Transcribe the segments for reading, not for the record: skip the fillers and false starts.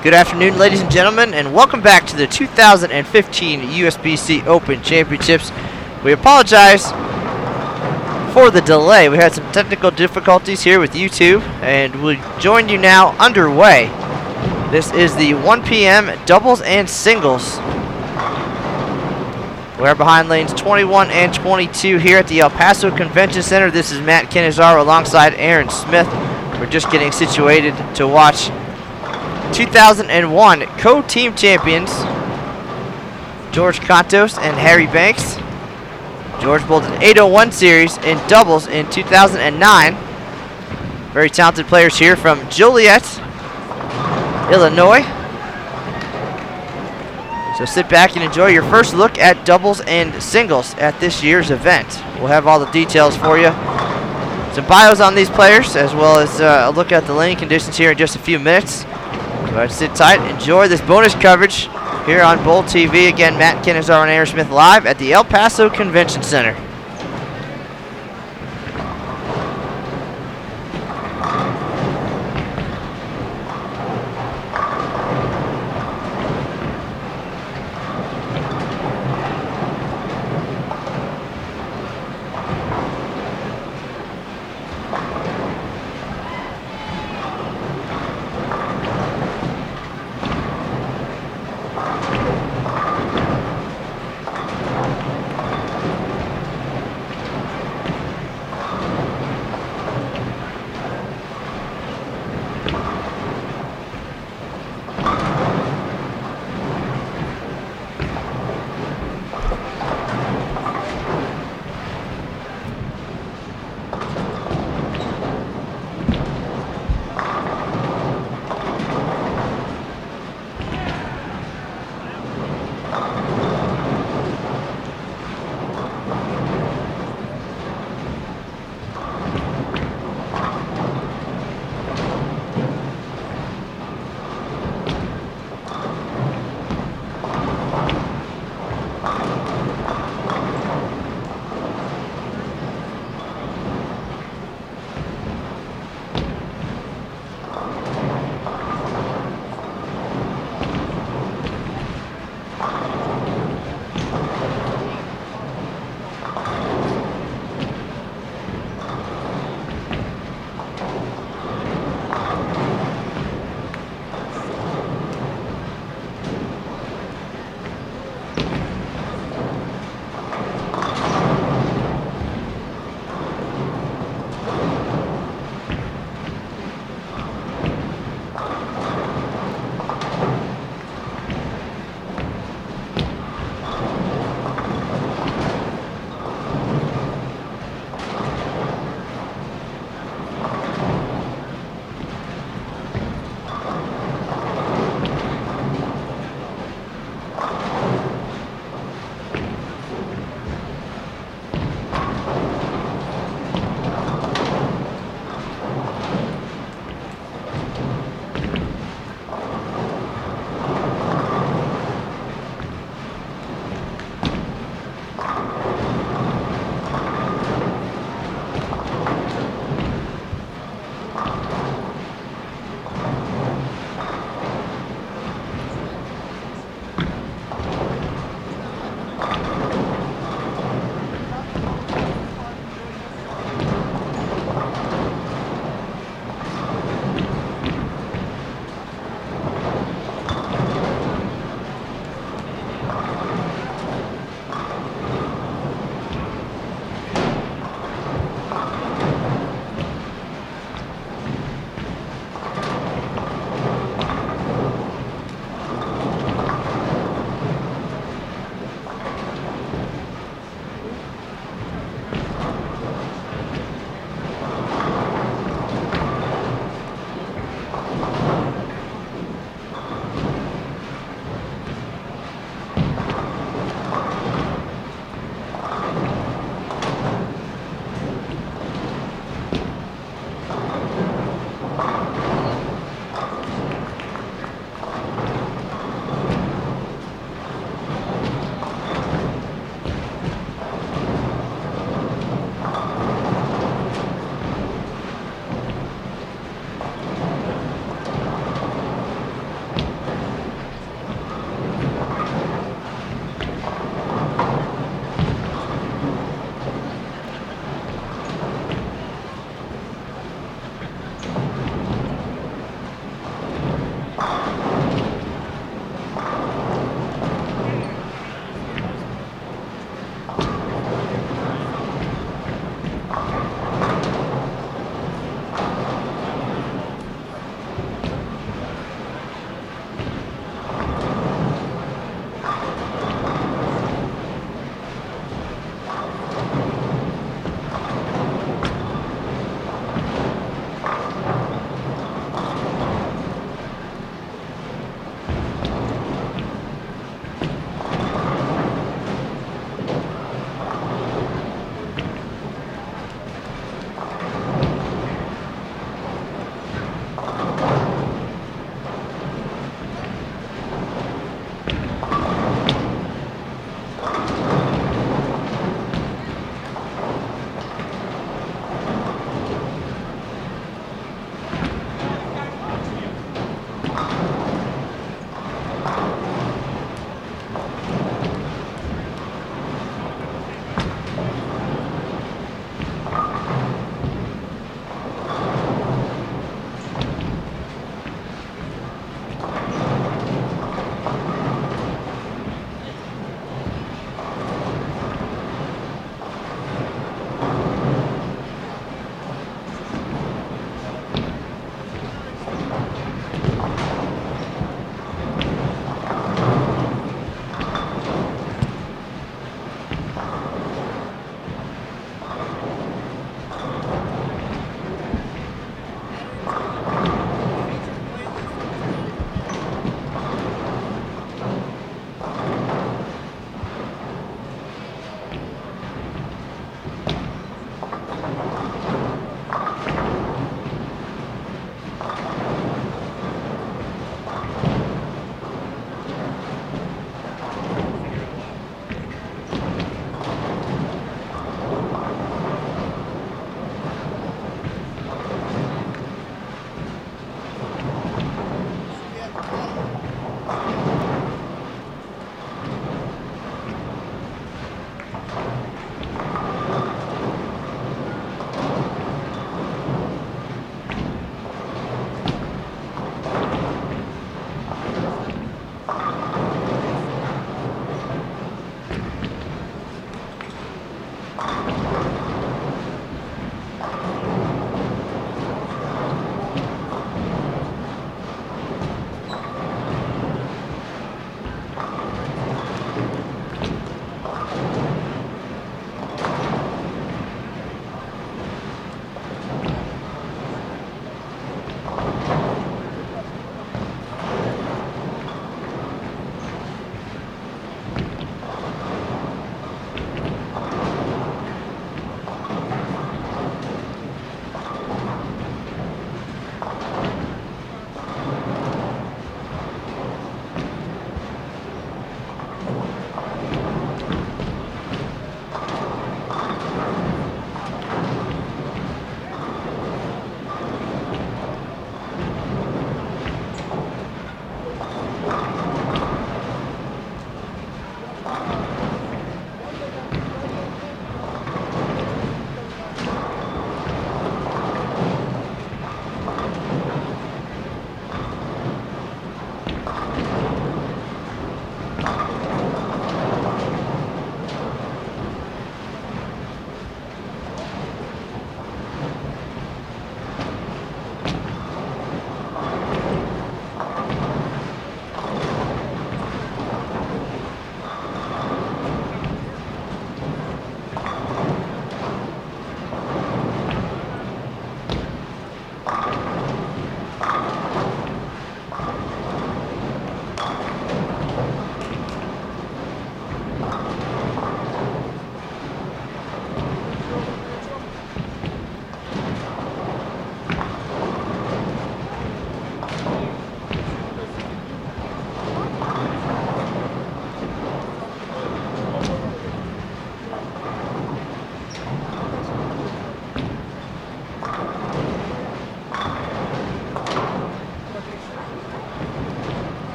Good afternoon, ladies and gentlemen, and welcome back to the 2015 USBC Open Championships. We apologize for the delay. We had some technical difficulties here with YouTube, and we join you now underway. This is the 1 p.m. doubles and singles. We're behind lanes 21 and 22 here at the El Paso Convention Center. This is Matt Canizaro alongside Aaron Smith. We're just getting situated to watch 2001 co-team champions George Kontos and Harry Banks. George bowled an 801 series in doubles in 2009. Very talented players here from Joliet, Illinois. So sit back and enjoy your first look at doubles and singles at this year's event. We'll have all the details for you. Some bios on these players, as well as a look at the lane conditions here in just a few minutes. Go ahead and sit tight. Enjoy this bonus coverage here on Bowl TV. Again, Matt Canizaro and Aaron Smith live at the El Paso Convention Center.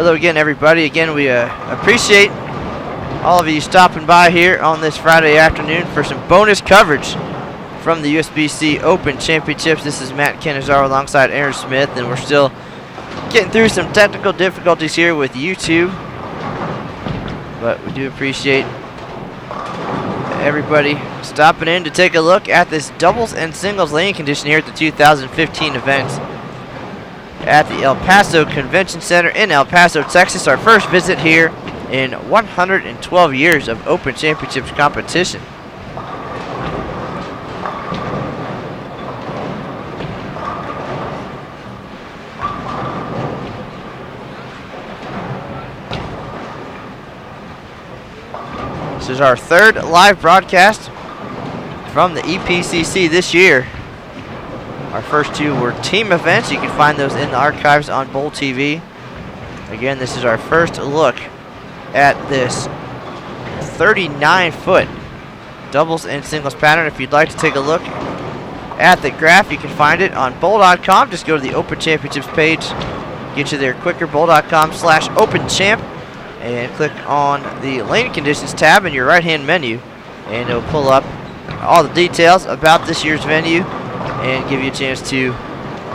Hello again, everybody. Again, we appreciate all of you stopping by here on this Friday afternoon for some bonus coverage from the USBC Open Championships. This is Matt Canizaro alongside Aaron Smith, and we're still getting through some technical difficulties here with YouTube. But we do appreciate everybody stopping in to take a look at this doubles and singles lane condition here at the 2015 event at the El Paso Convention Center in El Paso, Texas. Our first visit here in 112 years of Open Championships competition. This is our third live broadcast from the EPCC this year. Our first two were team events. You can find those in the archives on Bowl TV. Again, this is our first look at this 39-foot doubles and singles pattern. If you'd like to take a look at the graph, you can find it on bowl.com. Just go to the Open Championships page. Get you there quicker, bowl.com/openchamp. And click on the lane conditions tab in your right-hand menu, and it'll pull up all the details about this year's venue and give you a chance to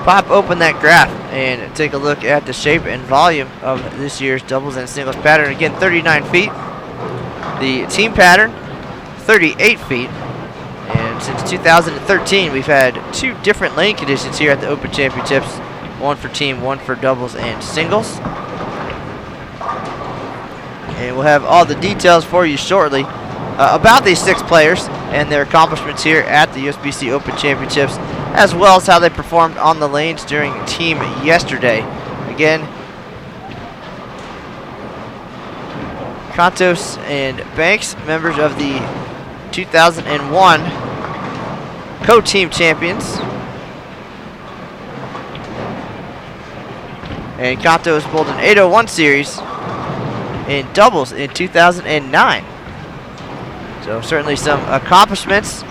pop open that graph and take a look at the shape and volume of this year's doubles and singles pattern. Again, 39 feet. The team pattern, 38 feet. And since 2013, we've had two different lane conditions here at the Open Championships, one for team, one for doubles and singles. And we'll have all the details for you shortly about these 6 players and their accomplishments here at the USBC Open Championships, as well as how they performed on the lanes during team yesterday. Again, Kontos and Banks, members of the 2001 co-team champions. And Kontos bowled an 801 series in doubles in 2009. So certainly some accomplishments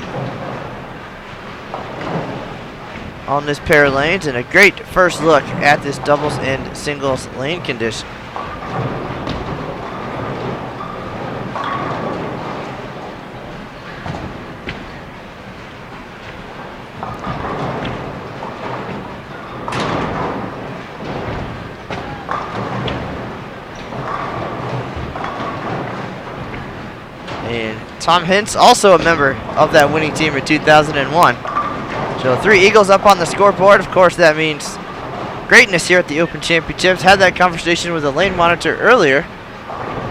on this pair of lanes, and a great first look at this doubles and singles lane condition. And Tom Hintz, also a member of that winning team in 2001. So 3 Eagles up on the scoreboard. Of course, that means greatness here at the Open Championships. Had that conversation with the lane monitor earlier,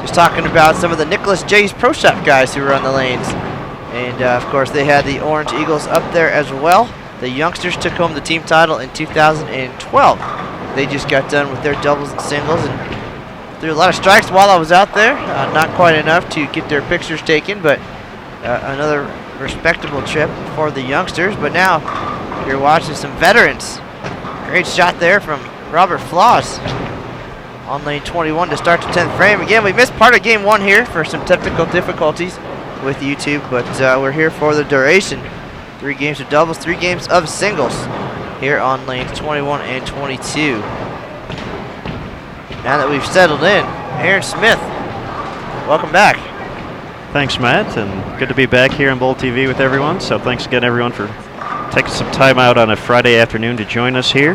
just talking about some of the Nicholas J's Pro Shop guys who were on the lanes. And of course, they had the Orange Eagles up there as well. The youngsters took home the team title in 2012. They just got done with their doubles and singles and threw a lot of strikes while I was out there. Not quite enough to get their pictures taken, but another respectable trip for the youngsters. But now you're watching some veterans. Great shot there from Robert Flaws on lane 21 to start the 10th frame. Again, we missed part of game 1 here for some technical difficulties with YouTube, but we're here for the duration. 3 games of doubles, 3 games of singles here on lanes 21 and 22. Now that we've settled in, Aaron Smith, welcome back. Thanks, Matt, and good to be back here on Bowl TV with everyone. So thanks again, everyone, for taking some time out on a Friday afternoon to join us here.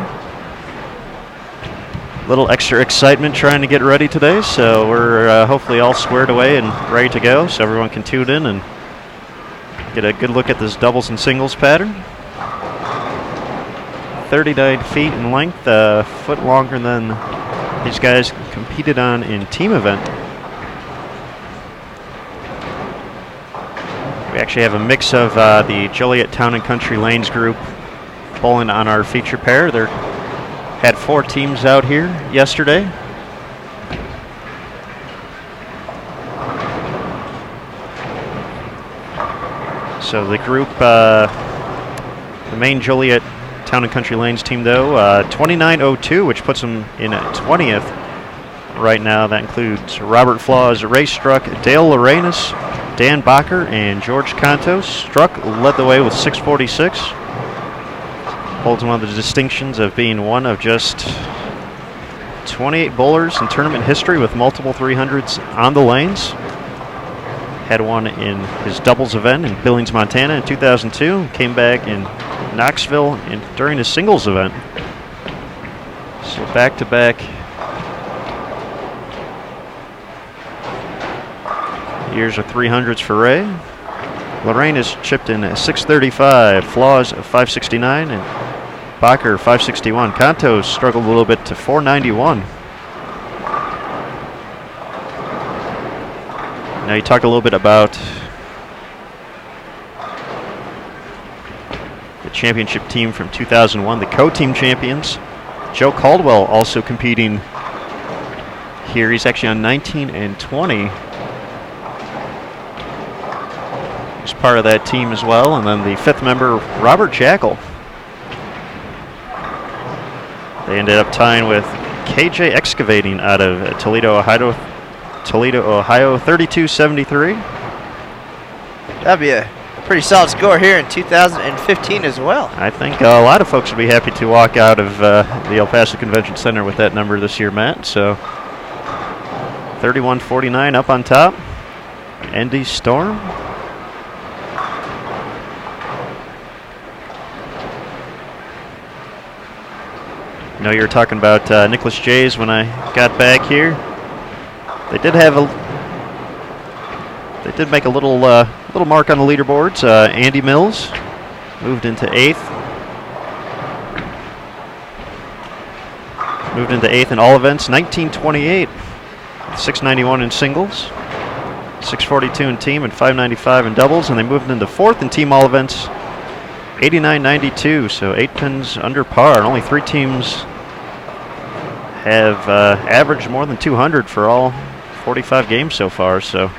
A little extra excitement trying to get ready today, so we're hopefully all squared away and ready to go, so everyone can tune in and get a good look at this doubles and singles pattern. 39 feet in length, a foot longer than these guys competed on in team event. We actually have a mix of the Joliet Town Country Lanes group bowling on our feature pair. They had 4 teams out here yesterday. So the group, the main Joliet Town and Country Lanes team, though, 2902, which puts them in at 20th right now. That includes Robert Flaws, Ray Struck, Dale Lorenas, Dan Bacher, and George Kontos. Struck led the way with 646. Holds one of the distinctions of being one of just 28 bowlers in tournament history with multiple 300s on the lanes. Had one in his doubles event in Billings, Montana in 2002. Came back in Knoxville during his singles event. So back-to-back years of 300s for Ray. Lorraine has chipped in 635, Flaws 569, and Bacher 561. Kontos struggled a little bit to 491. Now you talked a little bit about the championship team from 2001, the co-team champions. Joe Caldwell also competing here. He's actually on 19 and 20. He's part of that team as well. And then the fifth member, Robert Jackal. They ended up tying with KJ Excavating out of Toledo, Ohio, 32-73. That'd be a pretty solid score here in 2015 as well. I think a lot of folks will be happy to walk out of the El Paso Convention Center with that number this year, Matt. So 31-49 up on top. Andy Storm. I know you were talking about Nicholas Jays when I got back here. They did make a little mark on the leaderboards. Andy Mills moved into 8th. Moved into 8th in all events, 1928. 691 in singles, 642 in team, and 595 in doubles. And they moved into 4th in team all events, 89.92. So 8 pins under par. And only 3 teams have averaged more than 200 for all 45 games so far. So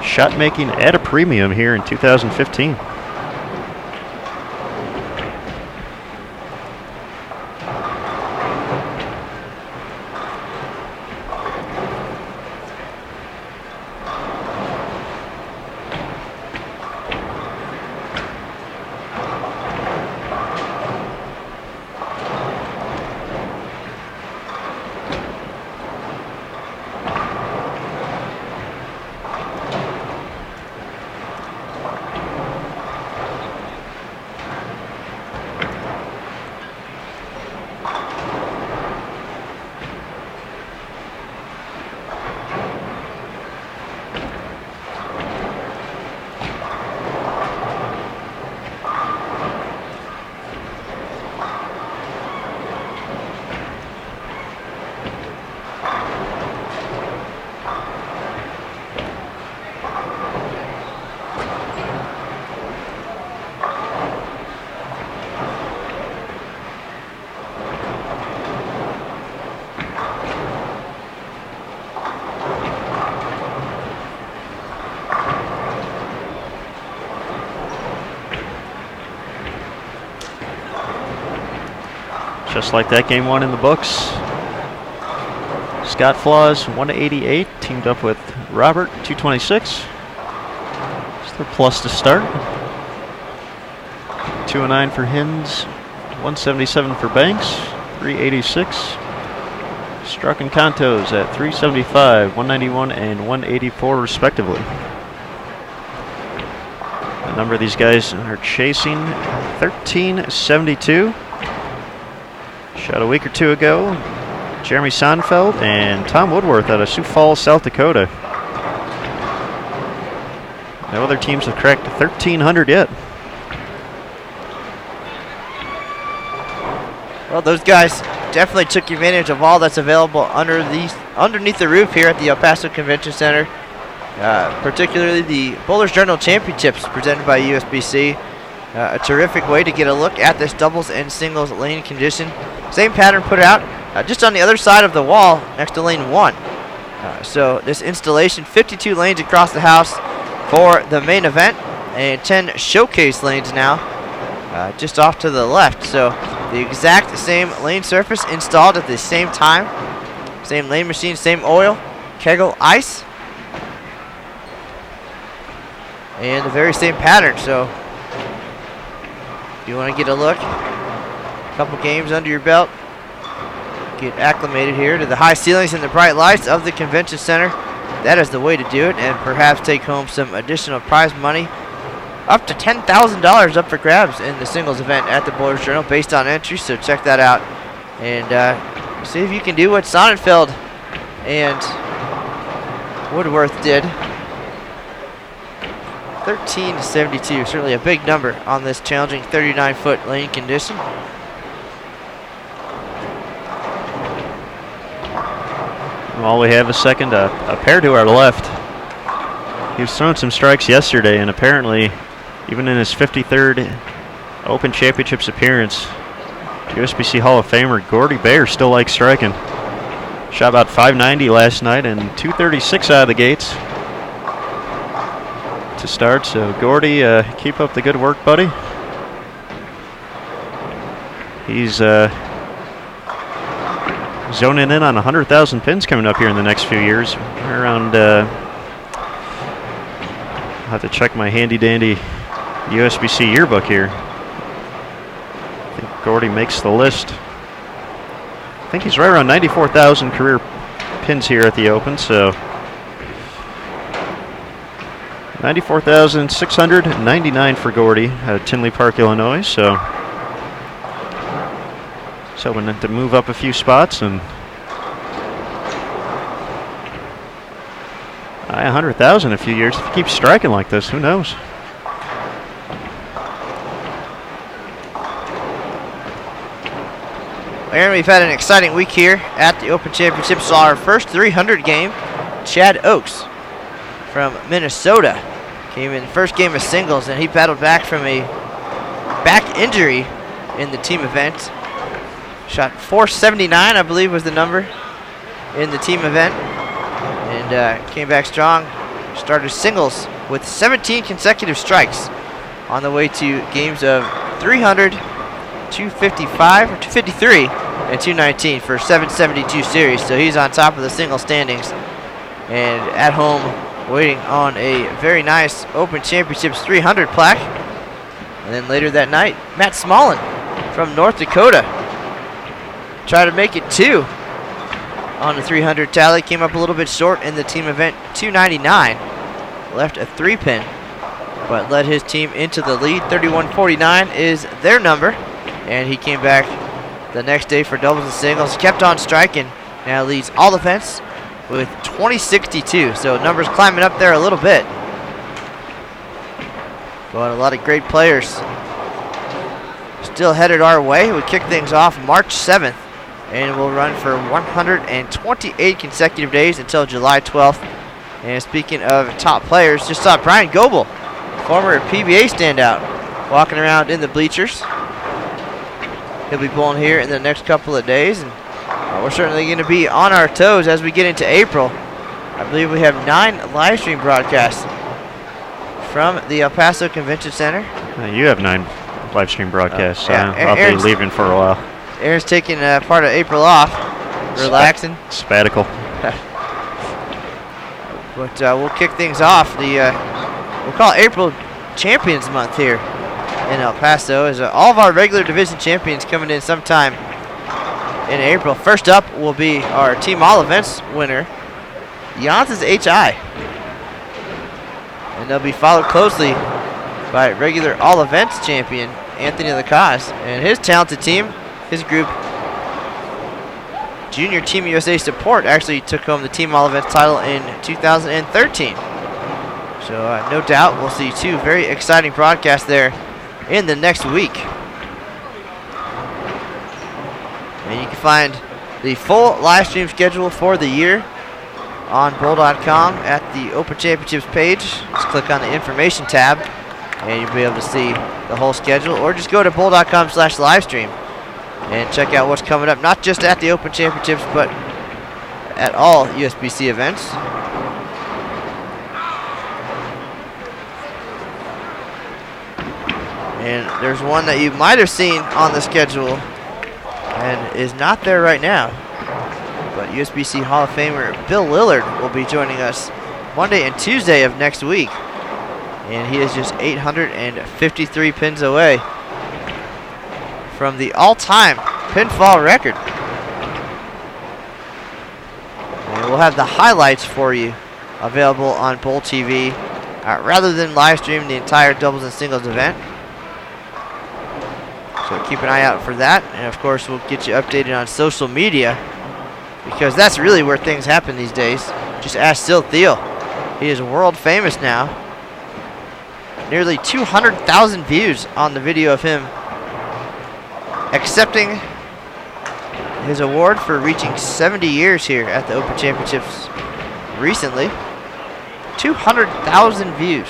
shot making at a premium here in 2015. Just like that, game 1 in the books. Scott Flaws, 188, teamed up with Robert, 226. It's their plus to start. 209 for Hinds, 177 for Banks, 386. Struck and Kontos at 375, 191, and 184 respectively. A number of these guys are chasing 1372. Shot a week or two ago, Jeremy Sonfeld and Tom Woodworth out of Sioux Falls, South Dakota. No other teams have cracked 1,300 yet. Well, those guys definitely took advantage of all that's available underneath the roof here at the El Paso Convention Center, particularly the Bowlers Journal Championships presented by USBC. A terrific way to get a look at this doubles and singles lane condition. Same pattern put out just on the other side of the wall next to lane 1. So this installation, 52 lanes across the house for the main event and 10 showcase lanes now just off to the left. So the exact same lane surface installed at the same time. Same lane machine, same oil, Kegel ice. And the very same pattern. So if you want to get a look, a couple games under your belt, get acclimated here to the high ceilings and the bright lights of the convention center. That is the way to do it, and perhaps take home some additional prize money. Up to $10,000 up for grabs in the singles event at the Boys Journal based on entries, so check that out. And see if you can do what Sonnenfeld and Woodworth did. 13-72, certainly a big number on this challenging 39-foot lane condition. Well, we have a second, a pair to our left. He was throwing some strikes yesterday, and apparently, even in his 53rd Open Championships appearance, USBC Hall of Famer Gordy Bayer still likes striking. Shot about 590 last night and 236 out of the gates to start. So Gordy, keep up the good work, buddy. He's zoning in on 100,000 pins coming up here in the next few years. Around, I'll have to check my handy dandy USBC yearbook here. I think Gordy makes the list. I think he's right around 94,000 career pins here at the Open, so 94,699 for Gordy out of Tinley Park, Illinois. So hoping to move up a few spots, and 100,000 in a few years. If he keeps striking like this, who knows? Aaron, we've had an exciting week here at the Open Championship. Saw our first 300 game. Chad Oakes from Minnesota came in the first game of singles, and he battled back from a back injury in the team event. Shot 479, I believe, was the number in the team event, and came back strong. Started singles with 17 consecutive strikes on the way to games of 300, 255, or 253, and 219 for 772 series. So he's on top of the single standings, and at home waiting on a very nice Open Championships 300 plaque. And then later that night, Matt Smallin from North Dakota tried to make it 2 on the 300 tally. Came up a little bit short in the team event, 299. Left a 3-pin, but led his team into the lead. 31.49 is their number, and he came back the next day for doubles and singles. Kept on striking. Now leads all events with 20.62. So numbers climbing up there a little bit. But a lot of great players still headed our way. We kick things off March 7th, and we'll run for 128 consecutive days until July 12th. And speaking of top players, just saw Brian Goebel, former PBA standout, walking around in the bleachers. He'll be bowling here in the next couple of days, and we're certainly going to be on our toes as we get into April. I believe we have 9 live stream broadcasts from the El Paso Convention Center. You have 9 live stream broadcasts. Yeah. I'll be leaving for a while. Aaron's taking part of April off, relaxing. Sabbatical. But we'll kick things off. We'll call April Champions Month here in El Paso, as all of our regular division champions coming in sometime in April. First up will be our Team All Events winner, Janssens HI. And they'll be followed closely by regular All Events champion, Anthony Lacaze, and his talented team, his group. Junior Team USA Support actually took home the Team All Events title in 2013. So no doubt we'll see 2 very exciting broadcasts there in the next week. And you can find the full live stream schedule for the year on bowl.com at the Open Championships page. Just click on the information tab and you'll be able to see the whole schedule, or just go to bowl.com/livestream and check out what's coming up, not just at the Open Championships, but at all USBC events. And there's one that you might have seen on the schedule and is not there right now. But USBC Hall of Famer Bill Lillard will be joining us Monday and Tuesday of next week. And he is just 853 pins away from the all-time pinfall record. we'll have the highlights for you available on Bowl TV rather than live stream the entire doubles and singles event. So keep an eye out for that. And of course, we'll get you updated on social media because that's really where things happen these days. Just ask Sil Thiel. He is world famous now. Nearly 200,000 views on the video of him accepting his award for reaching 70 years here at the Open Championships recently. 200,000 views.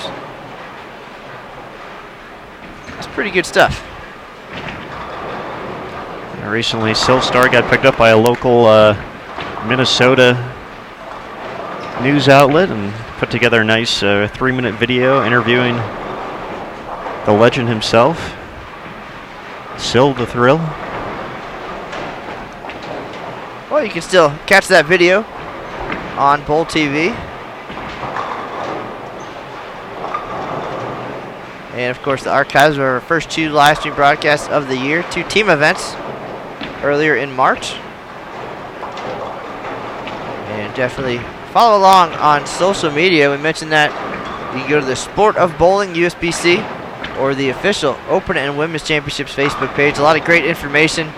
That's pretty good stuff. Recently, Silstar got picked up by a local Minnesota news outlet and put together a nice 3-minute video interviewing the legend himself, Sil the Thrill. Well, you can still catch that video on Bowl TV. And of course, the archives of our first 2 live stream broadcasts of the year, 2 team events earlier in March. And definitely follow along on social media. We mentioned that you can go to the Sport of Bowling USBC or the official Open and Women's Championships Facebook page. A lot of great information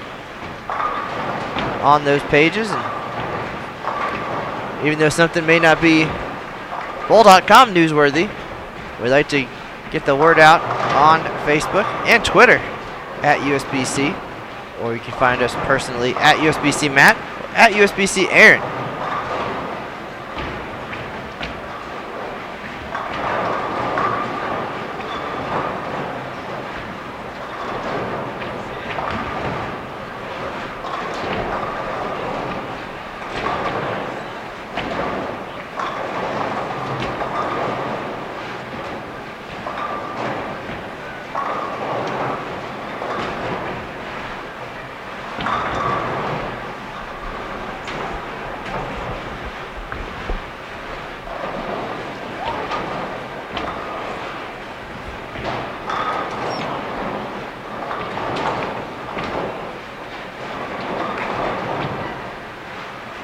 on those pages. And even though something may not be bowl.com newsworthy, we like to get the word out on Facebook and Twitter at USBC. Or you can find us personally at USBC Matt, at USBC Aaron.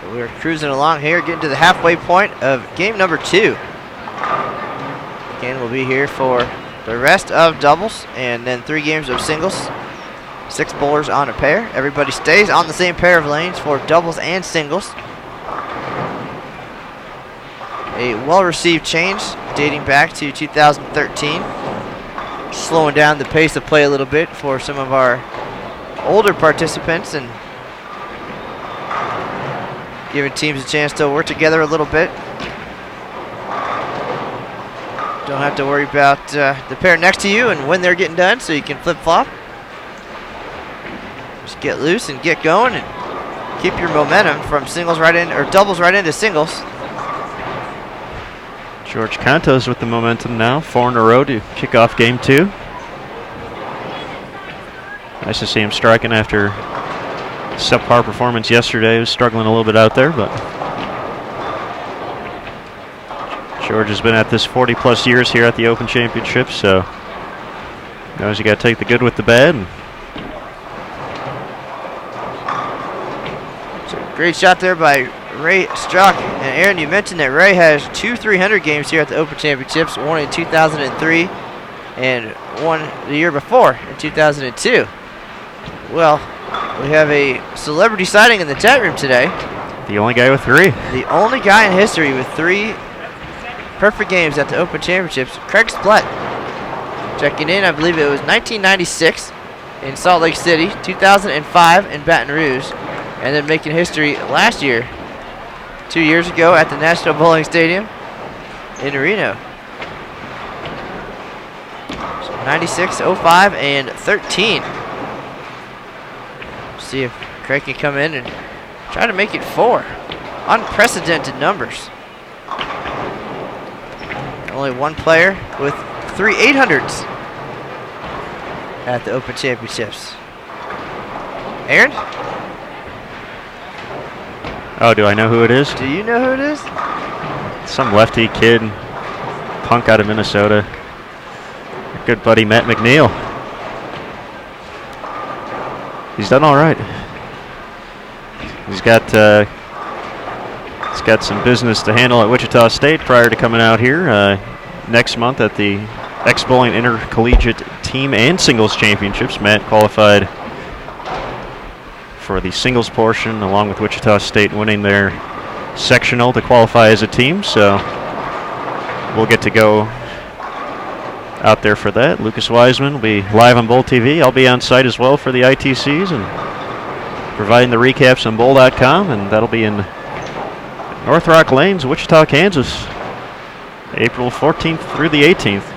We're cruising along here, getting to the halfway point of game number 2. Again, we'll be here for the rest of doubles and then 3 games of singles. 6 bowlers on a pair. Everybody stays on the same pair of lanes for doubles and singles. A well-received change dating back to 2013. Slowing down the pace of play a little bit for some of our older participants and giving teams a chance to work together a little bit. Don't have to worry about the pair next to you and when they're getting done, so you can flip-flop. Just get loose and get going and keep your momentum from singles right in, or doubles right into singles. George Kontos with the momentum now, 4 in a row to kick off game 2. Nice to see him striking after subpar performance yesterday. He was struggling a little bit out there, but George has been at this 40-plus years here at the Open Championship, so knows you got to take the good with the bad. So great shot there by Ray Strzok. And Aaron, you mentioned that Ray has 2 300 games here at the Open Championships, one in 2003 and one the year before in 2002. Well, we have a celebrity sighting in the chat room today. The only guy with 3. The only guy in history with 3 perfect games at the Open Championships, Craig Splett. Checking in, I believe it was 1996 in Salt Lake City, 2005 in Baton Rouge, and then making history last year, 2 years ago at the National Bowling Stadium in Reno. So 96, 05, and 13. See if Craig can come in and try to make it 4. Unprecedented numbers. Only one player with 3 800s at the Open Championships. Aaron? Oh, do I know who it is? Do you know who it is? Some lefty kid, punk out of Minnesota. Our good buddy Matt McNeil. He's done all right. He's got got some business to handle at Wichita State prior to coming out here next month at the X-Bowling Intercollegiate Team and Singles Championships. Matt qualified for the singles portion along with Wichita State winning their sectional to qualify as a team, so we'll get to go out there for that. Lucas Wiseman will be live on Bowl TV. I'll be on site as well for the ITCs and providing the recaps on Bowl.com, and that'll be in North Rock Lanes, Wichita, Kansas, April 14th through the 18th.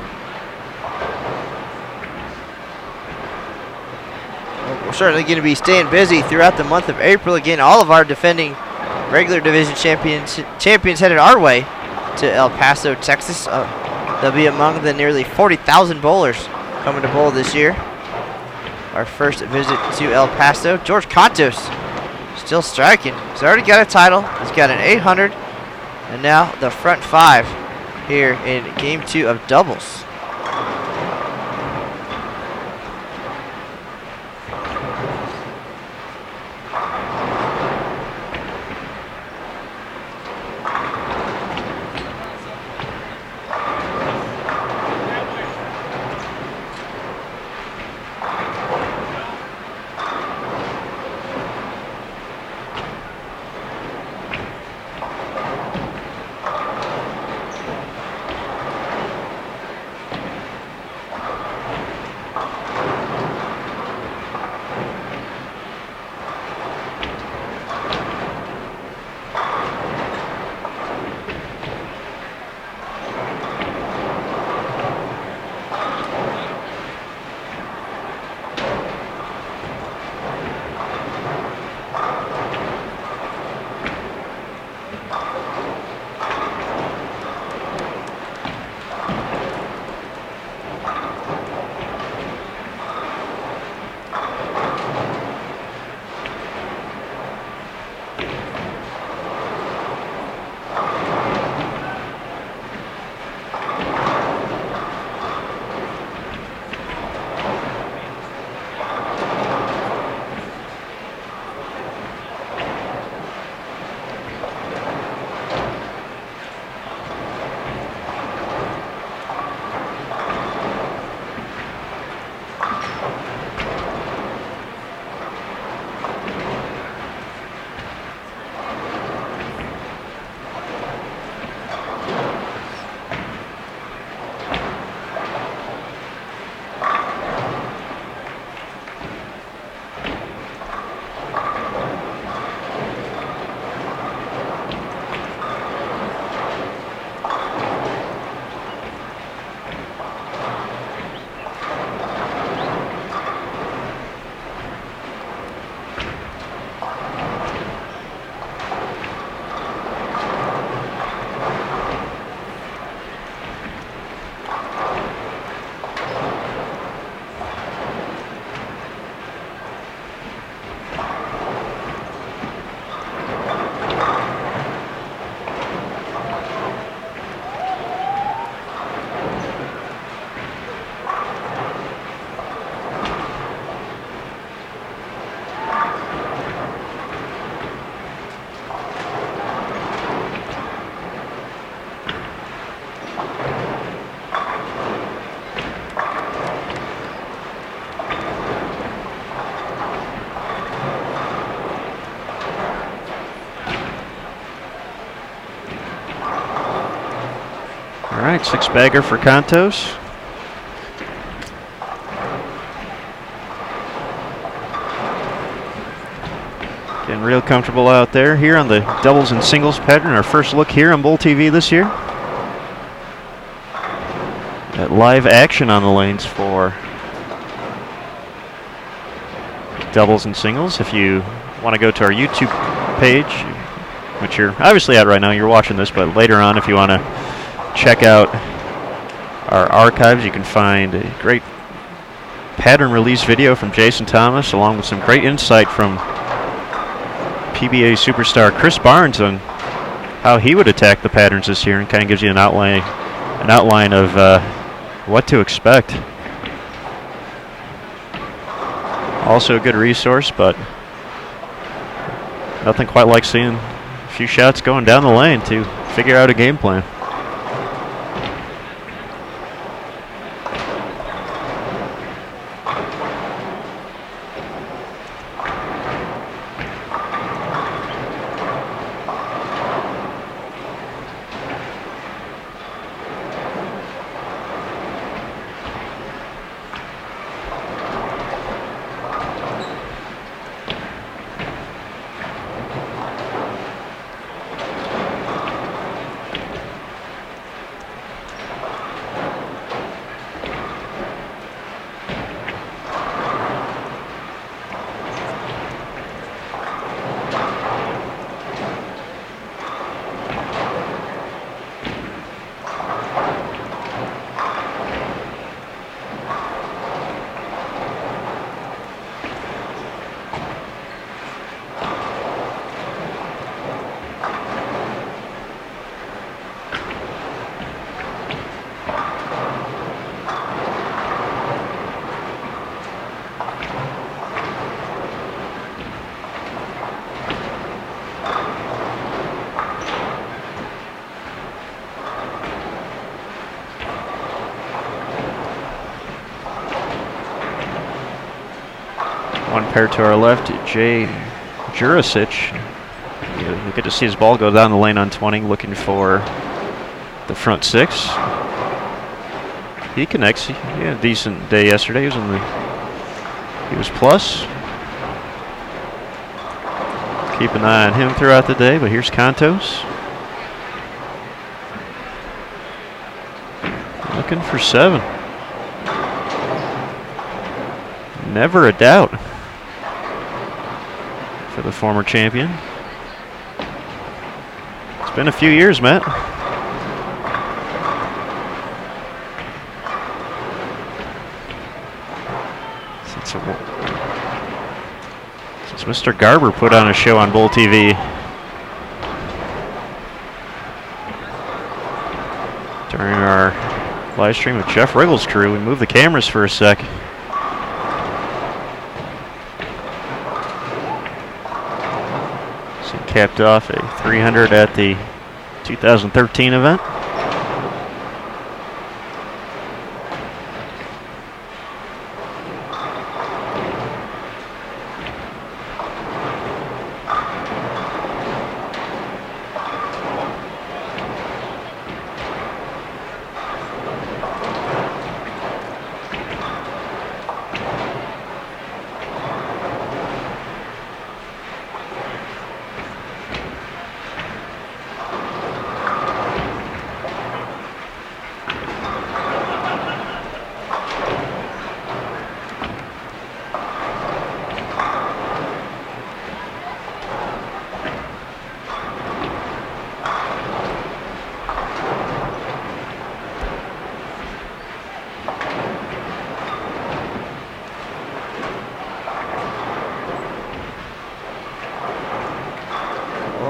We're certainly going to be staying busy throughout the month of April. Again, all of our defending regular division champions headed our way to El Paso, Texas. They'll be among the nearly 40,000 bowlers coming to bowl this year. Our first visit to El Paso. George Kontos still striking. He's already got a title. He's got an 800. And now the front five here in game 2 of doubles. All right, 6-bagger for Kontos. Getting real comfortable out there here on the doubles and singles pattern. Our first look here on Bowl TV this year. Got live action on the lanes for doubles and singles. If you want to go to our YouTube page, which you're obviously at right now, you're watching this, but later on, if you want to check out our archives, you can find a great pattern release video from Jason Thomas, along with some great insight from PBA superstar Chris Barnes on how he would attack the patterns this year, and kind of gives you an outline of what to expect. Also a good resource, but nothing quite like seeing few shots going down the lane to figure out a game plan. One pair to our left, Jay Jurisic. You get to see his ball go down the lane on 20, looking for the front six. He connects. He had a decent day yesterday. He was plus. Keep an eye on him throughout the day, but here's Kontos. Looking for 7. Never a doubt for the former champion. It's been a few years, Matt. Since Mr. Garber put on a show on Bull TV. During our live stream with Jeff Riggle's crew, we moved the cameras for a sec. So he capped off a 300 at the 2013 event.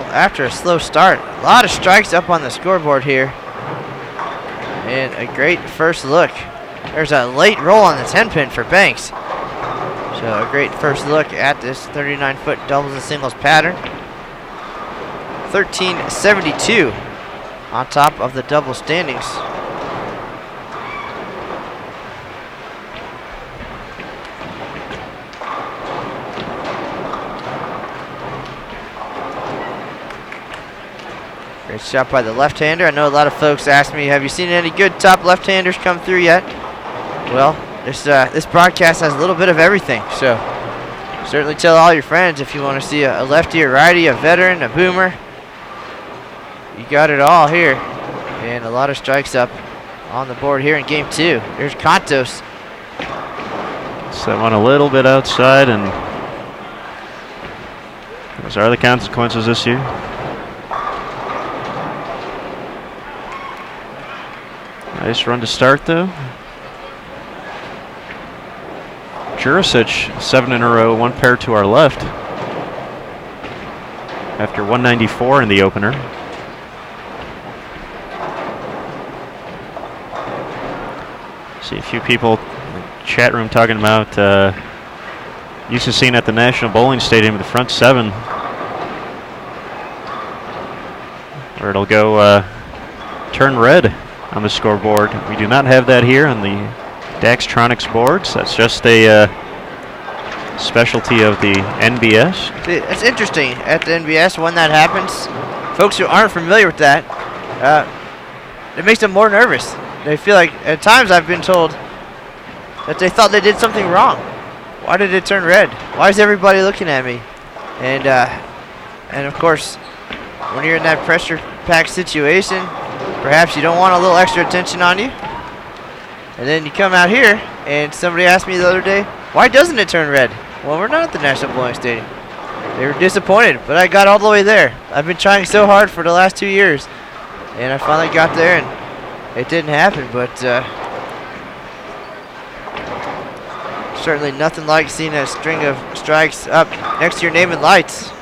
After a slow start, a lot of strikes up on the scoreboard here. And a great first look. There's a late roll on the 10-pin for Banks. So a great first look at this 39-foot doubles and singles pattern. 1372 on top of the double standings. Great shot by the left-hander. I know a lot of folks ask me, have you seen any good top left-handers come through yet? Well, this broadcast has a little bit of everything, so certainly tell all your friends if you want to see a lefty, a righty, a veteran, a boomer. You got it all here. And a lot of strikes up on the board here in game 2. Here's Kontos. So that one a little bit outside, and those are the consequences this year. Nice run to start, though. Jurisic, 7 in a row, 1 pair to our left. After 194 in the opener. See a few people in the chat room talking about used to seeing at the National Bowling Stadium the front 7 where it'll go turn red on the scoreboard. We do not have that here on the Daxtronics boards. That's just a specialty of the NBS. It's interesting at the NBS when that happens. Folks who aren't familiar with that, it makes them more nervous. They feel like, at times I've been told that they thought they did something wrong. Why did it turn red? Why is everybody looking at me? And of course, when you're in that pressure-packed situation, perhaps you don't want a little extra attention on you. And then you come out here, and somebody asked me the other day, why doesn't it turn red? Well, we're not at the National Bowling Stadium. They were disappointed, but I got all the way there. I've been trying so hard for the last 2 years, and I finally got there, and it didn't happen, but certainly nothing like seeing a string of strikes up next to your name in lights.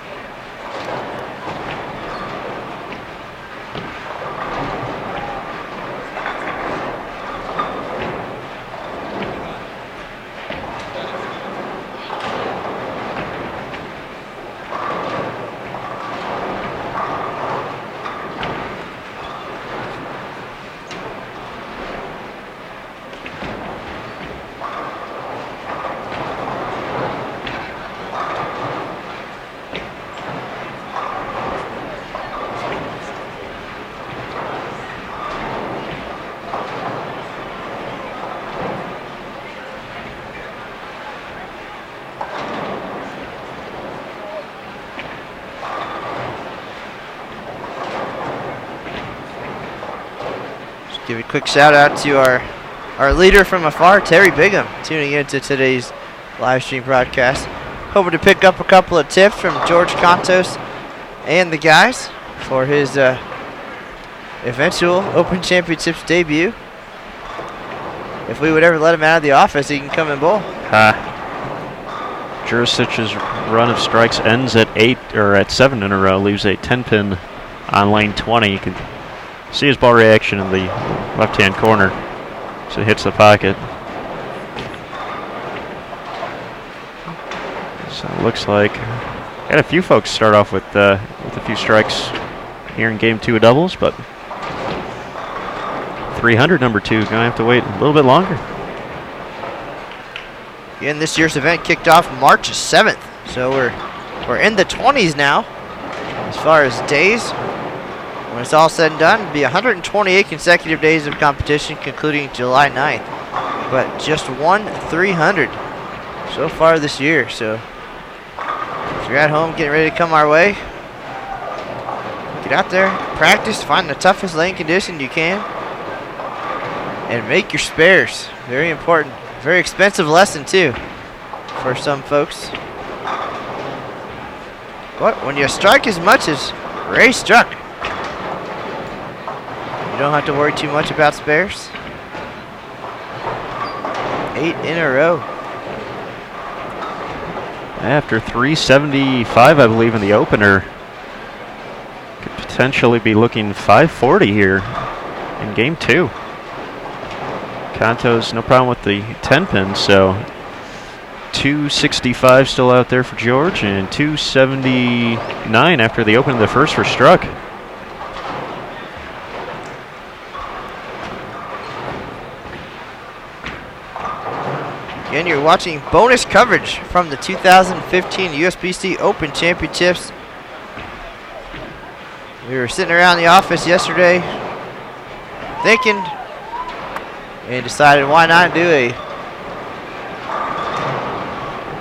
Give a quick shout out to our leader from afar, Terry Bigham, tuning into today's live stream broadcast. Hoping to pick up a couple of tips from George Kontos and the guys for his eventual Open Championships debut. If we would ever let him out of the office, he can come and bowl. Jurisic's run of strikes ends at 7 in a row, leaves a 10-pin on lane 20. You can see his ball reaction in the left-hand corner as it hits the pocket. So it looks like got a few folks start off with a few strikes here in game 2 of doubles, but 300 number 2 is going to have to wait a little bit longer. Again, this year's event kicked off March 7th, so we're in the 20s now as far as days. When it's all said and done, it'll be 128 consecutive days of competition, concluding July 9th. But just one 300 so far this year. So if you're at home getting ready to come our way, get out there, practice, find the toughest lane condition you can, and make your spares. Very important. Very expensive lesson, too, for some folks. But when you strike as much as Ray struck, you don't have to worry too much about spares. 8 in a row. After 375, I believe, in the opener, could potentially be looking 540 here in game 2. Kontos, no problem with the 10 pin, so 265 still out there for George, and 279 after the open of the first for Struck. Again, you're watching bonus coverage from the 2015 USBC Open Championships. We were sitting around the office yesterday thinking and decided why not do a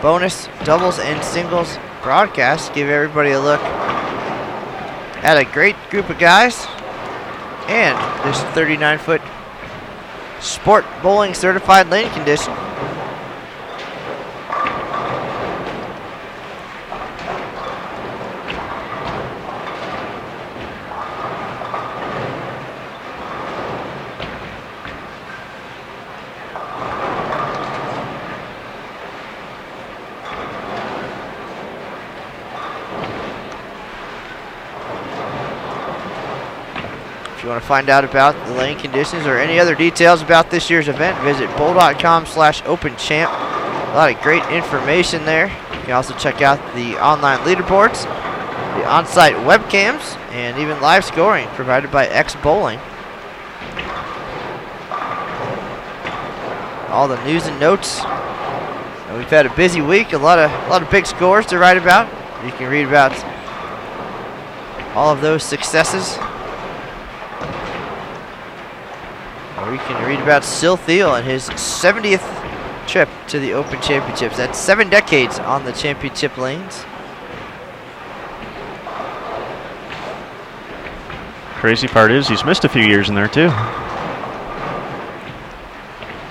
bonus doubles and singles broadcast. Give everybody a look at a great group of guys and this 39-foot sport bowling certified lane condition. If you want to find out about the lane conditions or any other details about this year's event, visit bowl.com/openchamp. A lot of great information there. You can also check out the online leaderboards The on-site webcams and even live scoring provided by X Bowling. All the news and notes. And we've had a busy week, a lot of big scores to write about. You can read about all of those successes. Or you can read about Sil Thiel and his 70th trip to the Open Championships. That's 7 decades on the championship lanes. Crazy part is he's missed a few years in there too.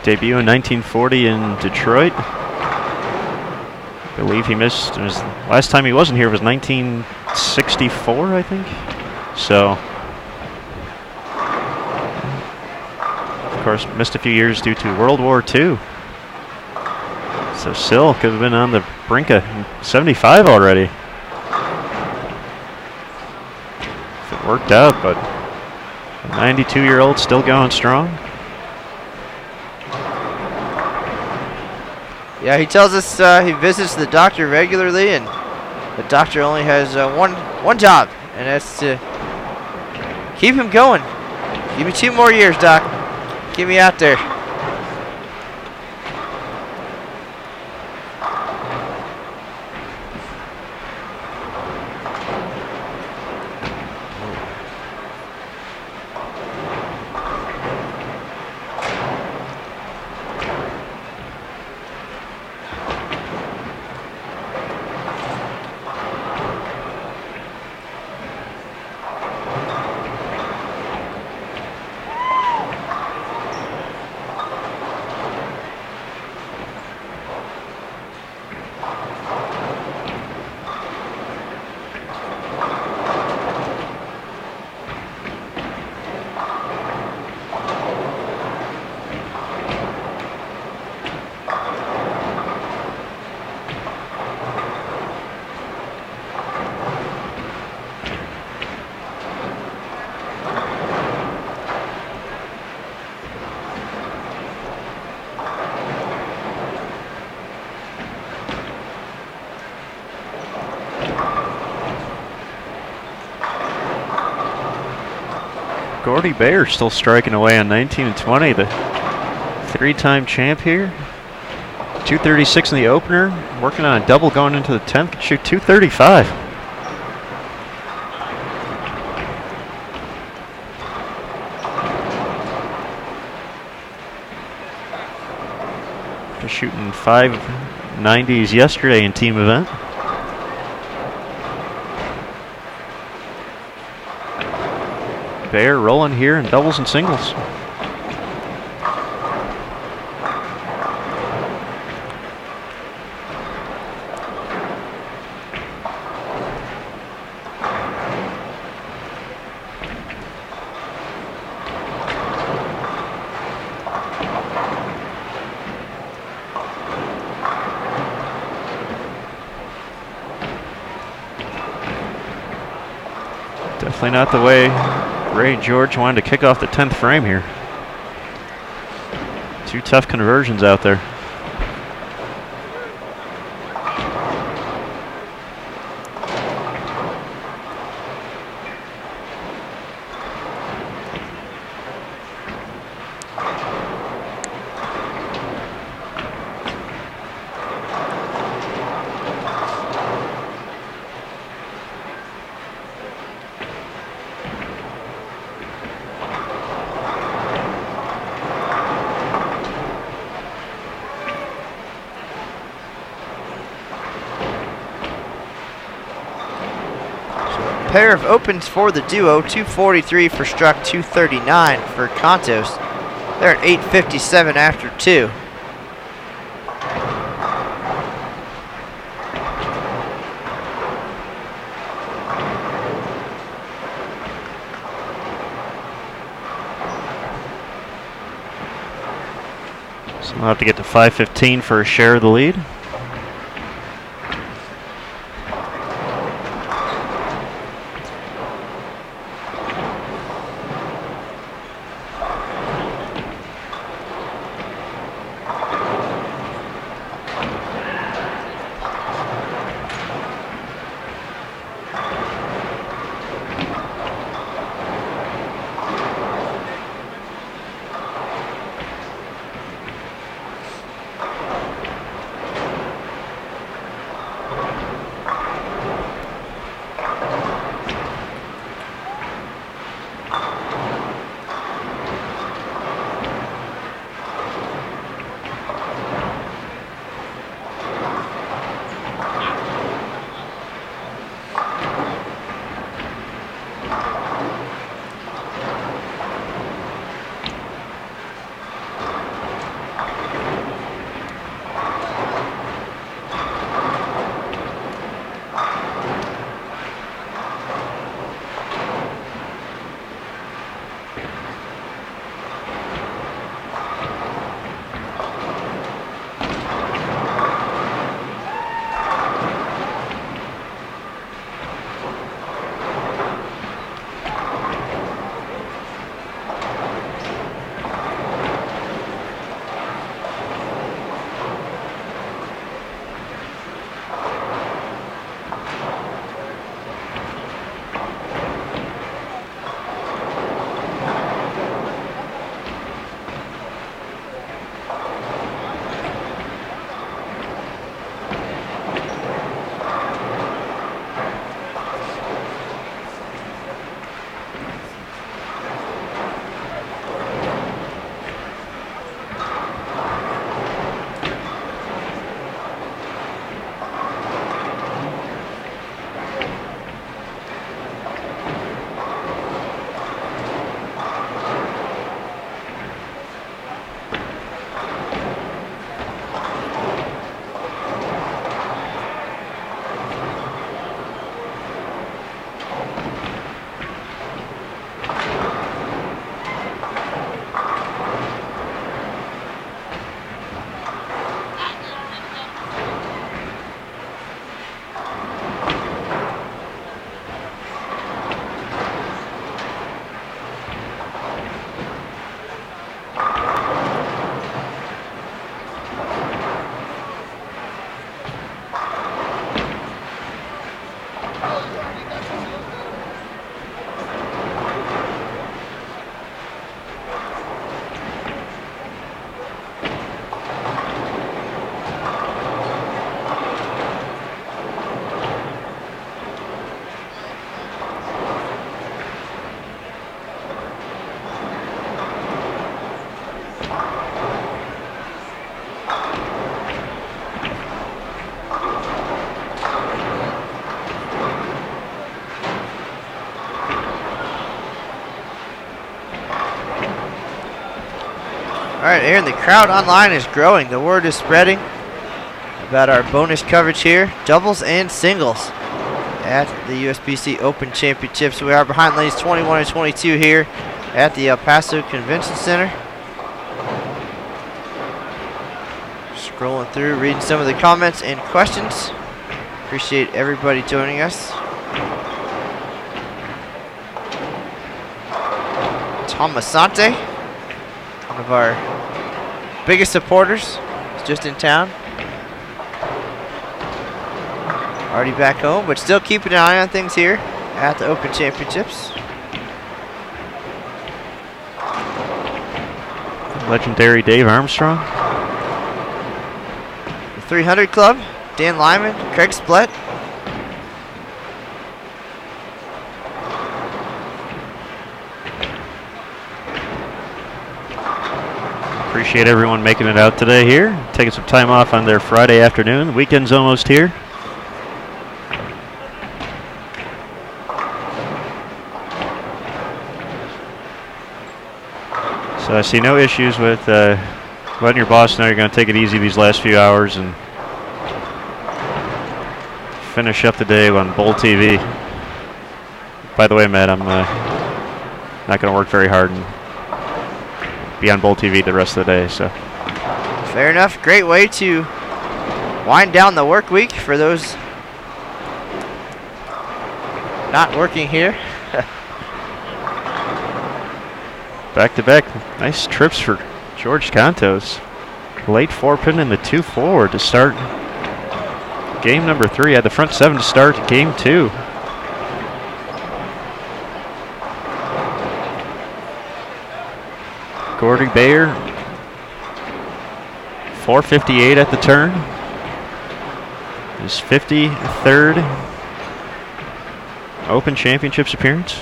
Debut in 1940 in Detroit. I believe he missed, his last time he wasn't here was 1964, I think. So, of course, missed a few years due to World War II. So Sil could have been on the brink of 75 already. If it worked out, but a 92-year-old still going strong. Yeah, he tells us he visits the doctor regularly, and the doctor only has one job, and that's to keep him going. Give me 2 more years, Doc. Get me out there. Gordy Bayer still striking away on 19 and 20, the 3-time champ here. 236 in the opener, working on a double going into the 10th, can shoot 235. They're shooting 590s yesterday in team event. Bayer rolling here in doubles and singles. Definitely not the way Ray and George wanted to kick off the 10th frame here. 2 tough conversions out there. Pair of opens for the duo, 243 for Struck, 239 for Kontos. They're at 8:57 after 2. So we'll have to get to 5:15 for a share of the lead. right, Aaron, the crowd online is growing. The word is spreading about our bonus coverage here, doubles and singles at the USBC Open Championships. We are behind lanes 21 and 22 here at the El Paso Convention Center. Scrolling through, reading some of the comments and questions. Appreciate everybody joining us. Tom Masante, one of our biggest supporters, is just in town. Already back home, but still keeping an eye on things here at the Open Championships. Legendary Dave Armstrong. The 300 Club, Dan Lyman, Craig Splett. Appreciate everyone making it out today here, taking some time off on their Friday afternoon. The weekend's almost here. So I see no issues with letting your boss know you're going to take it easy these last few hours and finish up the day on Bowl TV. By the way, Matt, I'm not going to work very hard and be on Bowl TV the rest of the day. So fair enough. Great way to wind down the work week for those not working here. Back-to-back nice trips for George Kontos. Late 4-pin in the 2-4 to start game number 3. Had the front 7 to start game 2. Gordy Bayer, 458 at the turn. His 53rd Open Championships appearance.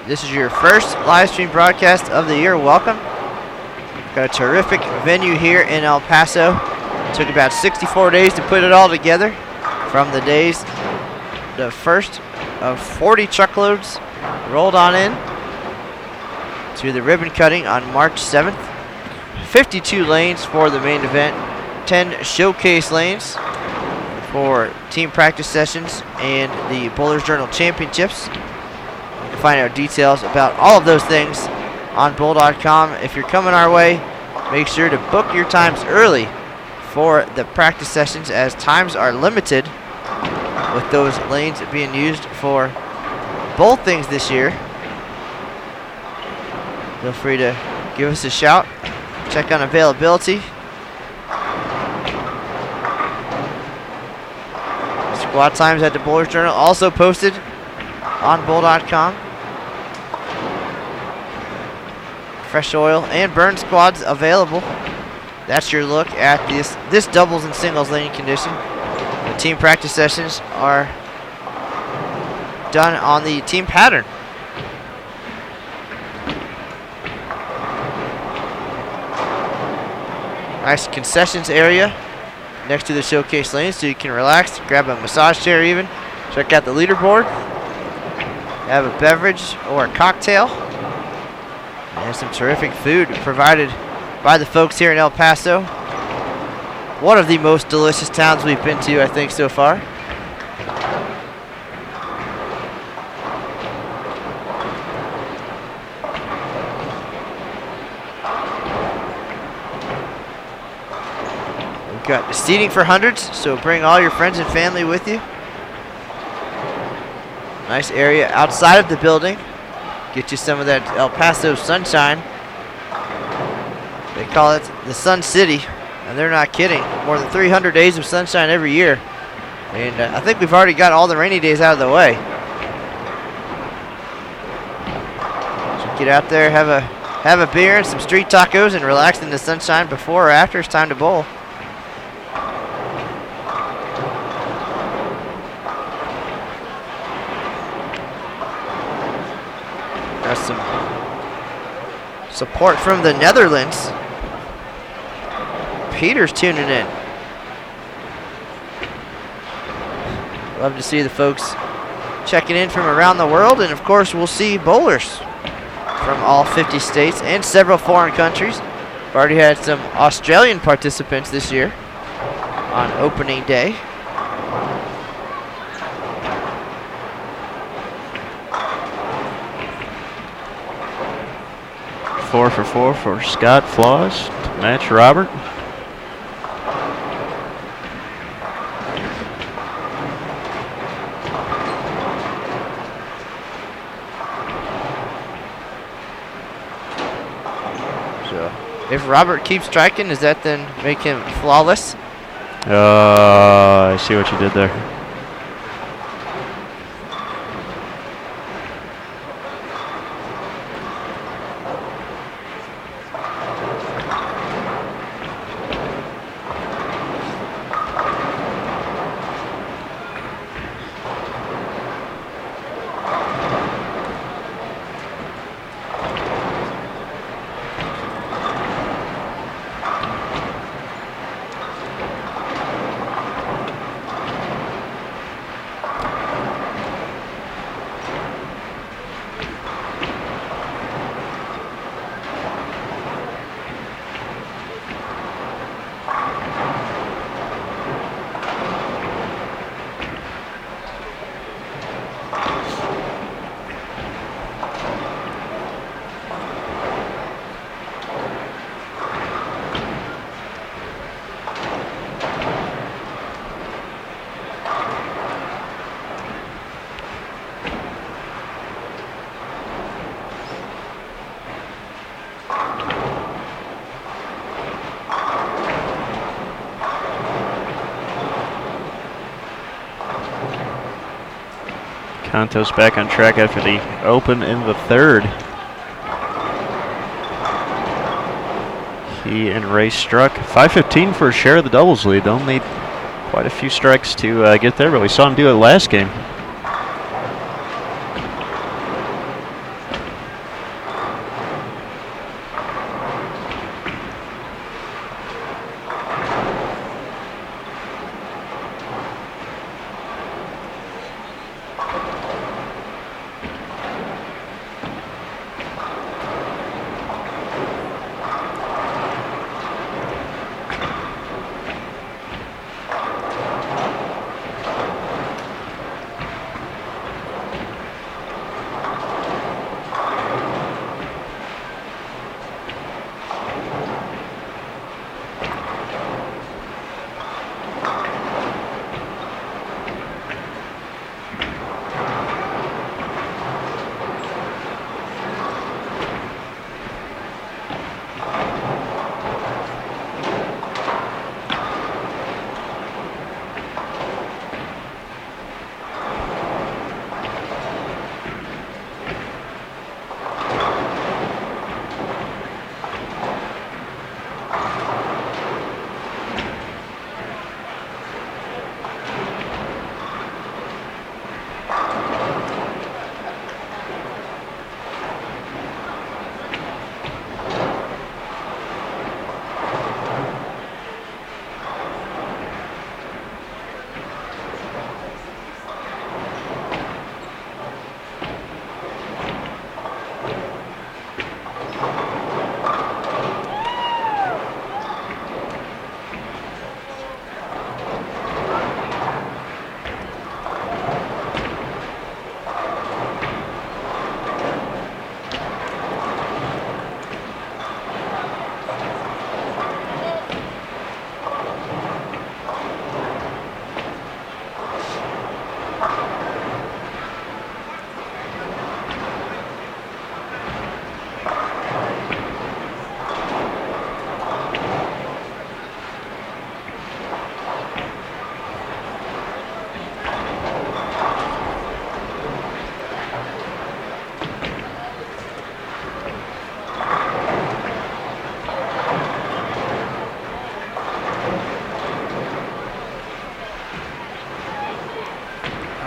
This is your first live stream broadcast of the year. Welcome. Got a terrific venue here in El Paso. Took about 64 days to put it all together. From the days, the first of 40 truckloads rolled on in to the ribbon cutting on March 7th. 52 lanes for the main event. 10 showcase lanes for team practice sessions and the Bowlers Journal Championships. Find out details about all of those things on bowl.com. If you're coming our way, make sure to book your times early for the practice sessions, as times are limited with those lanes being used for both things this year. Feel free to give us a shout. Check on availability. Squad times at the Bowlers Journal also posted on bowl.com. Fresh oil and burn squads available. That's your look at this doubles and singles lane condition. The team practice sessions are done on the team pattern. Nice concessions area next to the showcase lanes, so you can relax, grab a massage chair even, check out the leaderboard, have a beverage or a cocktail. And some terrific food provided by the folks here in El Paso. One of the most delicious towns we've been to, I think, so far. We've got seating for hundreds, so bring all your friends and family with you. Nice area outside of the building. Get you some of that El Paso sunshine. They call it the Sun City, and they're not kidding. More than 300 days of sunshine every year. And I think we've already got all the rainy days out of the way. So get out there, have a beer and some street tacos and relax in the sunshine before or after it's time to bowl. Support from the Netherlands. Peter's tuning in. Love to see the folks checking in from around the world, and of course we'll see bowlers from all 50 states and several foreign countries. We've already had some Australian participants this year on opening day. Four for four for Scott Flaws to match Robert. If Robert keeps striking, does that then make him flawless? I see what you did there. Kontos back on track after the open in the third. He and Ray struck. 5:15 for a share of the doubles lead. They'll need quite a few strikes to get there, but we saw him do it last game.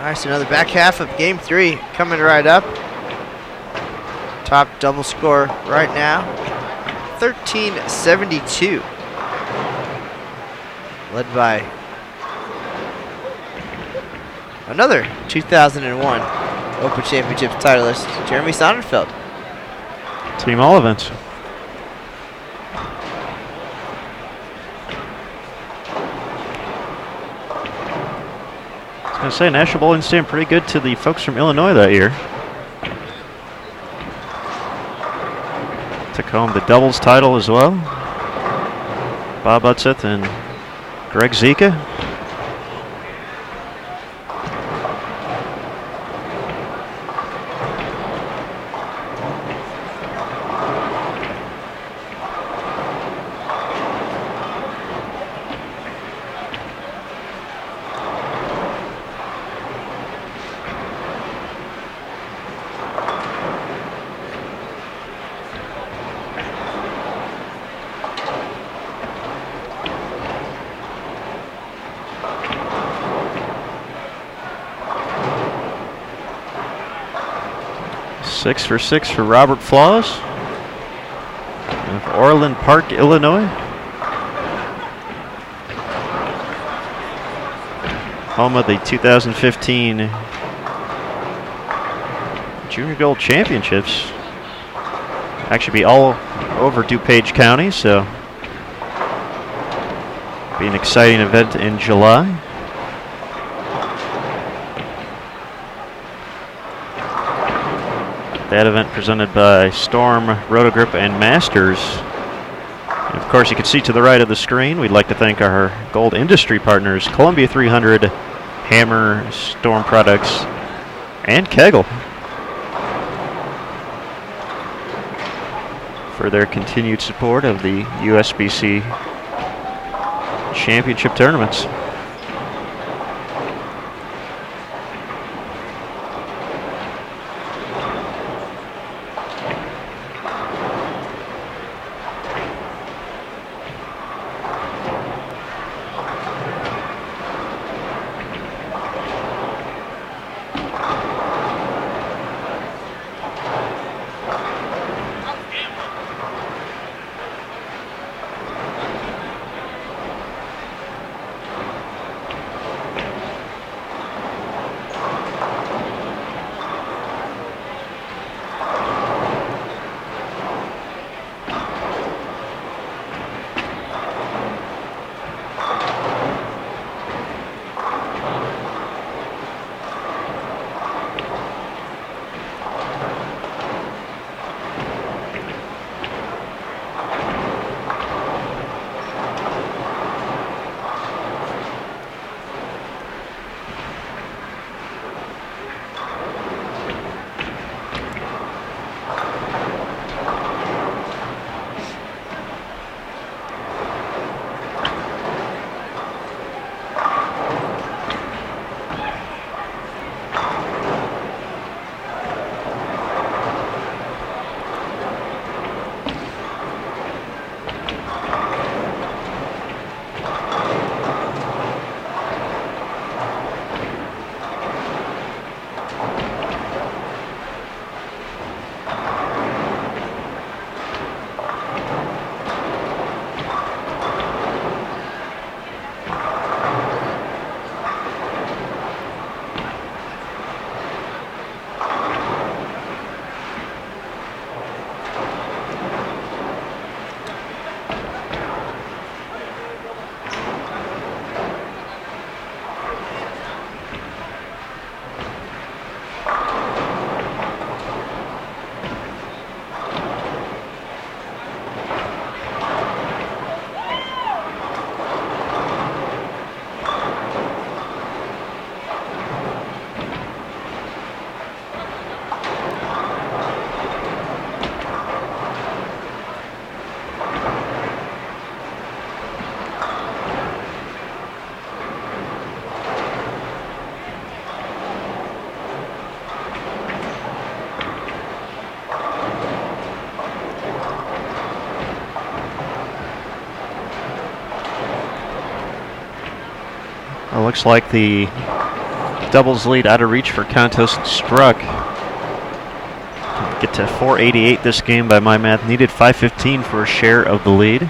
Nice, another back half of game 3 coming right up. top double score right now, 1372. Led by another 2001 Open Championship titleist, Jeremy Sonnenfeld. Team all events. I was going to say, National Bowling stand pretty good to the folks from Illinois that year. Took home the doubles title as well. Bob Utseth and Greg Zika. Six for six for Robert Flaws of Orland Park, Illinois. Home of the 2015 Junior Gold Championships. Actually be all over DuPage County, so be an exciting event in July. That event presented by Storm, Rotogrip, and Masters. And of course, you can see to the right of the screen, we'd like to thank our gold industry partners, Columbia 300, Hammer, Storm Products, and Kegel, for their continued support of the USBC championship tournaments. Looks like the doubles lead out of reach for Kontos and Struck. get to 488 this game by my math. Needed 515 for a share of the lead.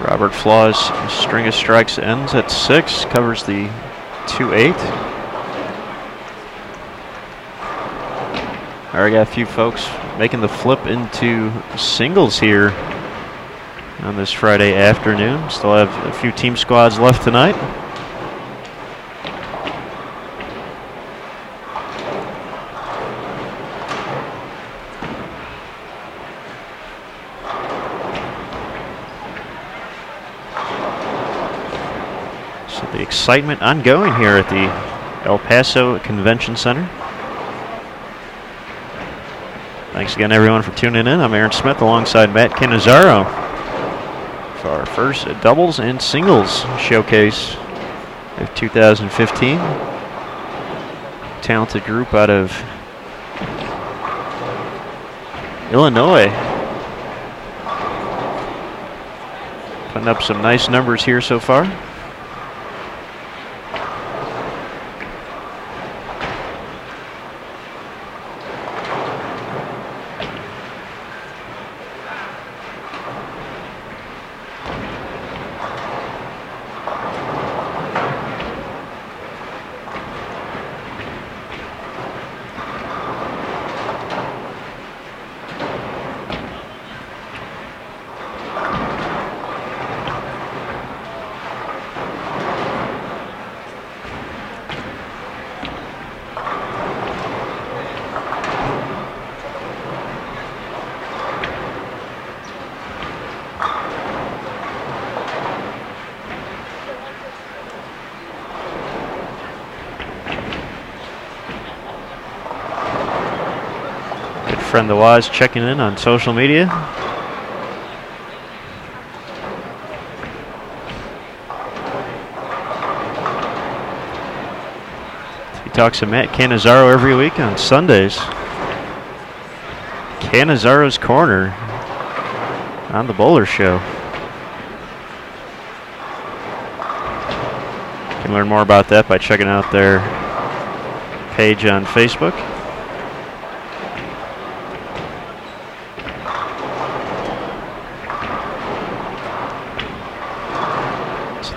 Robert Flaw's string of strikes ends at 6, covers the 2-8. Already got a few folks making the flip into singles here on this Friday afternoon. Still have a few team squads left tonight. The excitement ongoing here at the El Paso Convention Center. Thanks again, everyone, for tuning in. I'm Aaron Smith alongside Matt Cannizzaro for our first doubles and singles showcase of 2015. Talented group out of Illinois. Putting up some nice numbers here so far. Friend the Wise checking in on social media. He talks to Matt Cannizzaro every week on Sundays. Cannizzaro's Corner on the Bowler Show. You can learn more about that by checking out their page on Facebook.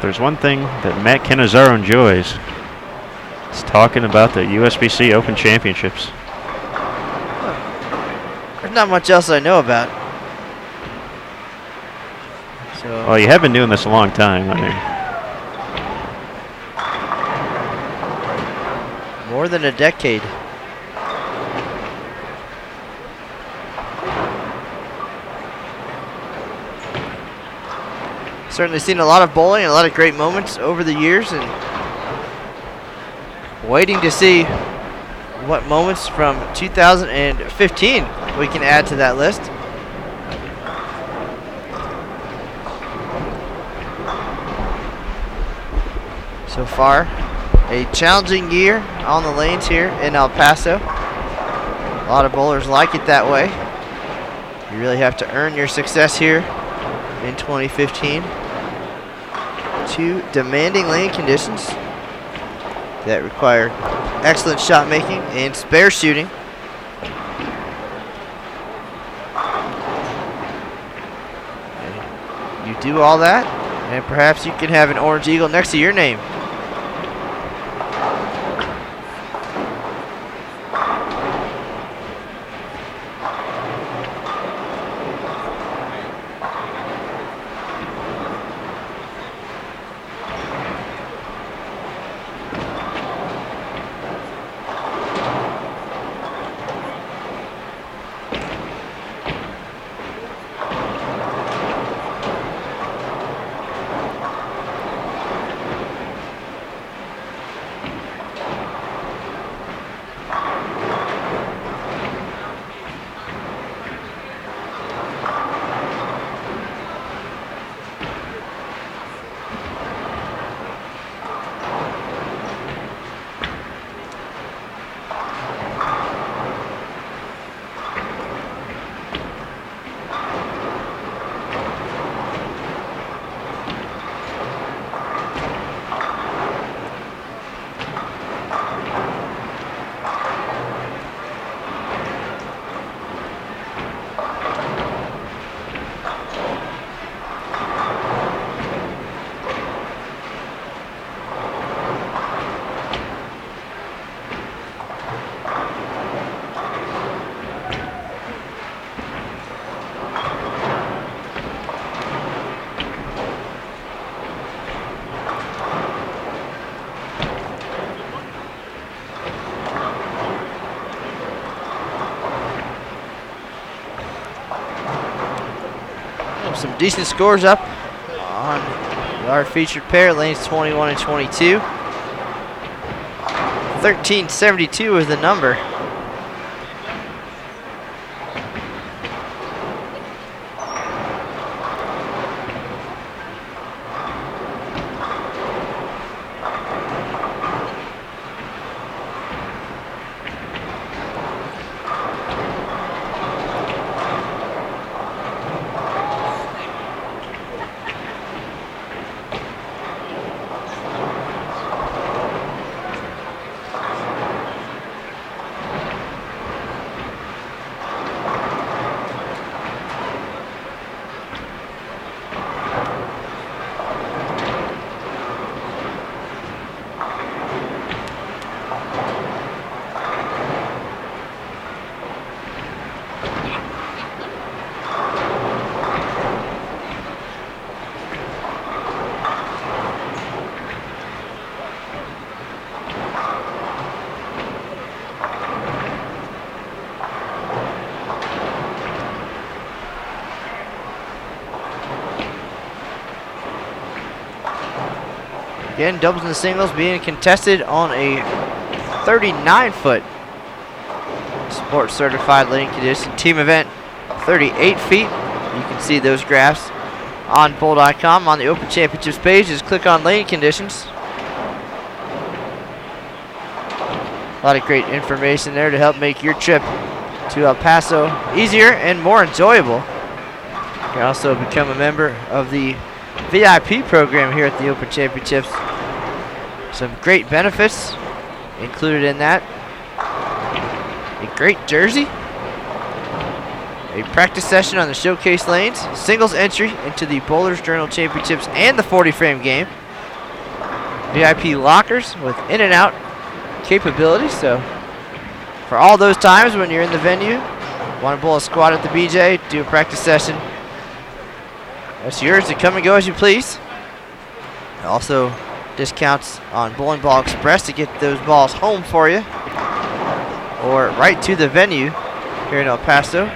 There's one thing that Matt Cannizzaro enjoys. It's talking about the USBC Open Championships. There's not much else I know about. So. Well, you have been doing this a long time. I mean, more than a decade. Certainly seen a lot of bowling and a lot of great moments over the years, and waiting to see what moments from 2015 we can add to that list. So far, a challenging year on the lanes here in El Paso. A lot of bowlers like it that way. You really have to earn your success here in 2015. Two demanding lane conditions that require excellent shot making and spare shooting. And you do all that, and perhaps you can have an orange eagle next to your name. some decent scores up on our featured pair, lanes 21 and 22. 1372 is the number. Again, doubles and singles being contested on a 39-foot sports certified lane condition. Team event 38 feet. You can see those graphs on bowl.com on the Open Championships page. Just click on lane conditions. A lot of great information there to help make your trip to El Paso easier and more enjoyable. You can also become a member of the VIP program here at the Open Championships. Some great benefits included in that. A great jersey, a practice session on the showcase lanes, singles entry into the Bowlers Journal Championships and the 40 frame game, VIP lockers with in and out capabilities. So for all those times when you're in the venue, want to bowl a squad at the BJ, do a practice session, that's yours to come and go as you please. Also, discounts on Bowling Ball Express to get those balls home for you or right to the venue here in El Paso.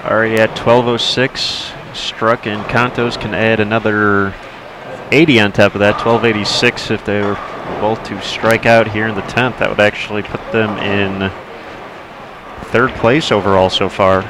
Already at 12:06. Struck and Kontos can add another 80 on top of that, 1286 if they were both to strike out here in the 10th. That would actually put them in third place overall so far.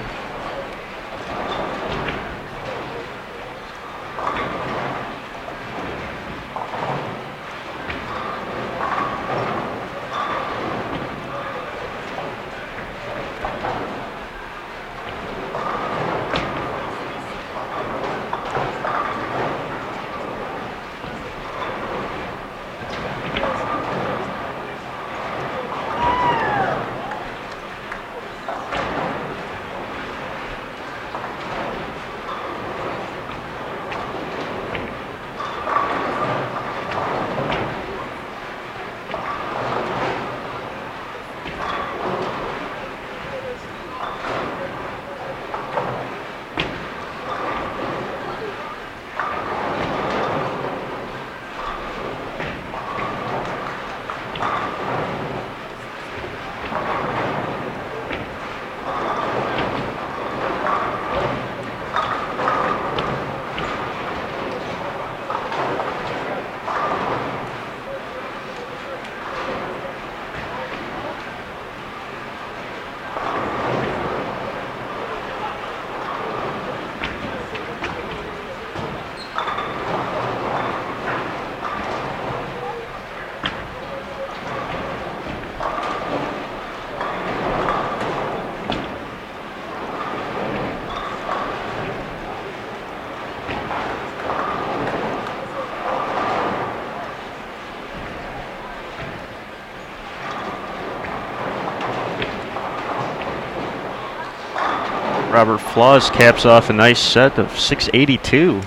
Robert Flaws caps off a nice set of 682.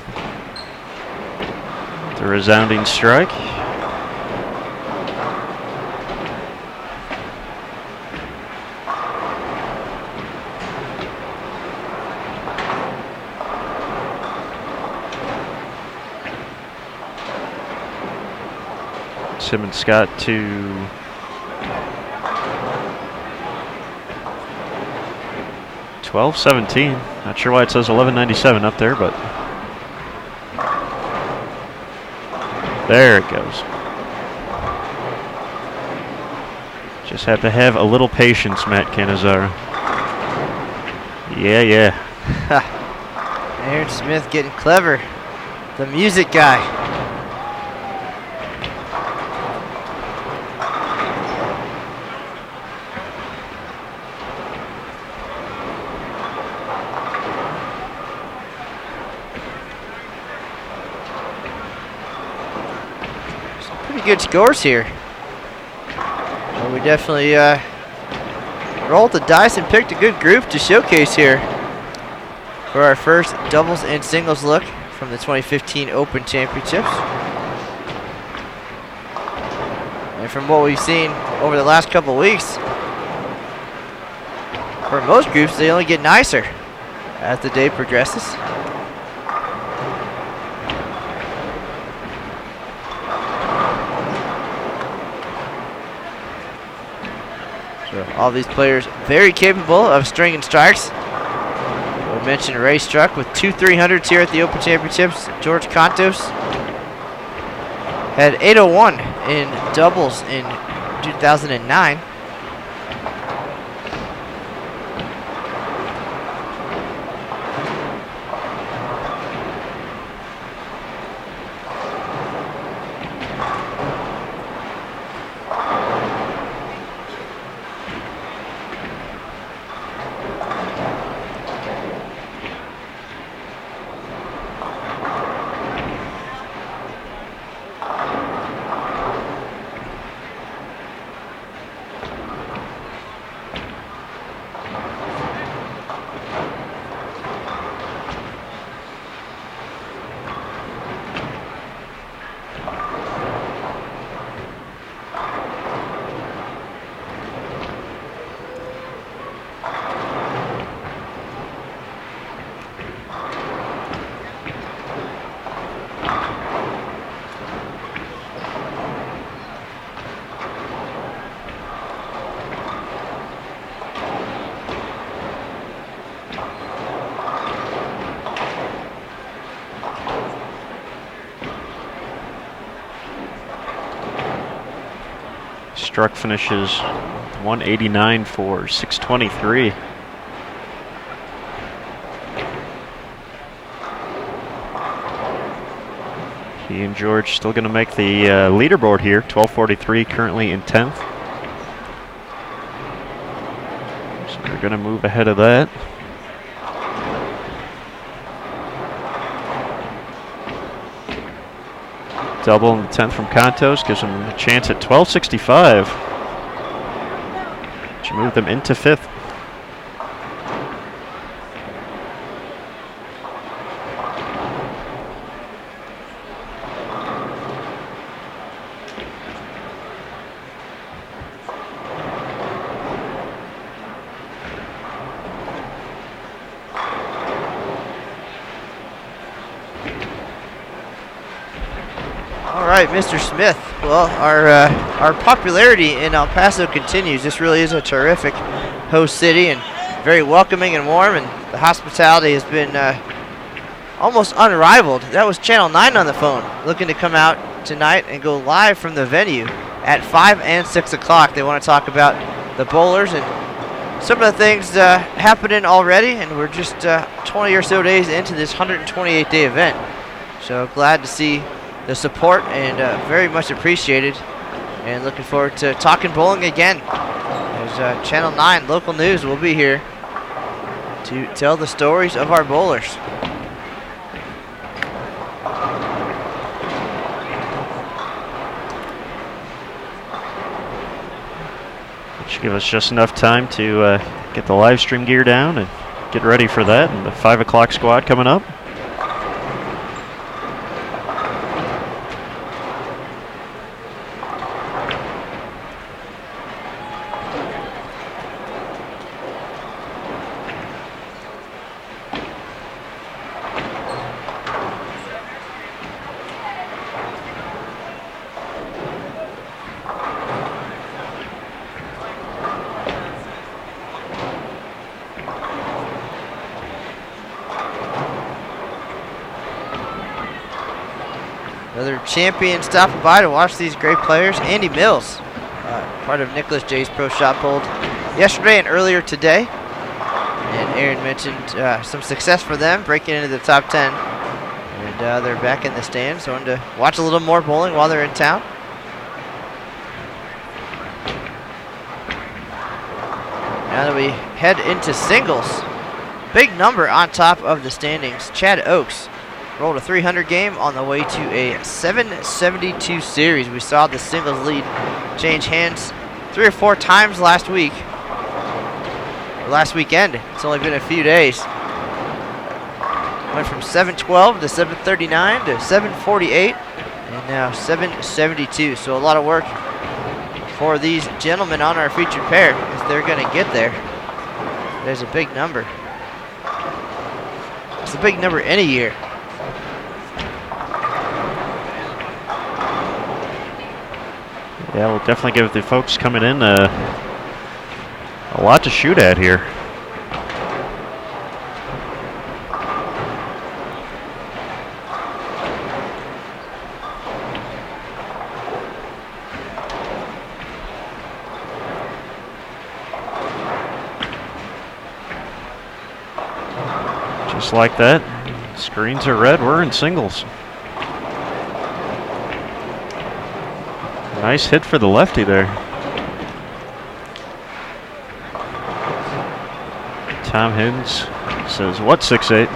The resounding strike. Simmons Scott to $12.17. Not sure why it says $11.97 up there, but there it goes. Just have to have a little patience, Matt Canizaro. Yeah. Aaron Smith getting clever. The music guy. Some pretty good scores here. Well, we definitely rolled the dice and picked a good group to showcase here for our first doubles and singles look from the 2015 Open Championships. And from what we've seen over the last couple weeks, for most groups, they only get nicer as the day progresses. So all these players very capable of stringing strikes. We mentioned Ray struck with 2 300s here at the Open Championships. George Kontos had 801 in doubles in 2009. Struck finishes 189 for 623. He and George still going to make the leaderboard here. 1243 currently in 10th. So they're going to move ahead of that. Double in the 10th from Kontos gives them a chance at 1265. Which moved them into 5th. All right, Mr. Smith. Well, our popularity in El Paso continues. This really is a terrific host city and very welcoming and warm, and the hospitality has been almost unrivaled. That was Channel 9 on the phone, looking to come out tonight and go live from the venue at 5 and 6 o'clock. They want to talk about the bowlers and some of the things happening already, and we're just 20 or so days into this 128-day event. So glad to see the support and very much appreciated, and looking forward to talking bowling again as Channel 9 local news will be here to tell the stories of our bowlers. Which give us just enough time to get the live stream gear down and get ready for that, and the 5 o'clock squad coming up. Another champion stopping by to watch these great players. Andy Mills, part of Nicholas J's Pro Shot Poll yesterday and earlier today. And Aaron mentioned some success for them, breaking into the top 10. And they're back in the stands, so wanted to watch a little more bowling while they're in town. Now that we head into singles, big number on top of the standings. Chad Oakes rolled a 300 game on the way to a 772 series. We saw the singles lead change hands 3 or 4 times last week. Last weekend. It's only been a few days. Went from 712 to 739 to 748 and now 772. So a lot of work for these gentlemen on our featured pair if they're going to get there. There's a big number. It's a big number any year. Yeah, we'll definitely give the folks coming in a lot to shoot at here. Just like that, screens are red, we're in singles. Nice hit for the lefty there. Tom Higgins says, what, 6'8"?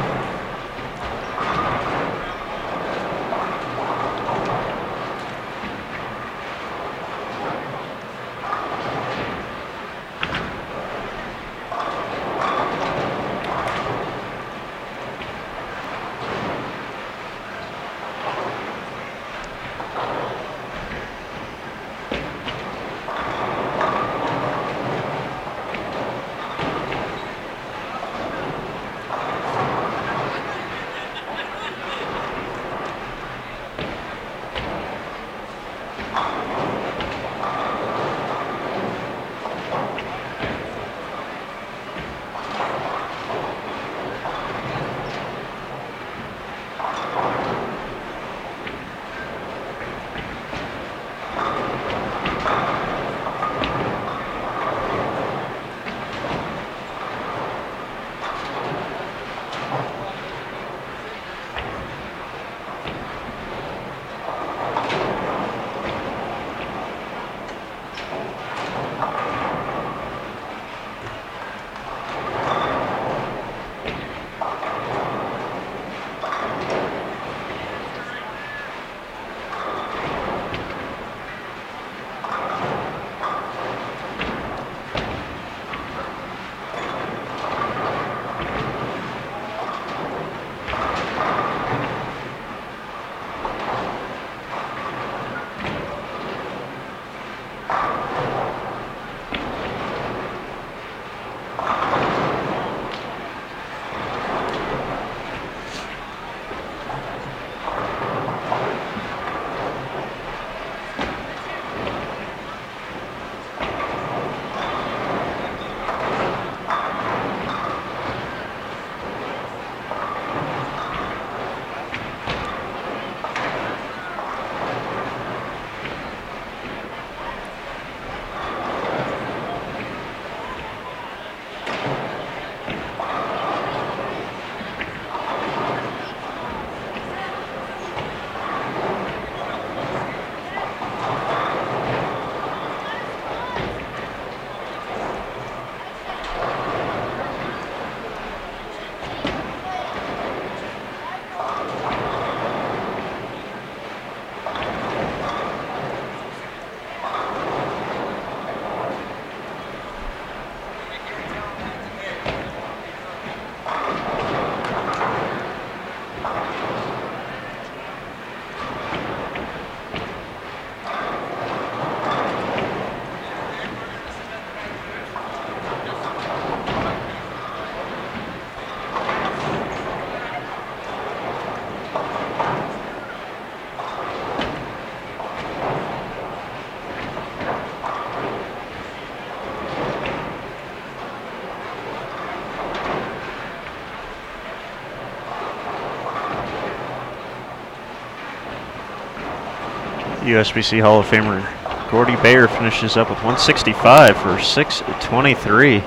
USBC Hall of Famer Gordy Bayer finishes up with 165 for 6:23.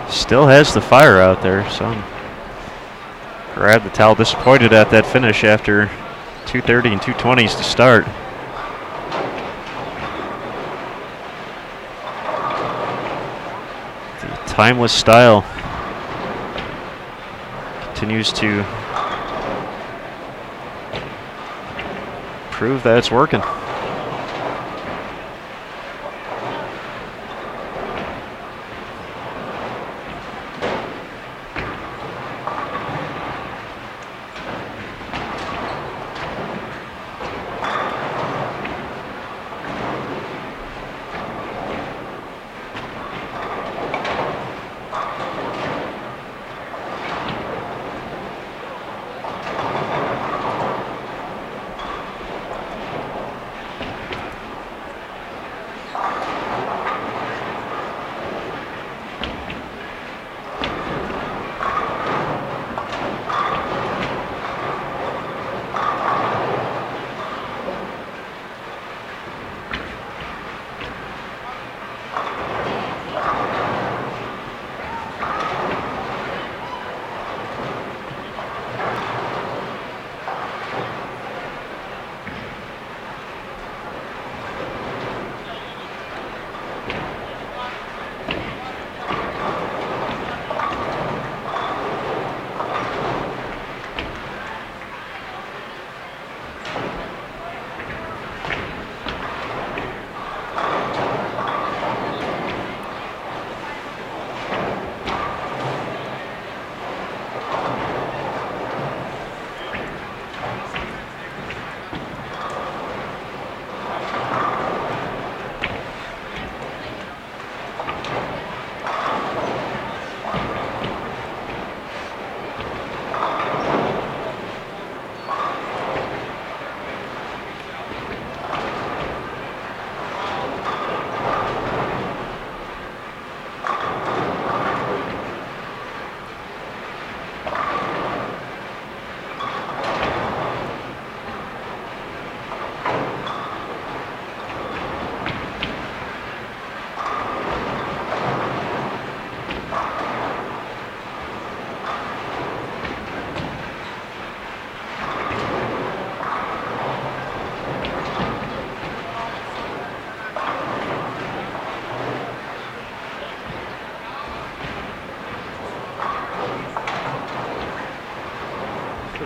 Still has the fire out there, so grab the towel. Disappointed at that finish after 2:30 and 2:20s to start. The timeless style continues to prove that it's working.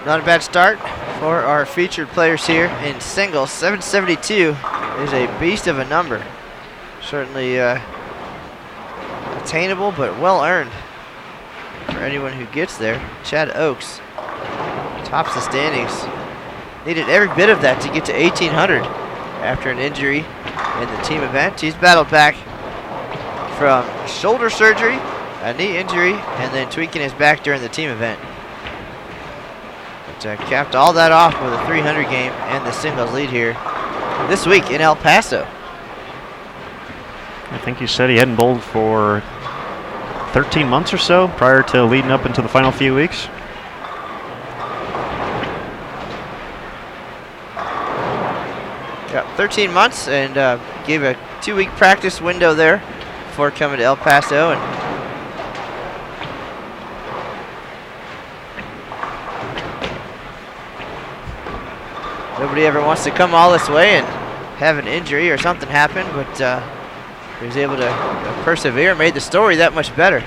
Not a bad start for our featured players here in singles. 772 is a beast of a number. Certainly attainable, but well earned for anyone who gets there. Chad Oakes tops the standings. Needed every bit of that to get to 1,800 after an injury in the team event. He's battled back from shoulder surgery, a knee injury, and then tweaking his back during the team event. Capped all that off with a 300 game and the singles lead here this week in El Paso. I think you said he hadn't bowled for 13 months or so prior to leading up into the final few weeks. Yeah, 13 months, and gave a 2-week practice window there before coming to El Paso. And nobody ever wants to come all this way and have an injury or something happen, but he was able to persevere, made the story that much better.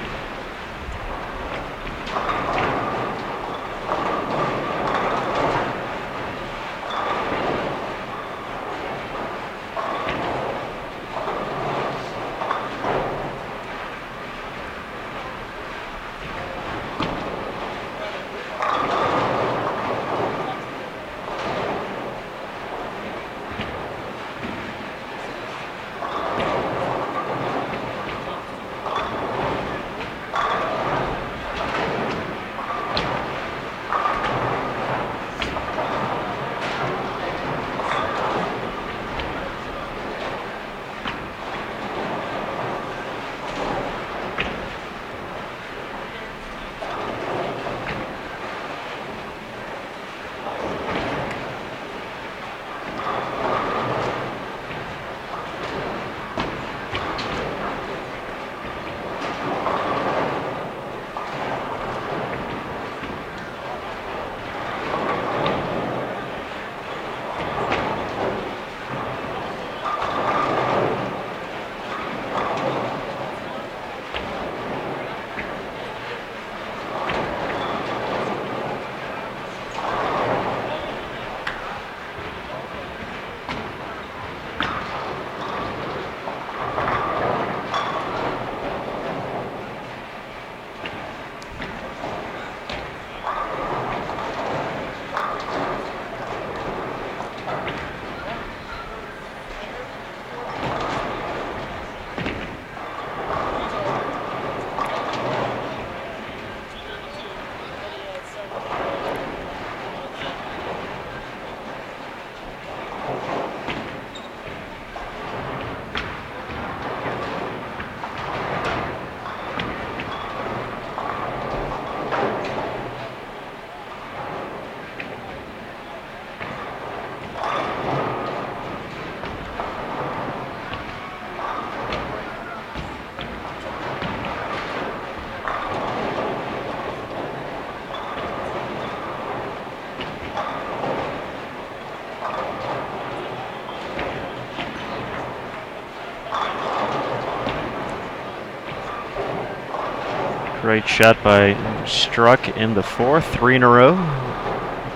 Great shot by Struck in the fourth, 3 in a row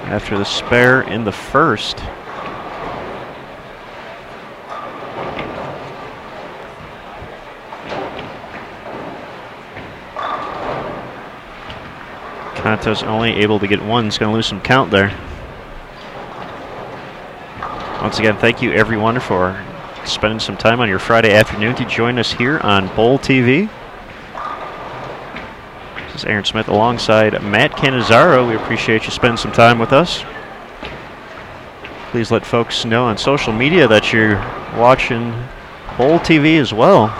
after the spare in the first. Kontos only able to get one. He's going to lose some count there. Once again, thank you everyone for spending some time on your Friday afternoon to join us here on Bowl TV. This is Aaron Smith alongside Matt Cannizzaro. We appreciate you spending some time with us. Please let folks know on social media that you're watching Bowl TV as well.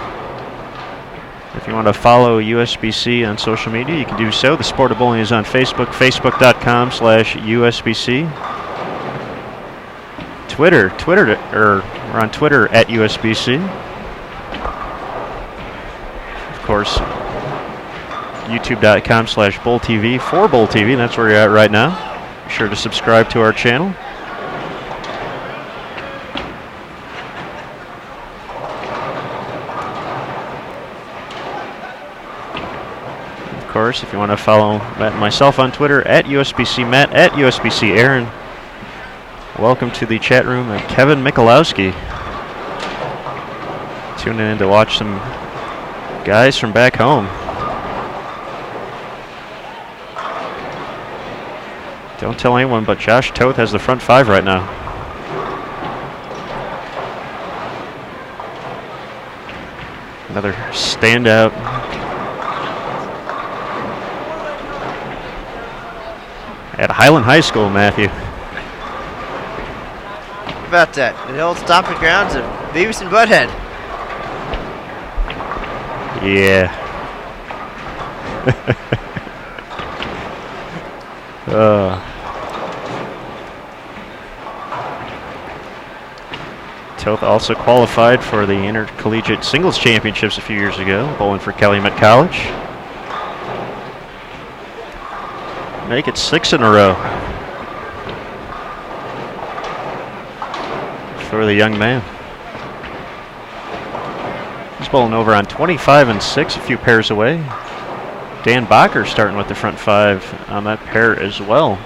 If you want to follow USBC on social media, you can do so. The Sport of Bowling is on Facebook, facebook.com/USBC. We're on Twitter at USBC. Of course, youtube.com/BowlTV for Bowl TV. That's where you're at right now. Be sure to subscribe to our channel. Of course, if you want to follow Matt and myself on Twitter at USBC Matt, at USBC Aaron. Welcome to the chat room, Kevin Michalowski. Tuning in to watch some guys from back home. Don't tell anyone, but Josh Toth has the front 5 right now. Another standout. At Highland High School, Matthew. About that, the old stomping grounds of Beavis and Butthead. Yeah. Toth also qualified for the Intercollegiate Singles Championships a few years ago, bowling for Calumet College. Make it 6 in a row for the young man. He's bowling over on 25 and 6, a few pairs away. Dan Bacher starting with the front 5 on that pair as well.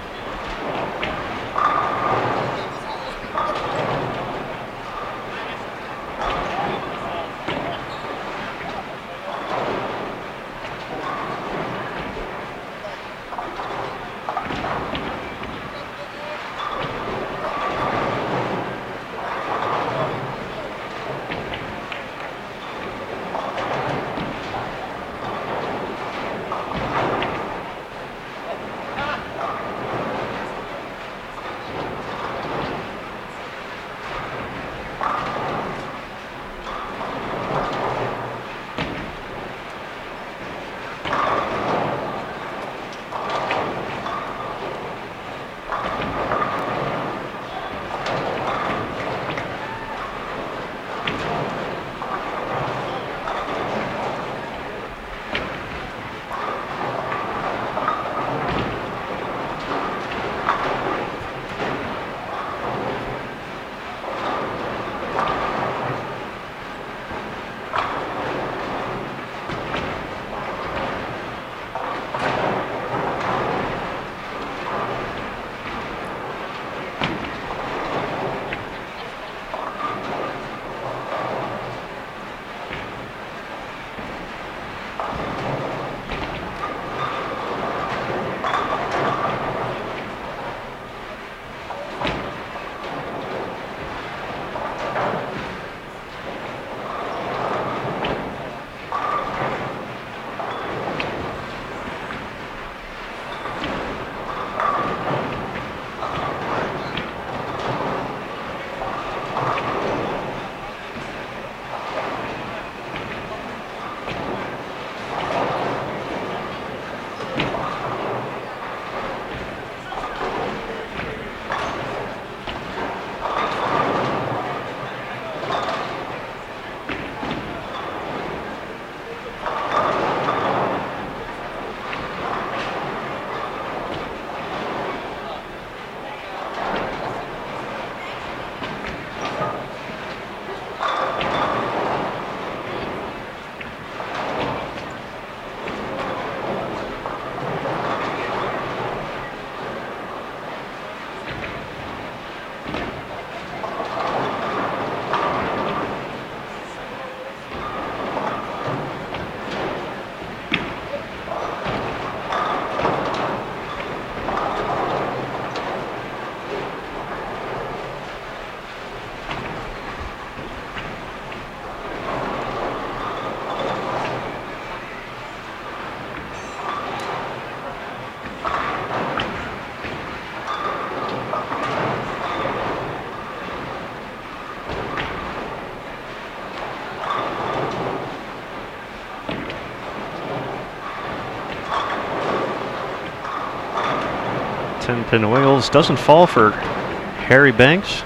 10-pin oils doesn't fall for Harry Banks.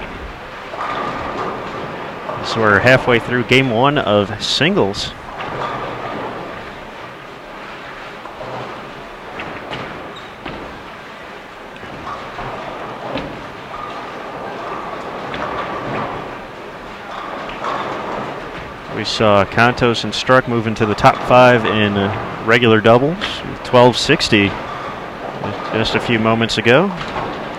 So we're halfway through game 1 of singles. We saw Kontos and Struck move into the top 5 in regular doubles, 1260 just a few moments ago.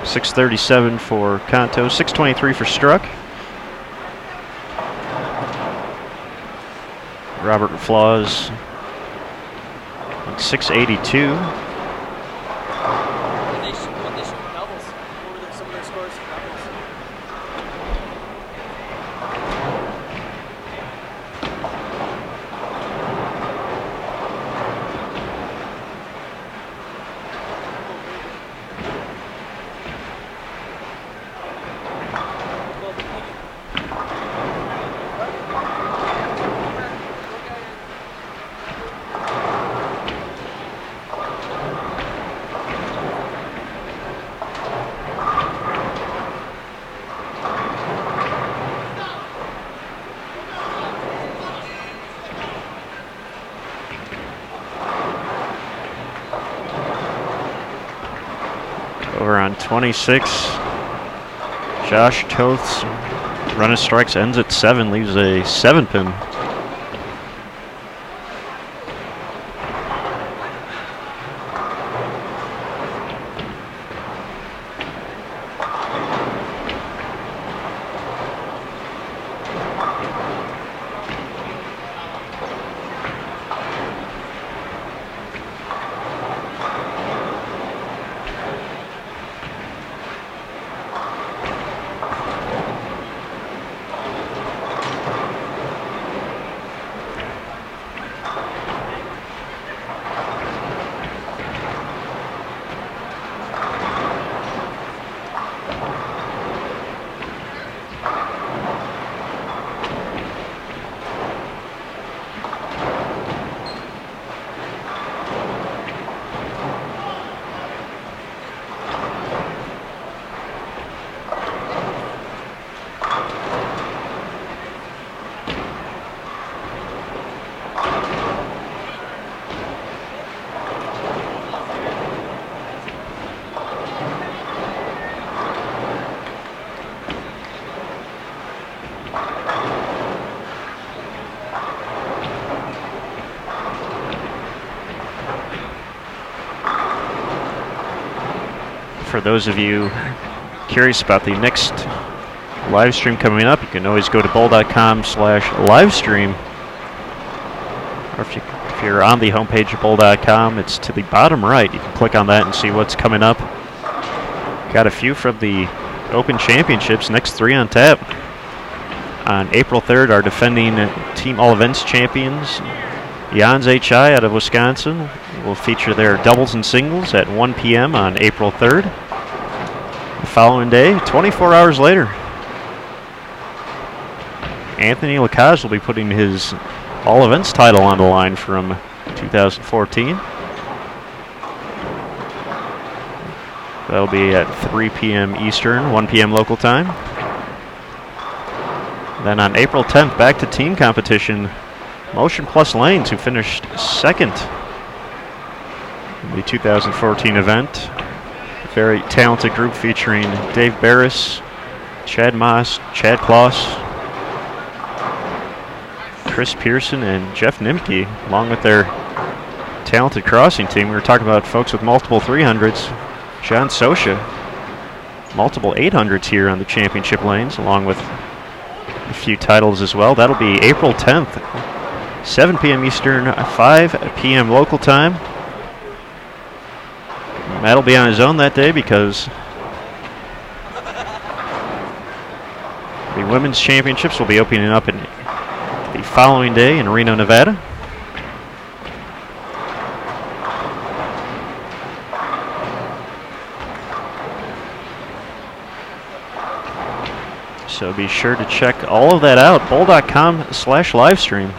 637 for Kontos, 623 for Struck. Robert Flaws, 682. Over on 26, Josh Toth's run of strikes ends at 7, leaves a 7-pin. For those of you curious about the next live stream coming up, you can always go to bowl.com/livestream. Or if you're on the homepage of bowl.com, it's to the bottom right. You can click on that and see what's coming up. Got a few from the Open Championships, next 3 on tap. On April 3rd, our defending Team All Events champions, Jans HI out of Wisconsin, will feature their doubles and singles at 1 p.m. on April 3rd. The following day, 24 hours later, Anthony Lacaze will be putting his All Events title on the line from 2014. That'll be at 3 p.m. Eastern, 1 p.m. local time. Then on April 10th, back to team competition, Motion Plus Lanes, who finished 2nd in the 2014 event. Very talented group featuring Dave Barris, Chad Moss, Chad Kloss, Chris Pearson, and Jeff Nimke, along with their talented crossing team. We were talking about folks with multiple 300s. John Sosha, multiple 800s here on the championship lanes, along with a few titles as well. That'll be April 10th, 7 p.m. Eastern, 5 p.m. local time. Matt will be on his own that day because the women's championships will be opening up the following day in Reno, Nevada. So be sure to check all of that out, bowl.com/livestream.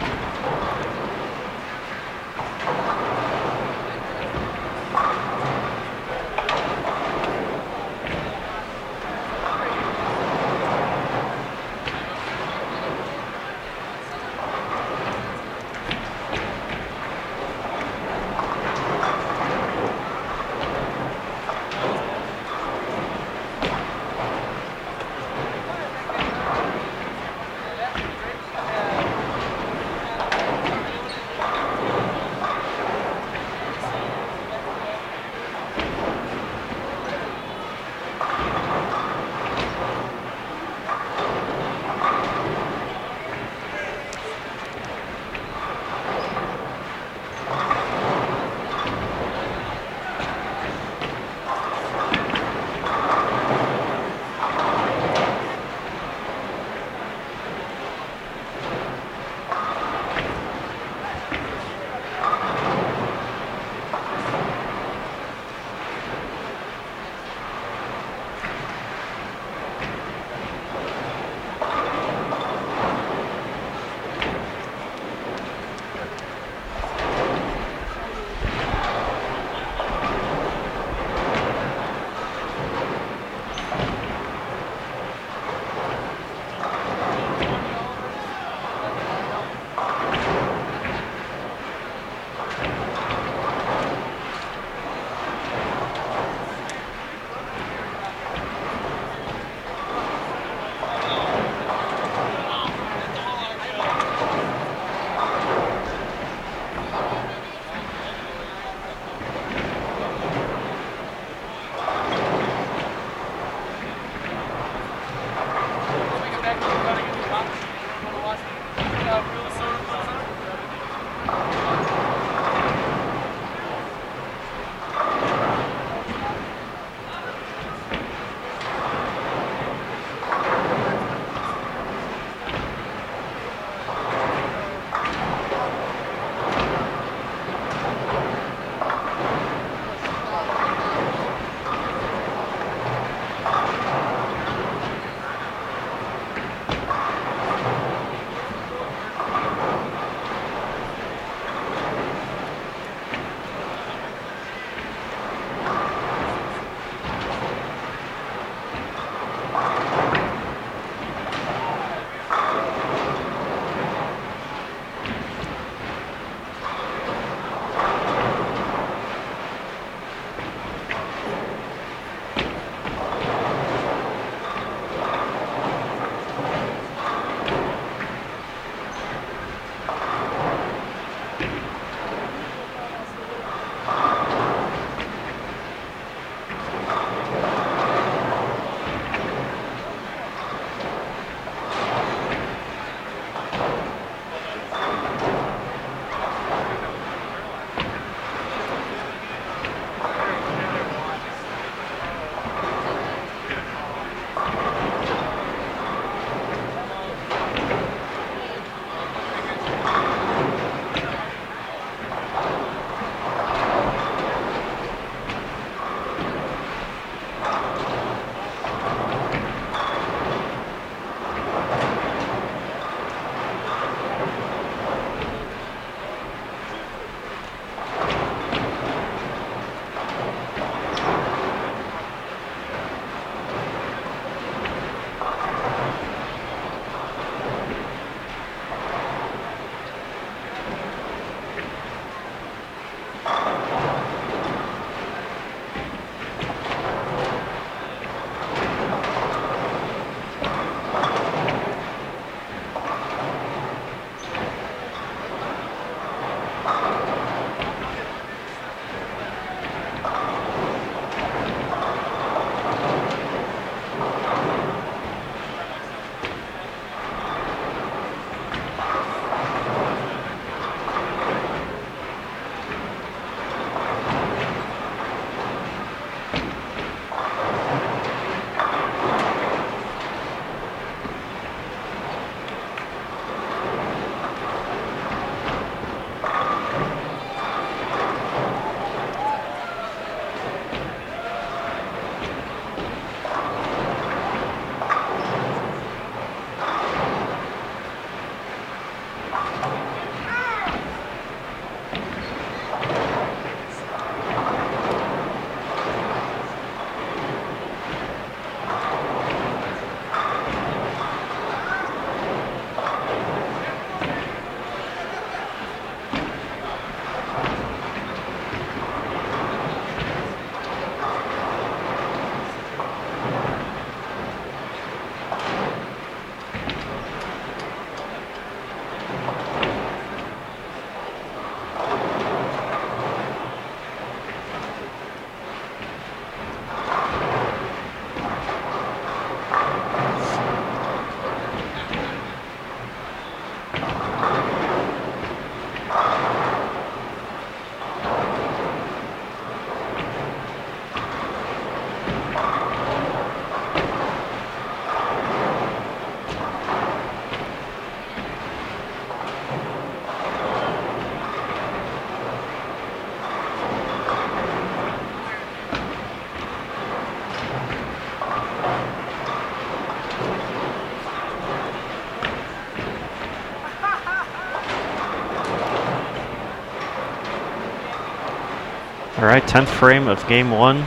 right, 10th frame of game 1.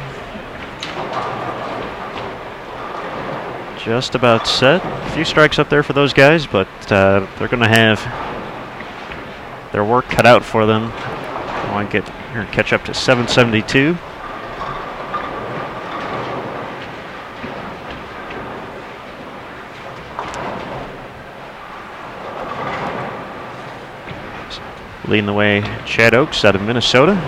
Just about set. A few strikes up there for those guys, but they're going to have their work cut out for them. I want to get here and catch up to 772. Leading the way, Chad Oakes out of Minnesota.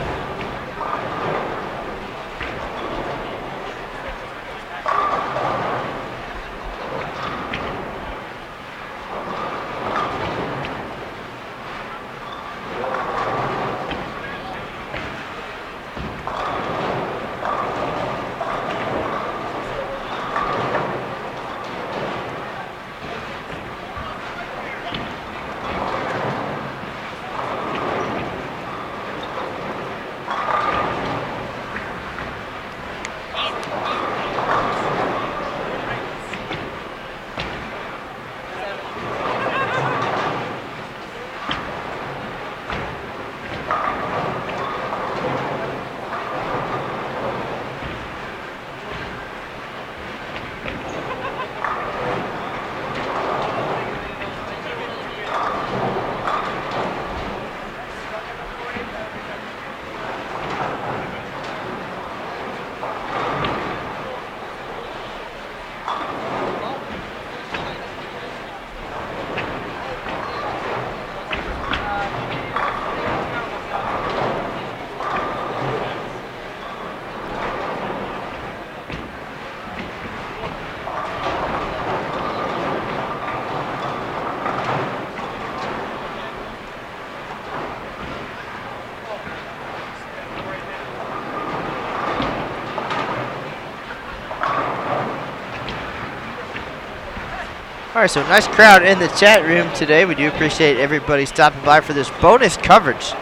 All right, so nice crowd in the chat room today. We do appreciate everybody stopping by for this bonus coverage.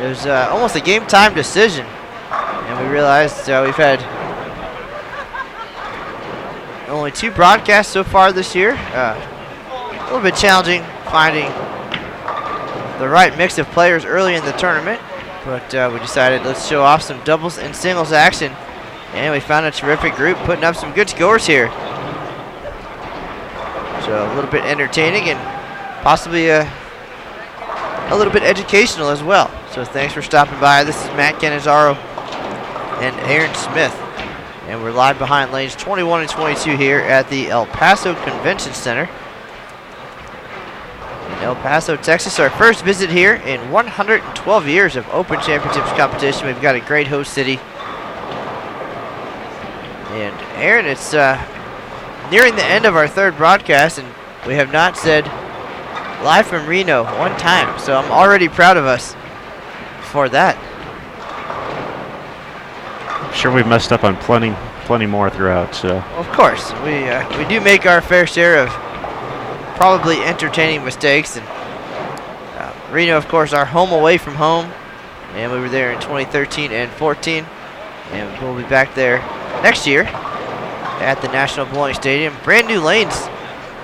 It was almost a game time decision, and we realized we've had only 2 broadcasts so far this year. A little bit challenging finding the right mix of players early in the tournament, but we decided let's show off some doubles and singles action, and we found a terrific group putting up some good scores here. So a little bit entertaining and possibly a little bit educational as well. So thanks for stopping by. This is Matt Cannizzaro and Aaron Smith. And we're live behind lanes 21 and 22 here at the El Paso Convention Center in El Paso, Texas. Our first visit here in 112 years of Open Championships competition. We've got a great host city. And Aaron, it's nearing the end of our 3rd broadcast, and we have not said live from Reno one time, so I'm already proud of us for that. I'm sure we've messed up on plenty more throughout. So of course, we do make our fair share of probably entertaining mistakes, and Reno, of course, our home away from home, and we were there in 2013 and 14, and we'll be back there next year at the National Bowling Stadium. Brand new lanes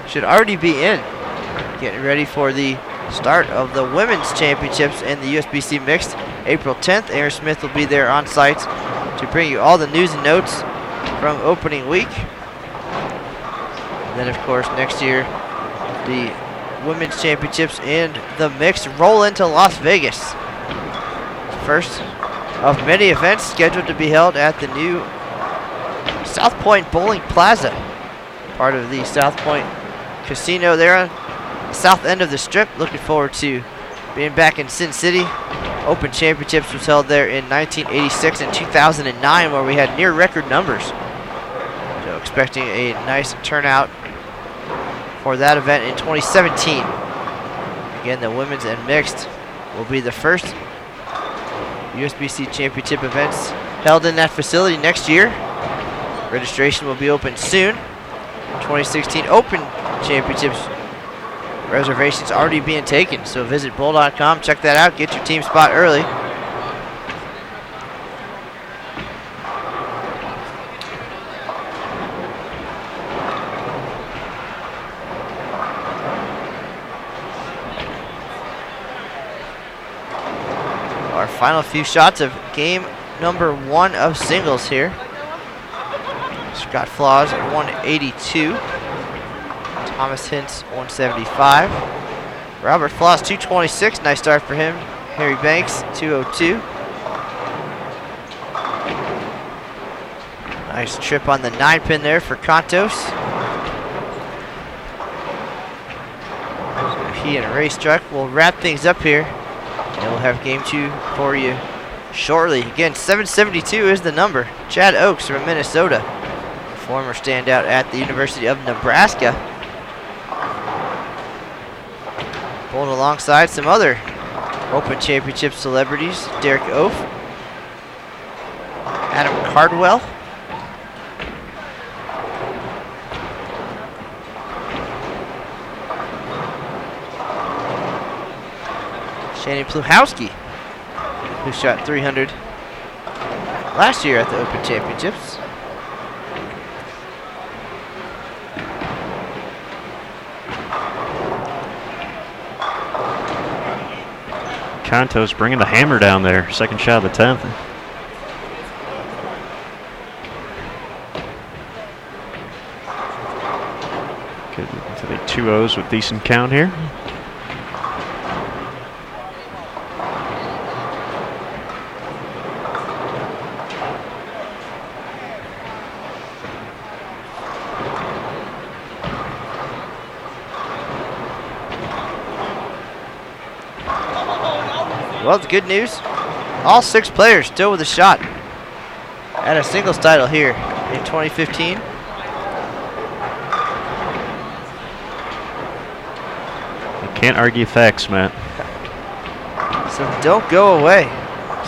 should already be in. Getting ready for the start of the Women's Championships in the USBC Mixed. April 10th, Aaron Smith will be there on site to bring you all the news and notes from opening week. And then, of course, next year, the Women's Championships and the Mixed roll into Las Vegas. First of many events scheduled to be held at the new South Point Bowling Plaza, part of the South Point Casino there on the south end of the strip. Looking forward to being back in Sin City. Open Championships was held there in 1986 and 2009, where we had near record numbers. So expecting a nice turnout for that event in 2017. Again, the women's and mixed will be the first USBC Championship events held in that facility next year. Registration will be open soon. 2016 Open Championships reservations already being taken, so visit bowl.com, check that out, get your team spot early. Our final few shots of game number 1 of singles here. Scott Flaws at 182. Thomas Hintz 175. Robert Flaws 226. Nice start for him. Harry Banks 202. Nice trip on the 9-pin there for Kontos. So he and a race truck will wrap things up here. And we'll have game 2 for you shortly. Again, 772 is the number. Chad Oakes from Minnesota. Former standout at the University of Nebraska. Pulled alongside some other Open Championship celebrities. Derek Oaf. Adam Cardwell. Shannon Pluhowski, who shot 300 last year at the Open Championships. Kontos bringing the hammer down there. Second shot of the 10th. Good to the 2 O's with decent count here. Well, the good news, all 6 players still with a shot at a singles title here in 2015. You can't argue facts, Matt. So don't go away.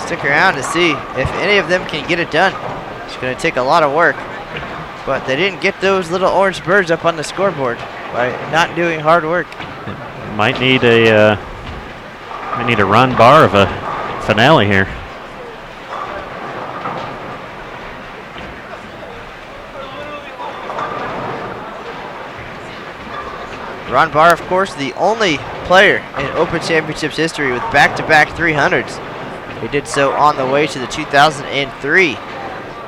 Stick around to see if any of them can get it done. It's going to take a lot of work, but they didn't get those little orange birds up on the scoreboard by not doing hard work. Might need a Ron Barr of a finale here. Ron Barr, of course, the only player in Open Championships history with back-to-back 300s. He did so on the way to the 2003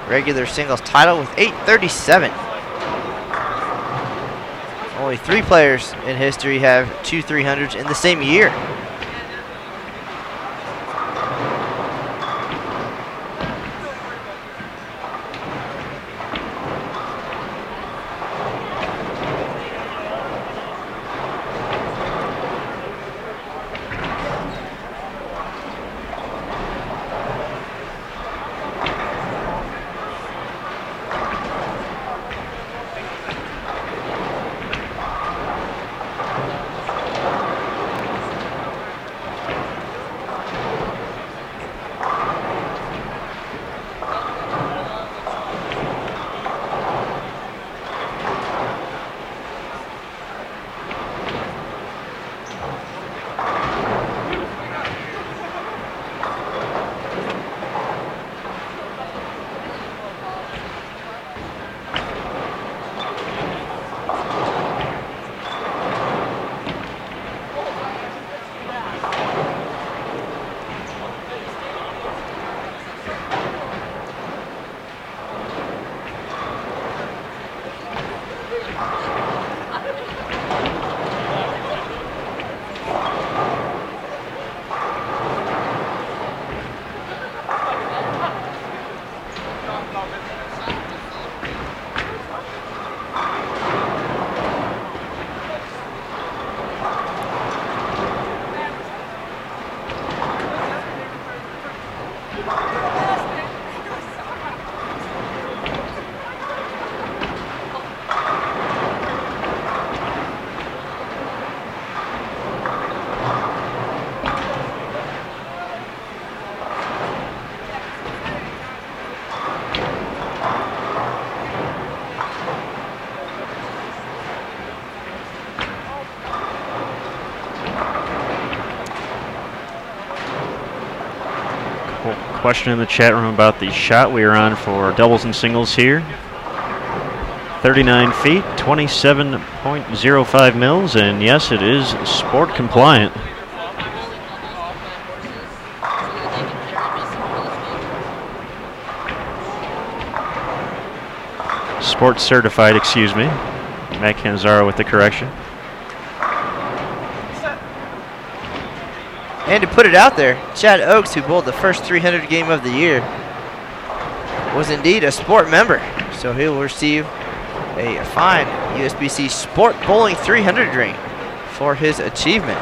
regular singles title with 837. Only 3 players in history have 2 300s in the same year. Question in the chat room about the shot we are on for doubles and singles here. 39 feet, 27.05 mils, and yes, it is sport compliant. Sports certified, excuse me. Matt Canzaro with the correction. And to put it out there, Chad Oakes, who bowled the first 300 game of the year, was indeed a sport member. So he will receive a fine USBC Sport Bowling 300 ring for his achievement,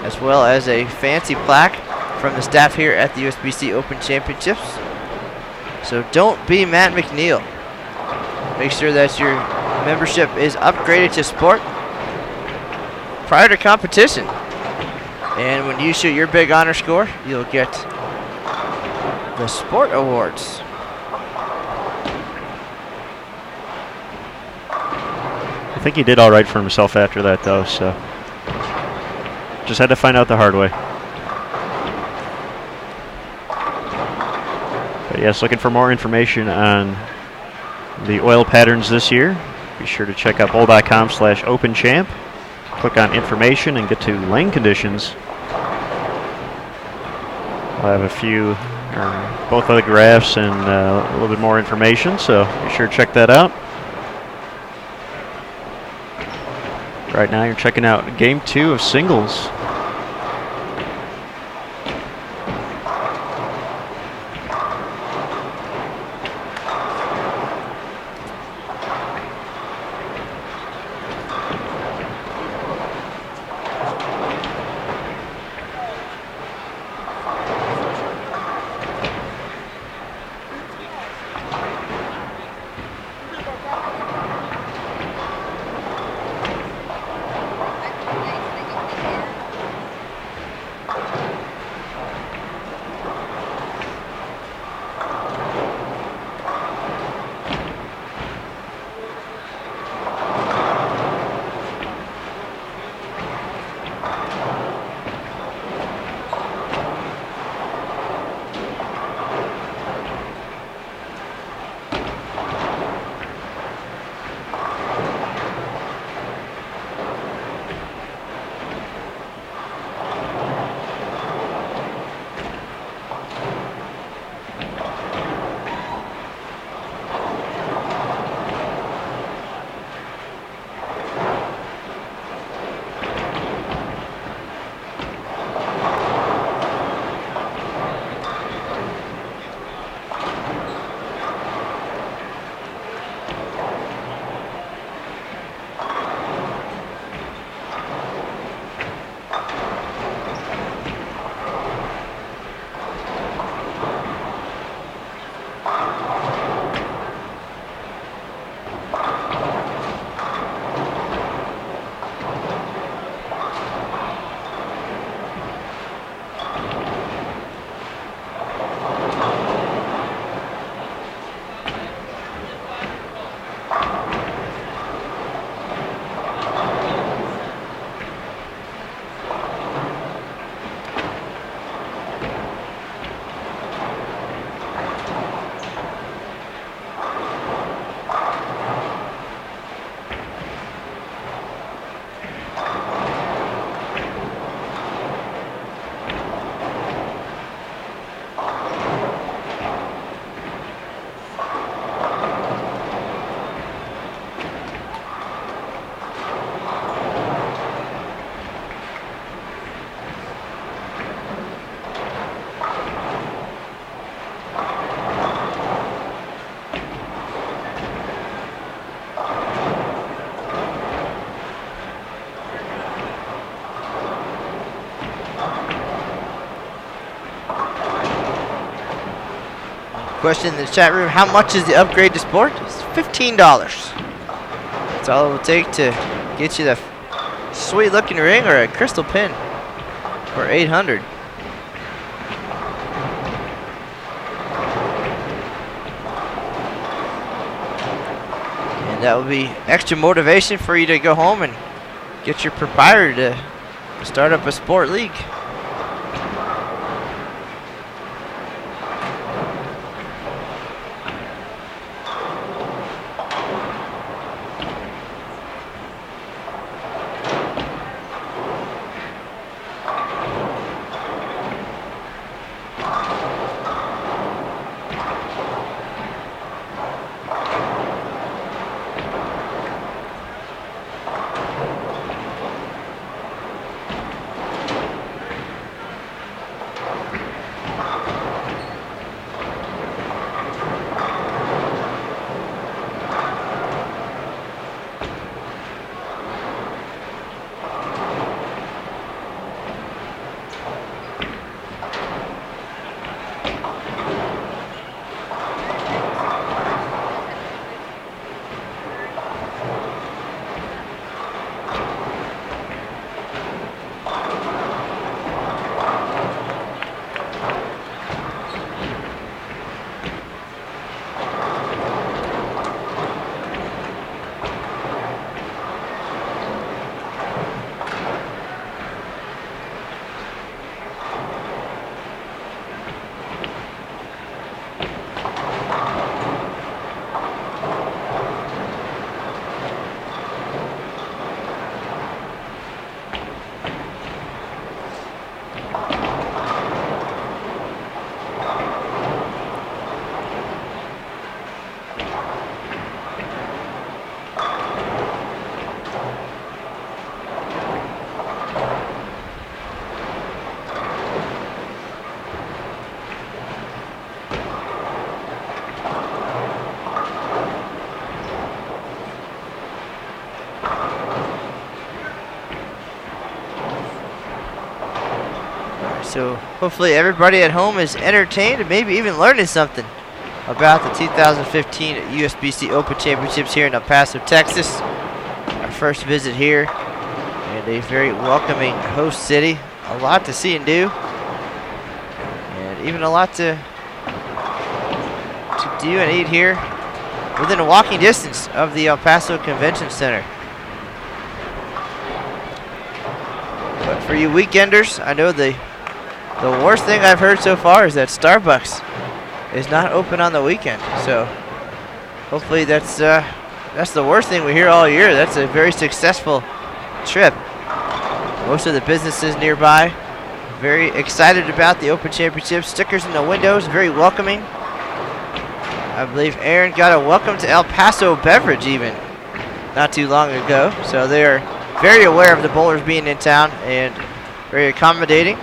as well as a fancy plaque from the staff here at the USBC Open Championships. So don't be Matt McNeil. Make sure that your membership is upgraded to sport prior to competition. And when you shoot your big honor score, you'll get the sport awards. I think he did all right for himself after that, though, so just had to find out the hard way. But yes, looking for more information on the oil patterns this year, be sure to check out bowl.com/openchamp. Click on information and get to lane conditions. I'll have a few, both of the graphs and a little bit more information, so be sure to check that out. Right now you're checking out game 2 of singles. Question in the chat room, how much is the upgrade to sport? It's $15. That's all it will take to get you the sweet looking ring or a crystal pin for $800. And that will be extra motivation for you to go home and get your proprietor to start up a sport league. So hopefully everybody at home is entertained and maybe even learning something about the 2015 USBC Open Championships here in El Paso, Texas. Our first visit here, and a very welcoming host city. A lot to see and do, and even a lot to do and eat here within a walking distance of the El Paso Convention Center. But for you weekenders, I know the worst thing I've heard so far is that Starbucks is not open on the weekend. So hopefully that's the worst thing we hear all year. That's a very successful trip. Most of the businesses nearby very excited about the Open Championship. Stickers in the windows, very welcoming. I believe Aaron got a welcome to El Paso beverage even not too long ago. So they are very aware of the bowlers being in town and very accommodating.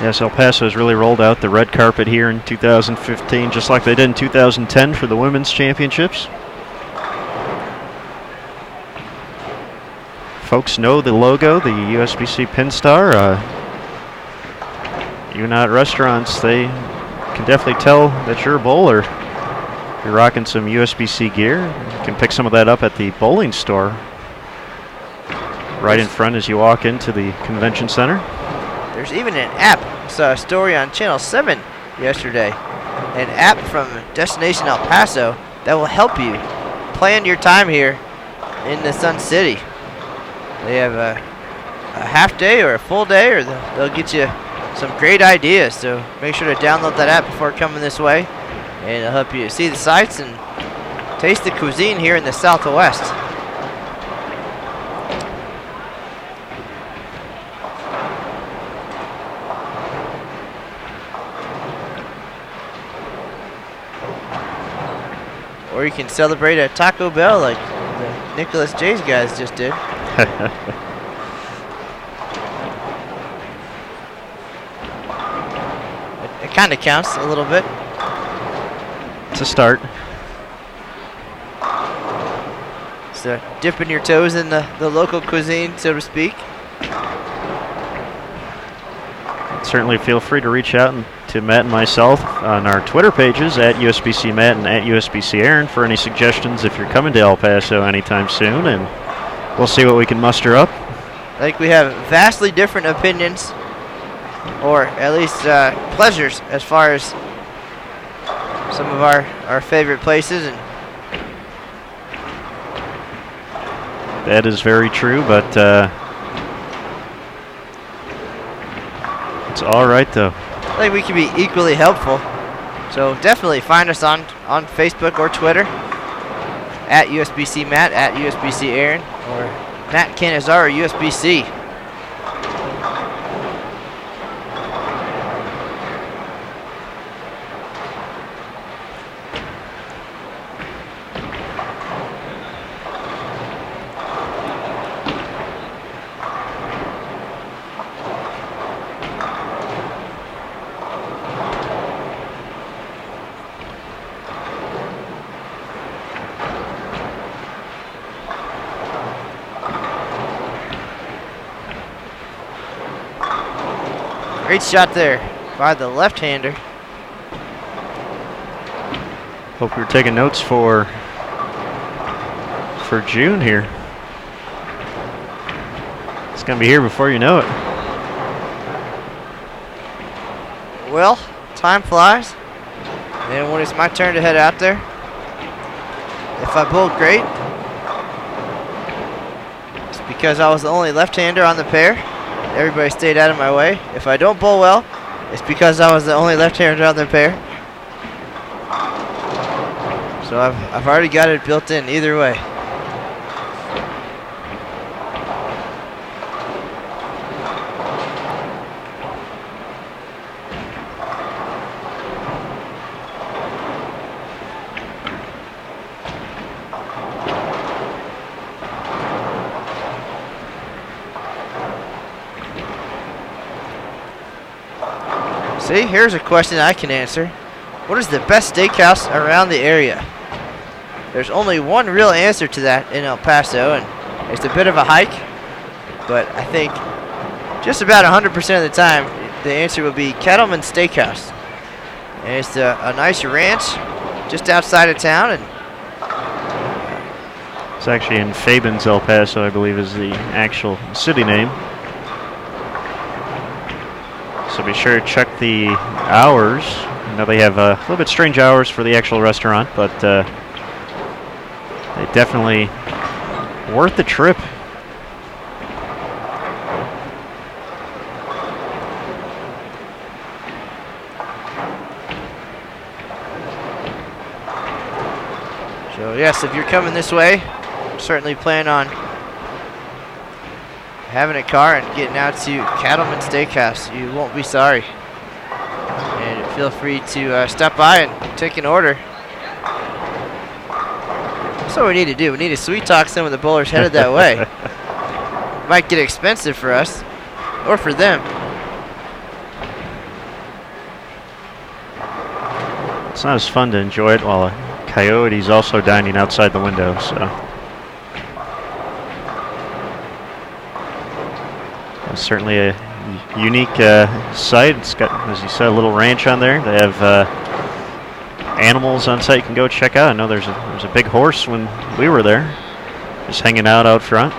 Yes, El Paso has really rolled out the red carpet here in 2015, just like they did in 2010 for the Women's Championships. Folks know the logo, the USBC pin star. Even at restaurants, they can definitely tell that you're a bowler. If you're rocking some USBC gear, you can pick some of that up at the bowling store right in front as you walk into the convention center. There's even an app. I saw a story on Channel 7 yesterday. An app from Destination El Paso that will help you plan your time here in the Sun City. They have a half day or a full day, or they'll get you some great ideas. So make sure to download that app before coming this way, and it'll help you see the sights and taste the cuisine here in the Southwest. Or you can celebrate at Taco Bell like the Nicholas J's guys just did. It kind of counts a little bit. It's a start. So dipping your toes in the local cuisine, so to speak. Certainly feel free to reach out to Matt and myself on our Twitter pages at USBC Matt and at USBC Aaron for any suggestions if you're coming to El Paso anytime soon, and we'll see what we can muster up. I think we have vastly different opinions, or at least pleasures, as far as some of our favorite places. And that is very true, but it's all right though. I think we can be equally helpful. So definitely find us on Facebook or Twitter at USBC Matt, at USBC Aaron, or Matt Canizaro, USBC. Great shot there by the left-hander. Hope you're taking notes for June here. It's going to be here before you know it. Well, time flies. And when it's my turn to head out there, if I bowled great, it's because I was the only left-hander on the pair. Everybody stayed out of my way. If I don't bowl well, it's because I was the only left-hander on the pair. So I've already got it built in either way. See, here's a question I can answer. What is the best steakhouse around the area? There's only one real answer to that in El Paso, and it's a bit of a hike, but I think just about 100% of the time, the answer will be Cattleman Steakhouse. And it's a nice ranch just outside of town, and it's actually in Fabens, El Paso, I believe is the actual city name. So be sure to check the hours. I know they have a little bit strange hours for the actual restaurant, but they definitely worth the trip. so yes, if you're coming this way, certainly plan on having a car and getting out to Cattleman Steakhouse. You won't be sorry. And feel free to stop by and take an order. That's what we need to do. We need to sweet talk some of the bowlers headed that way. Might get expensive for us or for them. It's not as fun to enjoy it while a coyote's also dining outside the window, so. Certainly a unique site. It's got, as you said, a little ranch on there. They have animals on site you can go check out. I know there's a big horse when we were there, just hanging out front.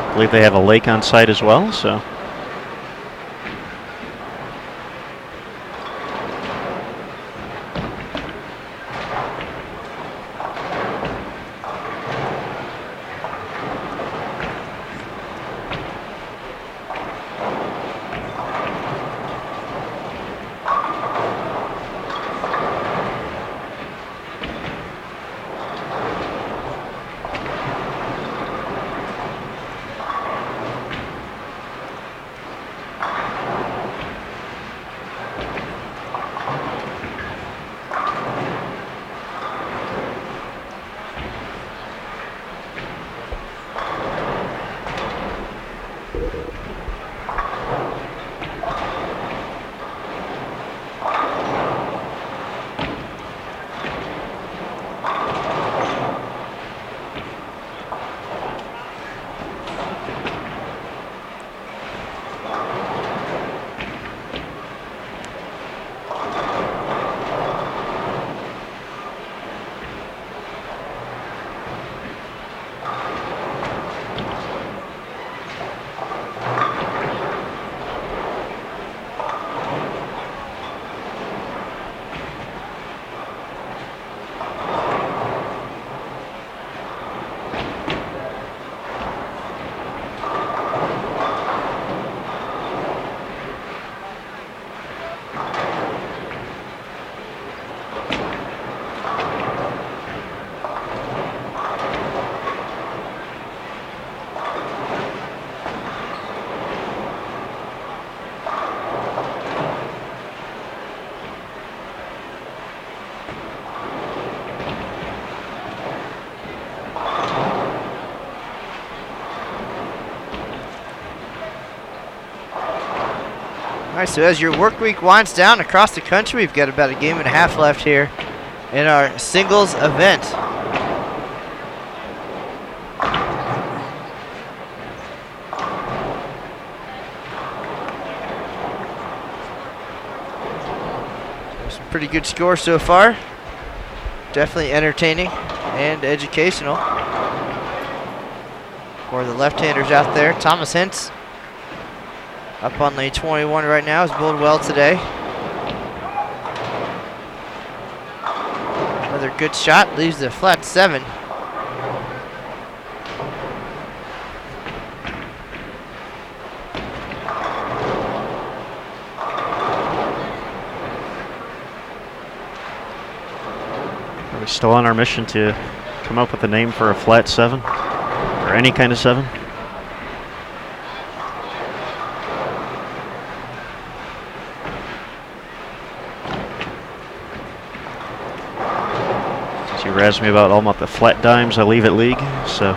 I believe they have a lake on site as well, so. All right, so as your work week winds down across the country, we've got about a game and a half left here in our singles event. Some pretty good scores so far. Definitely entertaining and educational for the left-handers out there. Thomas Hintz up on the 21 right now. Has bowled well today. Another good shot. Leaves the flat 7. Are we still on our mission to come up with a name for a flat 7? Or any kind of 7? ever ask me about the flat dimes I leave at league. So.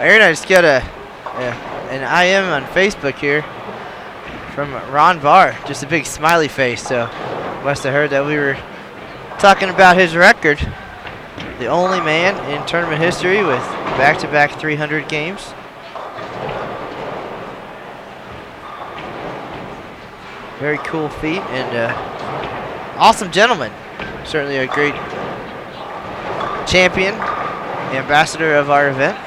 Aaron, I just got an IM on Facebook here from Ron Barr, just a big smiley face. So must have heard that we were talking about his record. The only man in tournament history with back-to-back 300 games. Very cool feat and awesome gentleman. Certainly a great champion, ambassador of our event.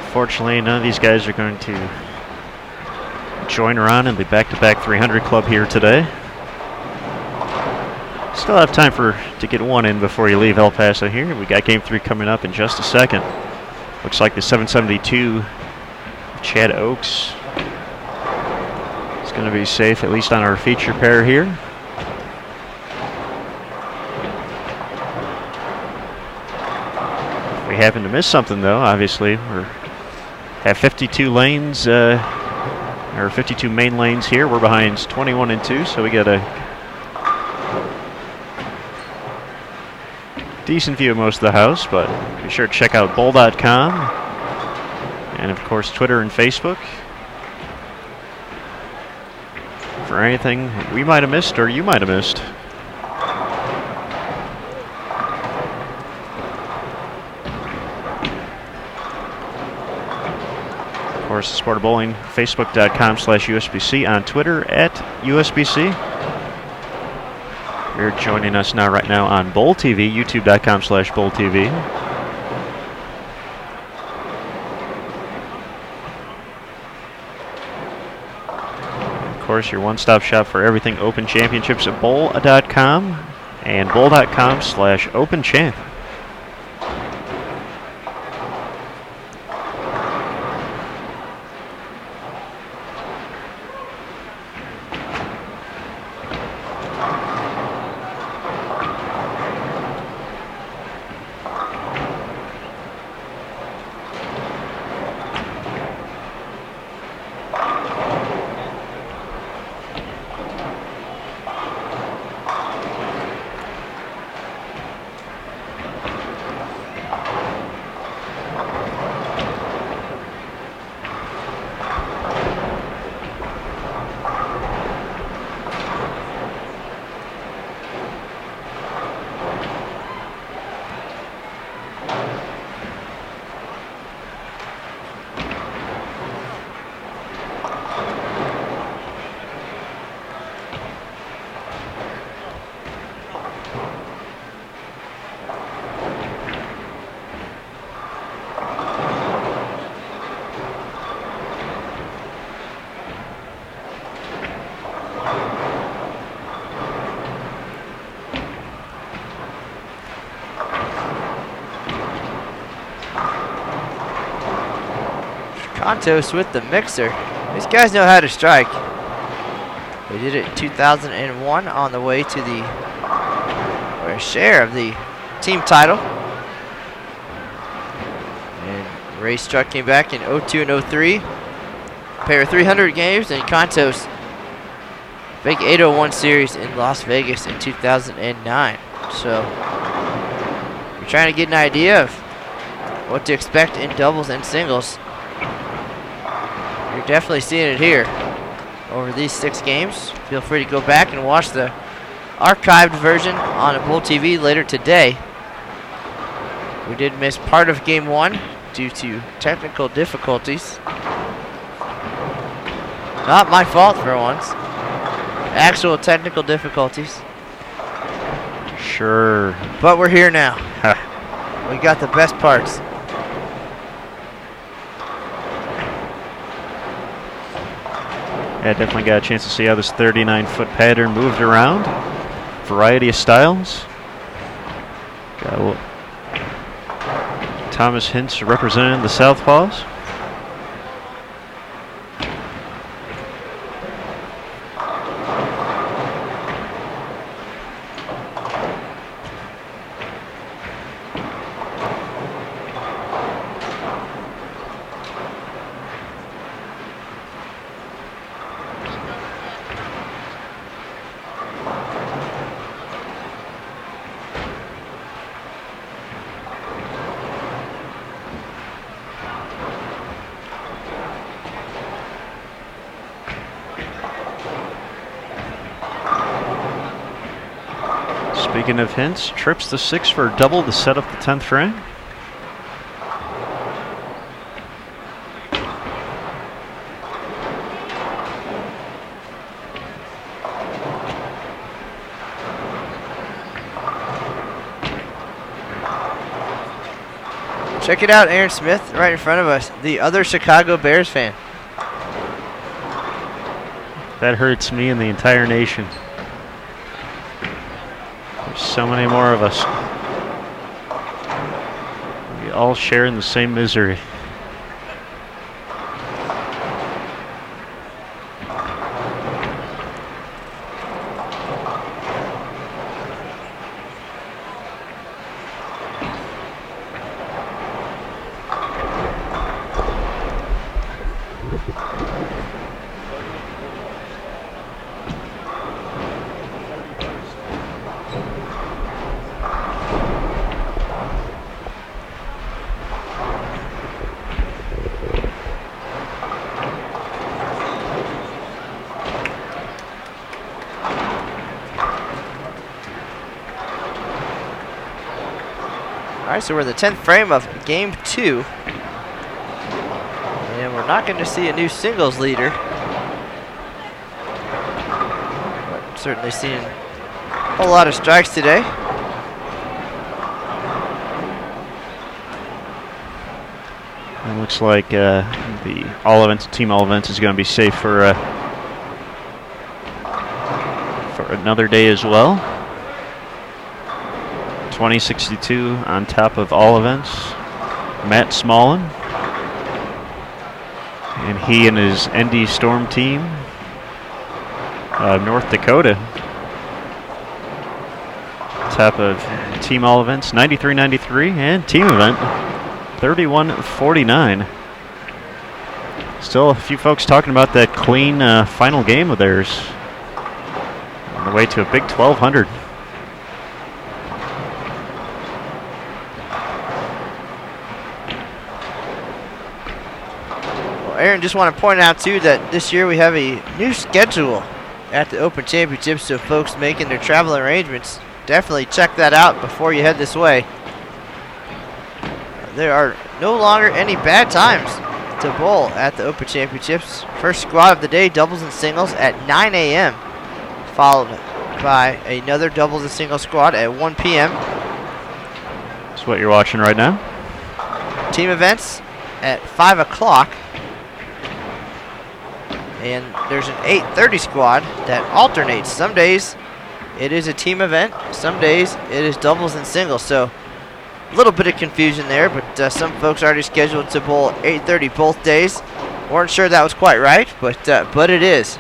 Unfortunately, none of these guys are going to join around in the back-to-back 300 club here today. Still have time to get one in before you leave El Paso here. We got game 3 coming up in just a second. Looks like the 772 Chad Oaks is going to be safe, at least on our feature pair here. If we happen to miss something, though, obviously we have 52 lanes, or 52 main lanes here. We're behind 21 and 2, so we got a decent view of most of the house, but be sure to check out bowl.com and of course Twitter and Facebook for anything we might have missed or you might have missed. Of course, the Sport of Bowling, Facebook.com/USBC, on Twitter @USBC. You're joining us right now on Bowl TV, YouTube.com/BowlTV. Of course, your one-stop shop for everything Open Championships at Bowl.com and Bowl.com/OpenChamp. Kontos with the mixer. These guys know how to strike. They did it in 2001 on the way to the share of the team title. And Ray Struck came back in 02 and 03. Pair of 300 games, and Kontos big 801 series in Las Vegas in 2009. So you're trying to get an idea of what to expect in doubles and singles. You're definitely seeing it here over these 6 games. Feel free to go back and watch the archived version on Bowl TV later today. We did miss part of game 1 due to technical difficulties. Not my fault for once. Actual technical difficulties. Sure. But we're here now. We got the best parts. Yeah, definitely got a chance to see how this 39-foot pattern moved around. Variety of styles. Got Thomas Hintz representing the Southpaws. Speaking of Hintz, trips the 6 for a double to set up the 10th frame. Check it out, Aaron Smith, right in front of us, the other Chicago Bears fan. That hurts me and the entire nation. There's so many more of us. We all share in the same misery. right, so we're in the 10th frame of game 2. And we're not going to see a new singles leader. But certainly seeing a whole lot of strikes today. It looks like the team all events is going to be safe for another day as well. 2062 on top of all events. Matt Smallin. And he and his ND Storm team of North Dakota. Top of team all events 93-93 and team event 31-49. Still a few folks talking about that clean final game of theirs. On the way to a big 1200. Well, Aaron, just want to point out too that this year we have a new schedule at the Open Championships, so folks making their travel arrangements, definitely check that out before you head this way. There are no longer any bad times to bowl at the Open Championships. First squad of the day, doubles and singles at 9 a.m. followed by another doubles and singles squad at 1 p.m. That's what you're watching right now. Team events at 5 o'clock. And there's an 8:30 squad that alternates. Some days it is a team event, some days it is doubles and singles. So a little bit of confusion there, but some folks already scheduled to bowl 8:30 both days. Weren't sure that was quite right, but it is.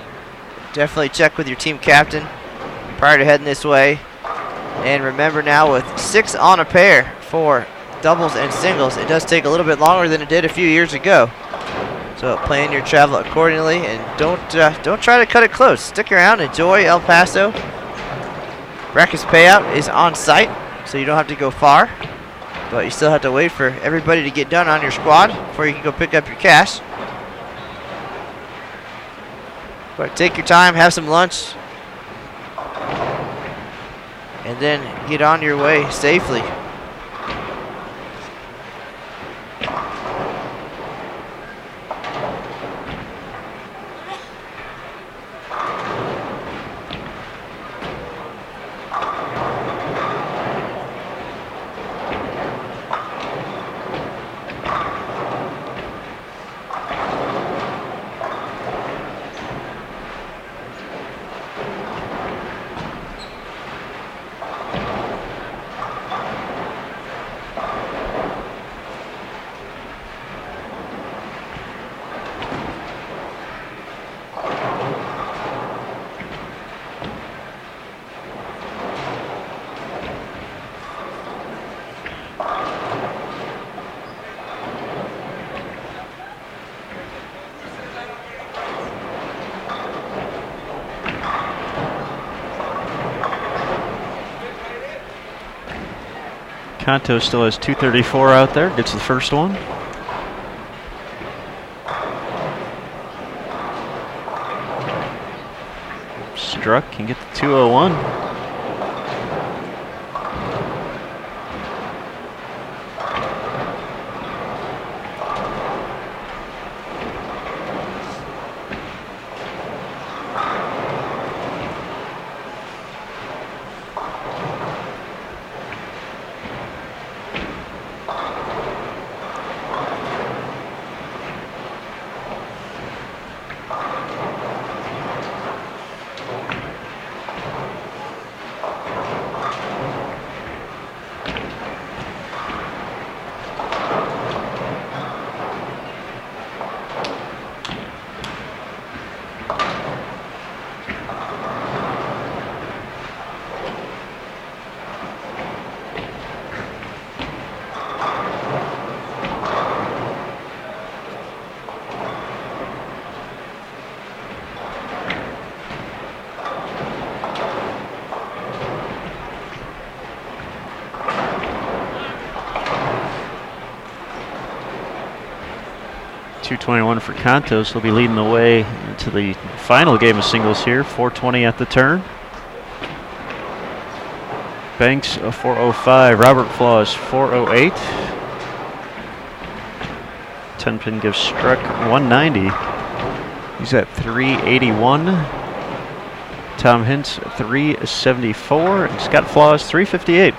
Definitely check with your team captain prior to heading this way. And remember now, with 6 on a pair for doubles and singles, it does take a little bit longer than it did a few years ago. So plan your travel accordingly, and don't try to cut it close. Stick around, enjoy El Paso. Breakfast payout is on site, so you don't have to go far, but you still have to wait for everybody to get done on your squad before you can go pick up your cash. But take your time, have some lunch, and then get on your way safely. Kontos still has 234 out there, gets the first one. Struck, can get the 201. .221 for Kontos. He'll be leading the way into the final game of singles here. 4:20 at the turn. Banks, 405. Robert Flaws, 408. 10-pin gives Struck 190. He's at 381. Tom Hintz, 374. And Scott Flaws, 358.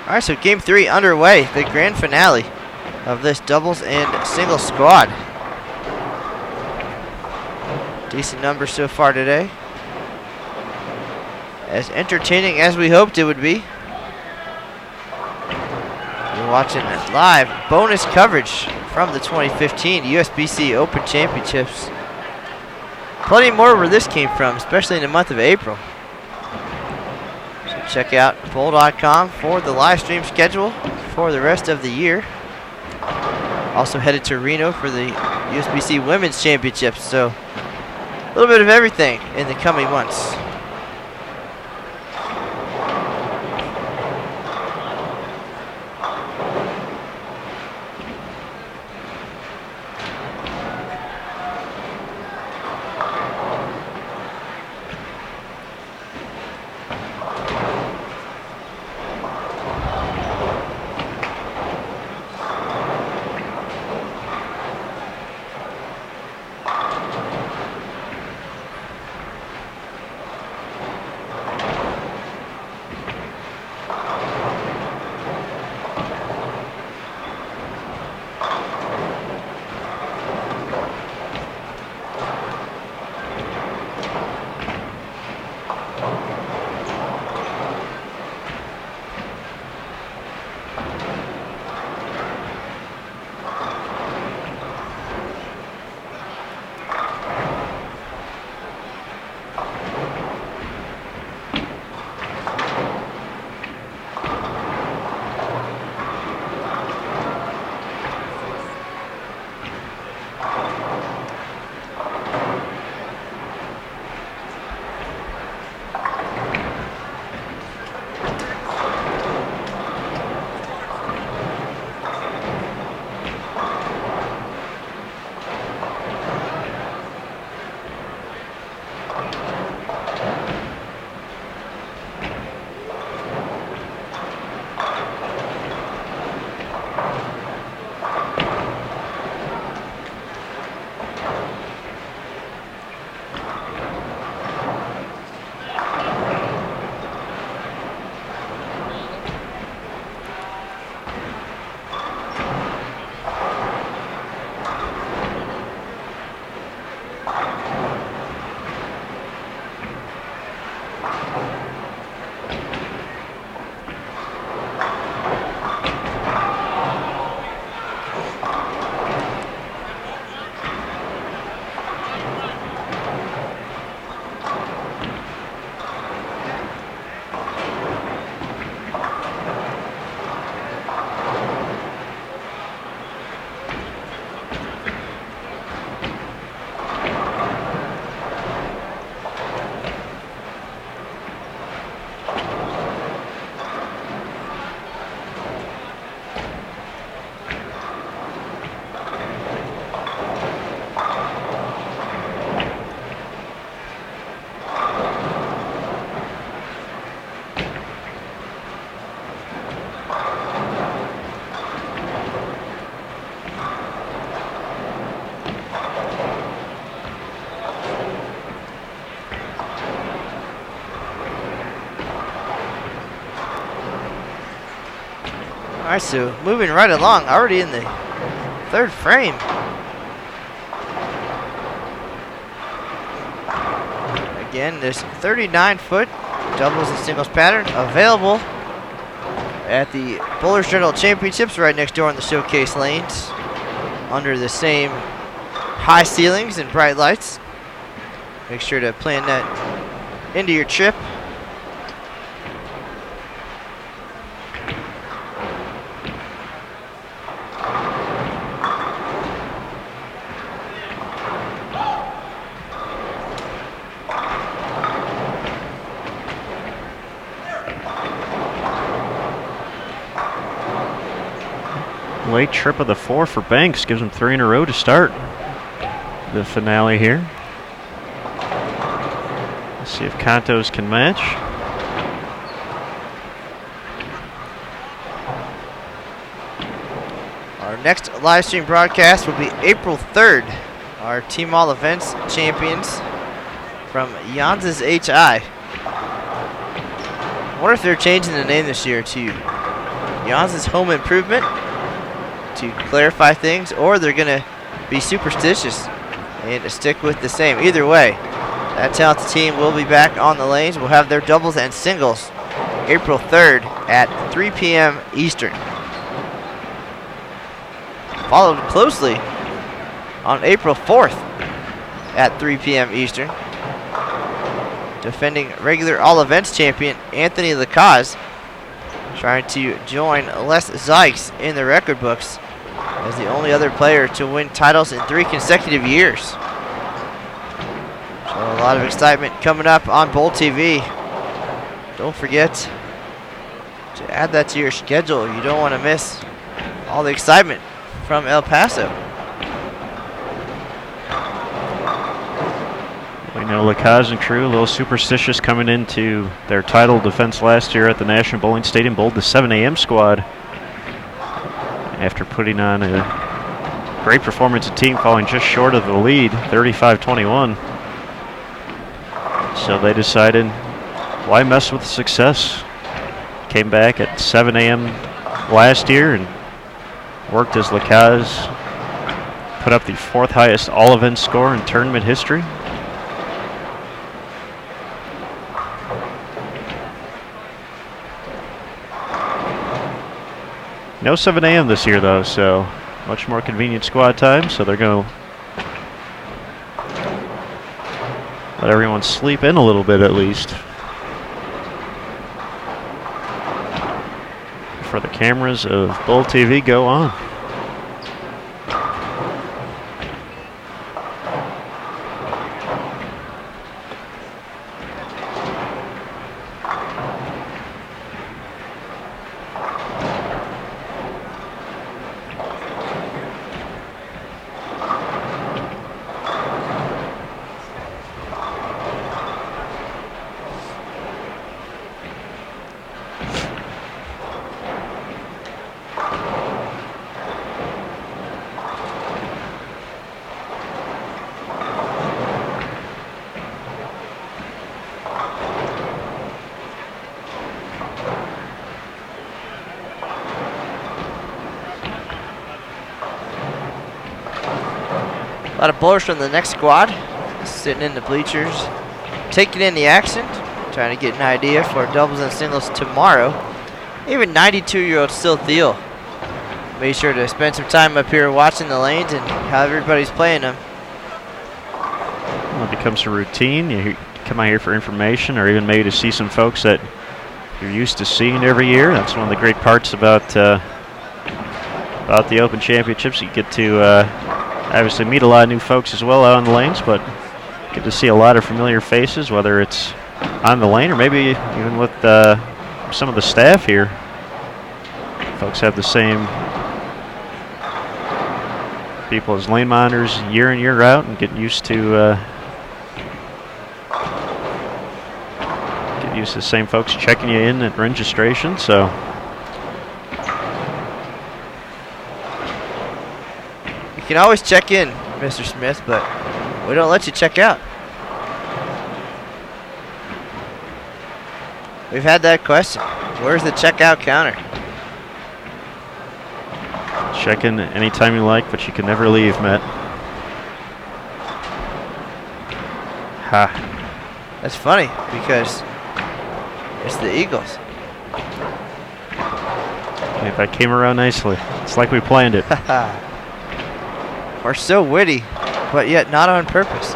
All right, so game 3 underway, the grand finale of this doubles and singles squad. Decent numbers so far today. As entertaining as we hoped it would be. You're watching live bonus coverage from the 2015 USBC Open Championships. Plenty more where this came from, especially in the month of April. Check out bowl.com for the live stream schedule for the rest of the year. Also headed to Reno for the USBC Women's Championships. So a little bit of everything in the coming months. right, so moving right along, already in the third frame. Again, this 39-foot doubles and singles pattern available at the Bowlers General Championships right next door on the showcase lanes under the same high ceilings and bright lights. Make sure to plan that into your trip. Late trip of the 4 for Banks. Gives him 3 in a row to start the finale here. Let's see if Kontos can match. Our next live stream broadcast will be April 3rd. Our Team All Events champions from Janz's HI. I wonder if they're changing the name this year to Janz's Home Improvement to clarify things, or they're going to be superstitious and stick with the same. Either way, that talented team will be back on the lanes. We'll have their doubles and singles April 3rd at 3 p.m. Eastern. Followed closely on April 4th at 3 p.m. Eastern. Defending regular all events champion Anthony Lacaze trying to join Les Zykes in the record books as the only other player to win titles in 3 consecutive years. So a lot of excitement coming up on Bowl TV. Don't forget to add that to your schedule. You don't want to miss all the excitement from El Paso. We know Lacaze and crew a little superstitious coming into their title defense last year at the National Bowling Stadium. Bowled the 7 a.m. squad after putting on a great performance. A team falling just short of the lead, 35-21. So they decided, why mess with success? Came back at 7 a.m. last year and worked as Lacaze put up the 4th highest all-event score in tournament history. No 7 a.m. this year, though, so much more convenient squad time. So they're going to let everyone sleep in a little bit, at least, before the cameras of Bowl TV go on. A lot of bowlers from the next squad sitting in the bleachers, taking in the action, trying to get an idea for doubles and singles tomorrow. Even 92-year-old Sil Thiel made sure to spend some time up here watching the lanes and how everybody's playing them. Well, it becomes a routine. You come out here for information, or even maybe to see some folks that you're used to seeing every year. That's one of the great parts about the Open Championships. You get to obviously meet a lot of new folks as well out on the lanes, but get to see a lot of familiar faces, whether it's on the lane or maybe even with some of the staff here. Folks have the same people as lane monitors year in, year out, and get used to the same folks checking you in at registration. So you can always check in, Mr. Smith, but we don't let you check out. We've had that question. Where's the checkout counter? Check in anytime you like, but you can never leave, Matt. Ha. That's funny because it's the Eagles. Okay, that came around nicely. It's like we planned it. We're so witty, but yet not on purpose.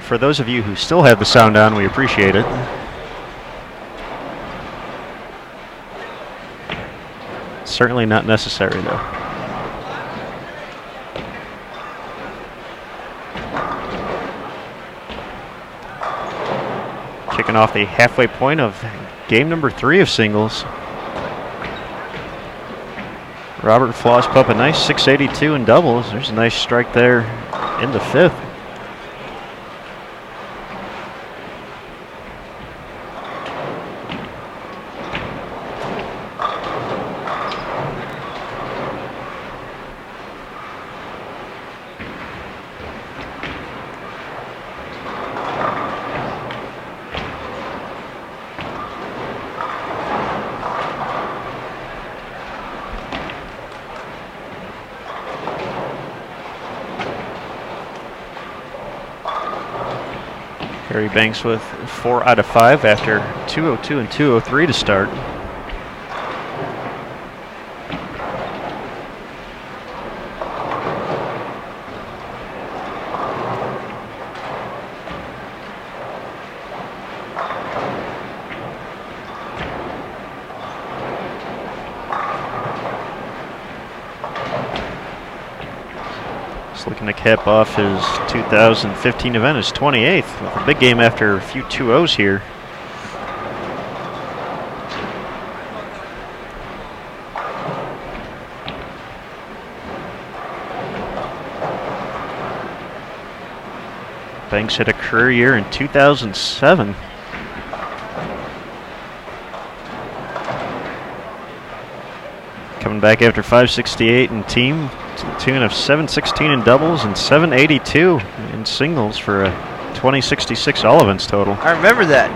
For those of you who still have the sound on, we appreciate it. Certainly not necessary, though. Kicking off the halfway point of game number 3 of singles. Robert Floss put up a nice 682 in doubles. There's a nice strike there in the 5th. Harry Banks with 4 out of 5 after 202 and 203 to start. Looking to cap off his 2015 event, his 28th, with a big game after a few 2-0s here. Banks had a career year in 2007. Coming back after 568 in team, to the tune of 716 in doubles and 782 in singles for a 2066 all events total. I remember that.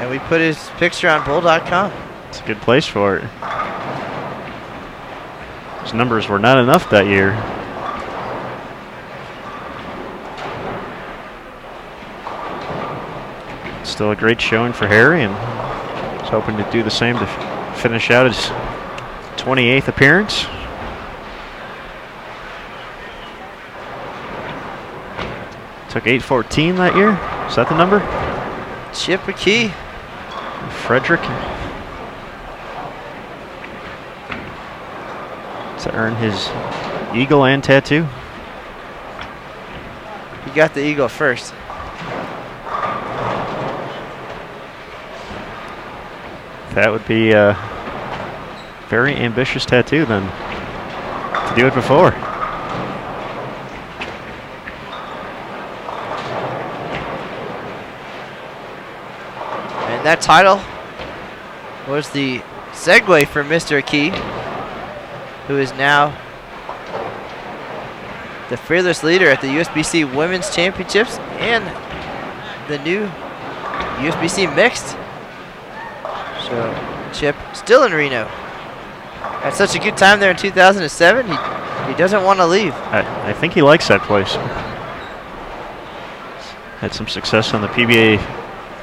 And we put his picture on bull.com. It's a good place for it. His numbers were not enough that year. Still a great showing for Harry, and he's hoping to do the same to finish out his 28th appearance. Took 814 that year. Is that the number? Chip a key. Frederick. To earn his eagle and tattoo. He got the eagle first. That would be a very ambitious tattoo then, to do it before. And that title was the segue for Mr. Key, who is now the fearless leader at the USBC Women's Championships and the new USBC Mixed. So Chip still in Reno. Had such a good time there in 2007. He doesn't want to leave. I think he likes that place. Had some success on the PBA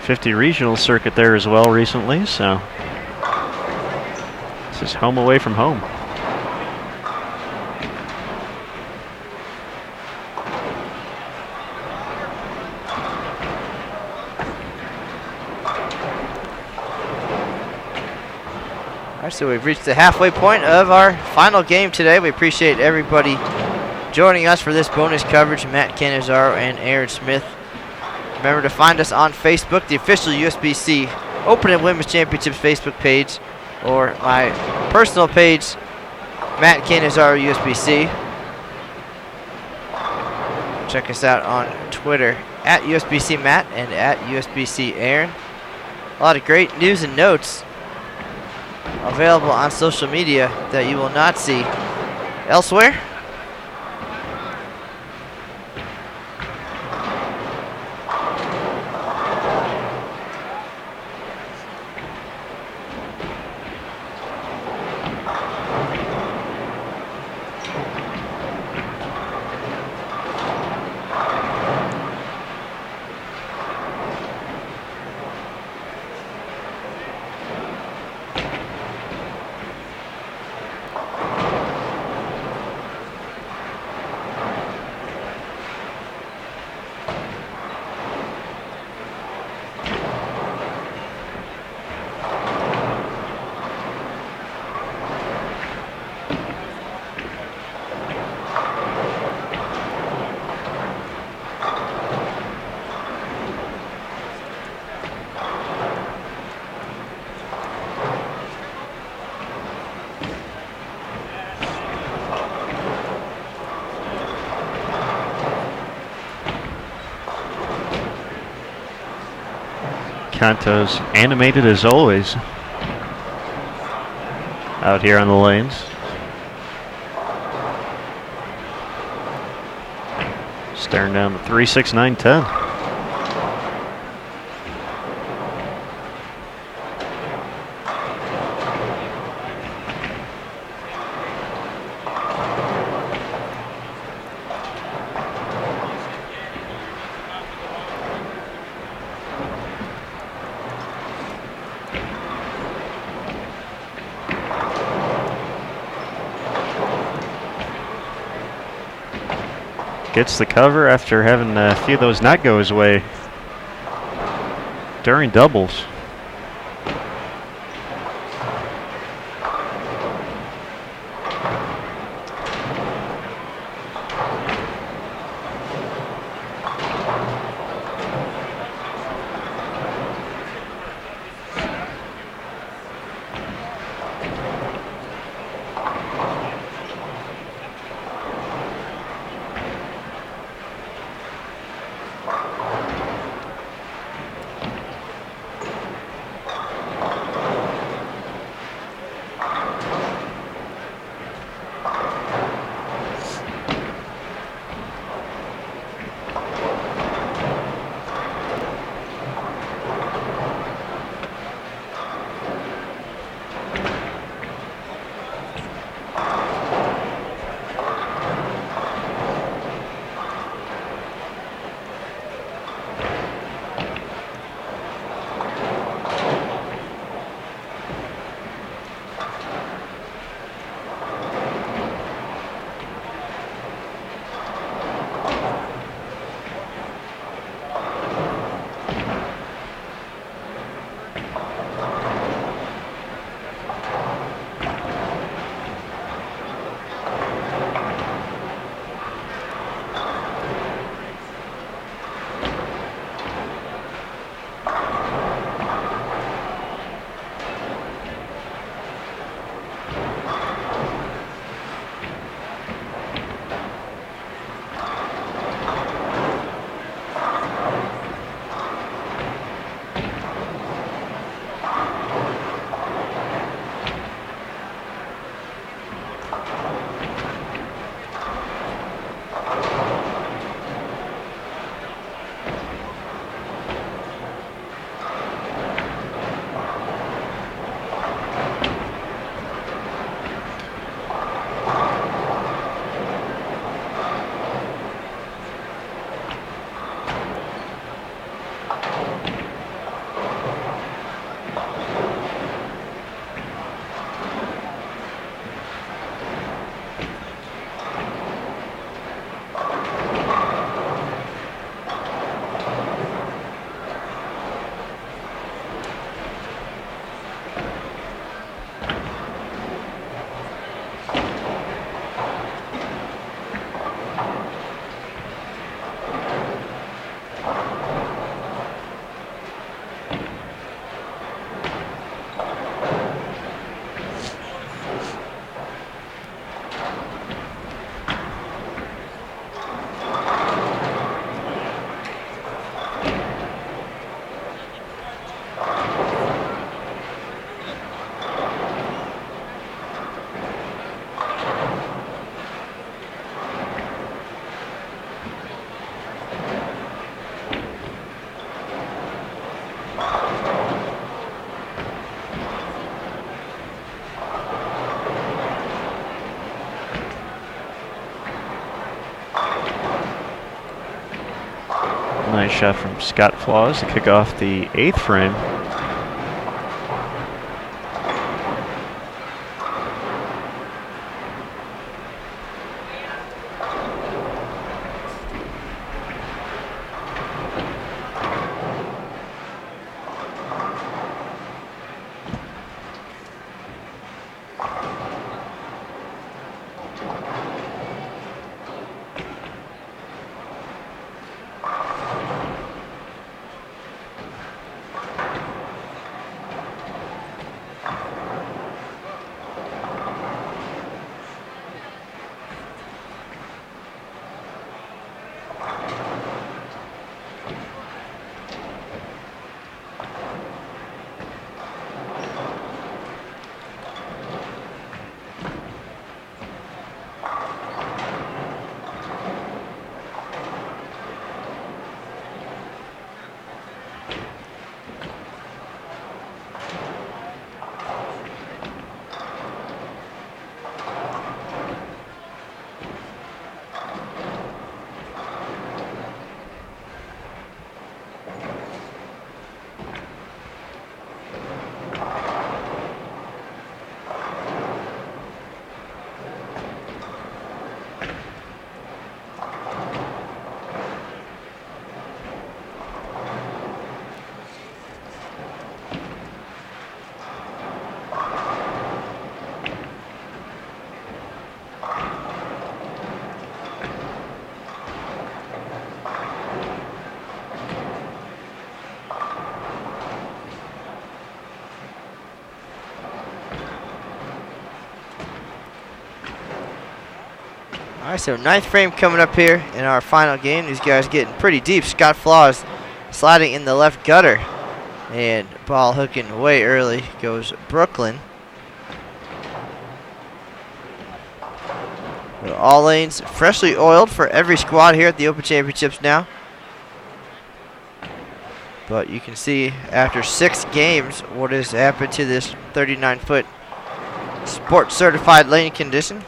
50 regional circuit there as well recently, so this is home away from home. All right, so we've reached the halfway point of our final game today. We appreciate everybody joining us for this bonus coverage. Matt Canizaro and Aaron Smith. Remember to find us on Facebook, the official USBC Open and Women's Championships Facebook page, or my personal page, Matt Canizaro USBC. Check us out on Twitter at USBC Matt and at USBC Aaron. A lot of great news and notes available on social media that you will not see elsewhere. Kontos animated as always out here on the lanes. Staring down the 3, 6, 9, 10. Gets the cover after having a few of those not go his way during doubles. Nice shot from Scott Flaws to kick off the 8th frame. Alright, so 9th frame coming up here in our final game. These guys getting pretty deep. Scott Flaws sliding in the left gutter. And ball hooking way early goes Brooklyn. All lanes freshly oiled for every squad here at the Open Championships now. But you can see after 6 games what has happened to this 39-foot sports certified lane condition.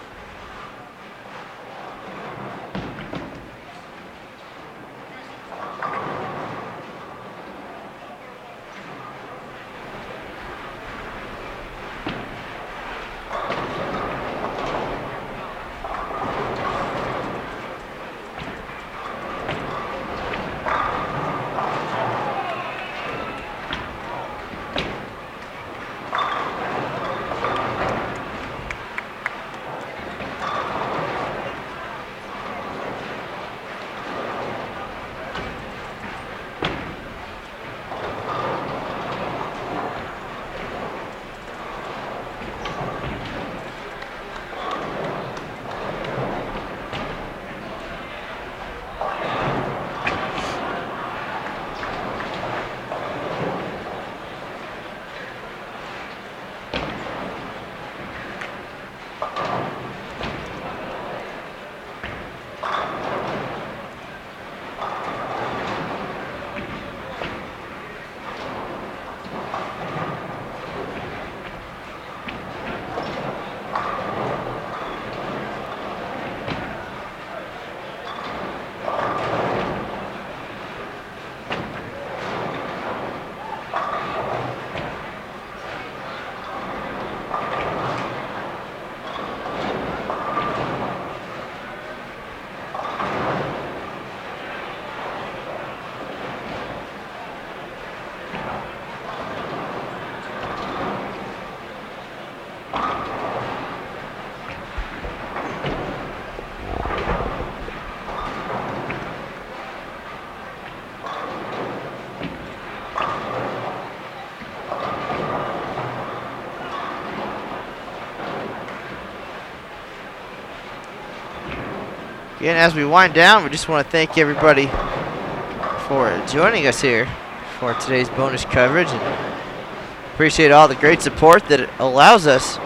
Again, as we wind down, we just want to thank everybody for joining us here for today's bonus coverage, and appreciate all the great support that it allows us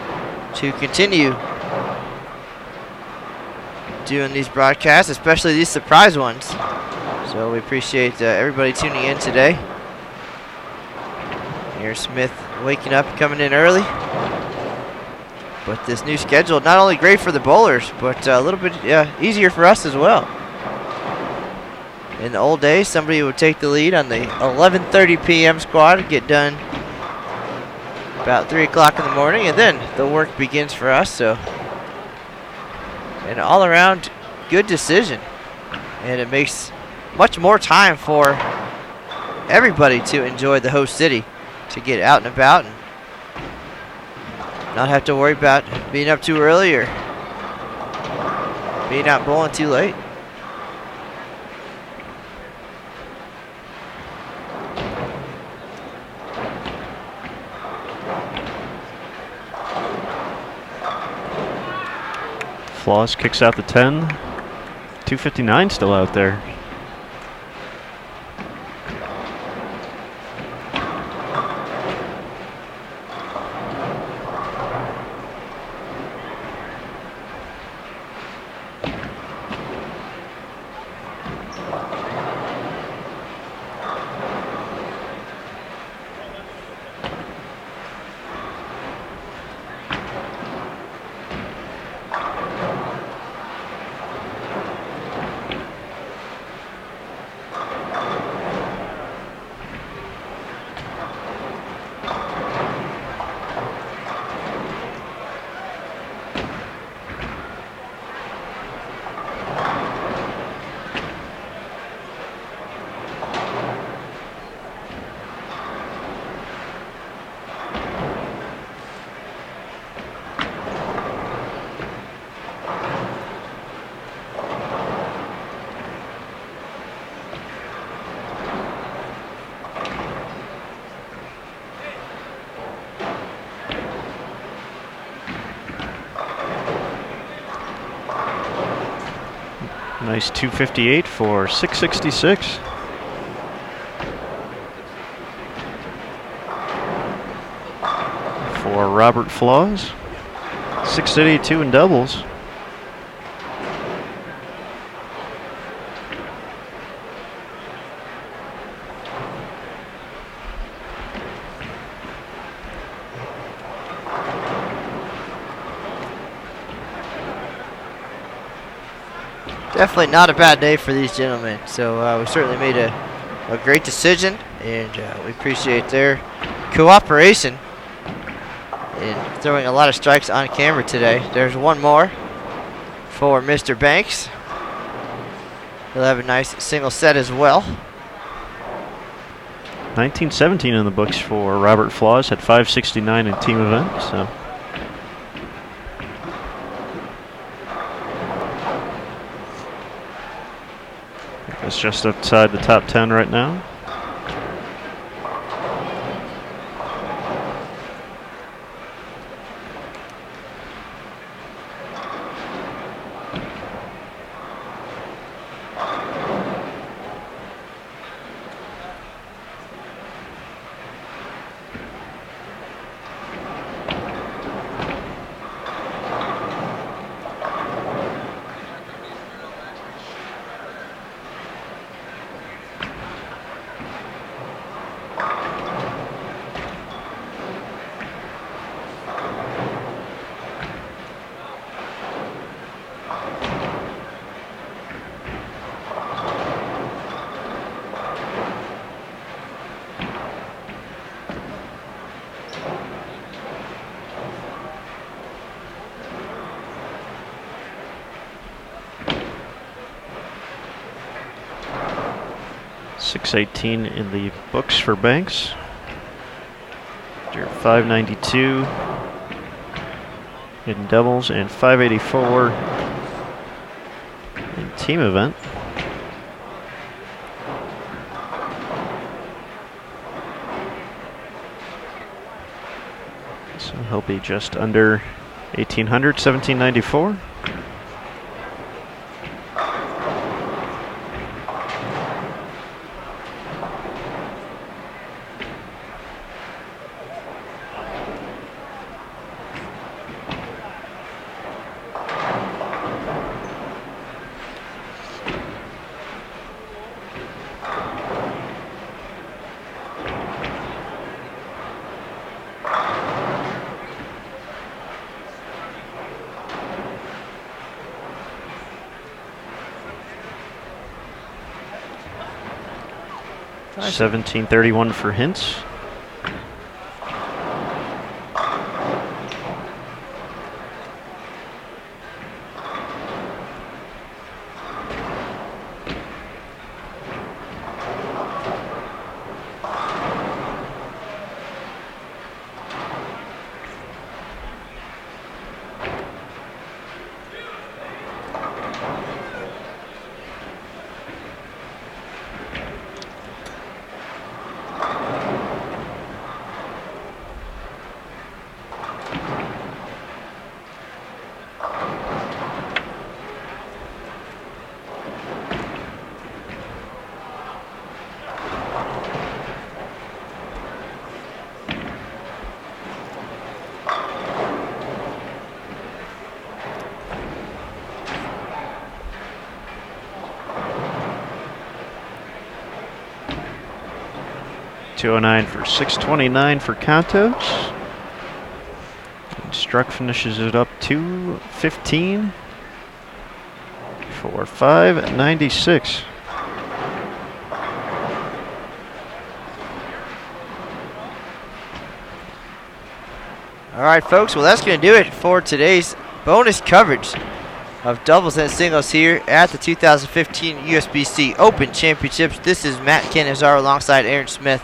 to continue doing these broadcasts, especially these surprise ones. So we appreciate everybody tuning in today. Here's Smith waking up, coming in early. But this new schedule, not only great for the bowlers, but a little bit easier for us as well. In the old days, somebody would take the lead on the 11:30 p.m. squad, get done about 3 o'clock in the morning, and then the work begins for us. So, an all-around good decision, and it makes much more time for everybody to enjoy the host city, to get out and about and not have to worry about being up too early or being out bowling too late. Floss kicks out the 10. 259 still out there. Nice 258 for 666. For Robert Flaws, 682 in doubles. Definitely not a bad day for these gentlemen. So we certainly made a great decision, and we appreciate their cooperation in throwing a lot of strikes on camera today. There's one more for Mr. Banks. He'll have a nice single set as well. 1917 in the books for Robert Flaws, had 569 in team event. So. It's just outside the top 10 right now. $618 in the books for Banks. You're $592 in doubles and $584 in team event. So he'll be just under 1,800, 1,794. Nice. 1731 for Hintz. $209 for 629 for Kontos. And Struck finishes it up $215 for 596. All right, folks. Well, that's going to do it for today's bonus coverage of doubles and singles here at the 2015 USBC Open Championships. This is Matt Canizaro alongside Aaron Smith,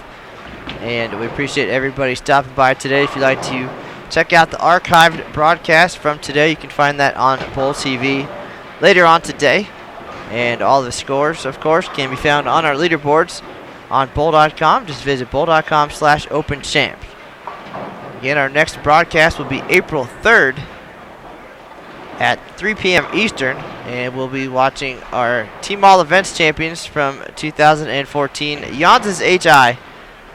and we appreciate everybody stopping by today. If you'd like to check out the archived broadcast from today, you can find that on Bowl TV later on today. And all the scores, of course, can be found on our leaderboards on bowl.com. Just visit bowl.com/openchamps. Again, our next broadcast will be April 3rd at 3 p.m. Eastern, and we'll be watching our Team All Events champions from 2014, Janssens HI,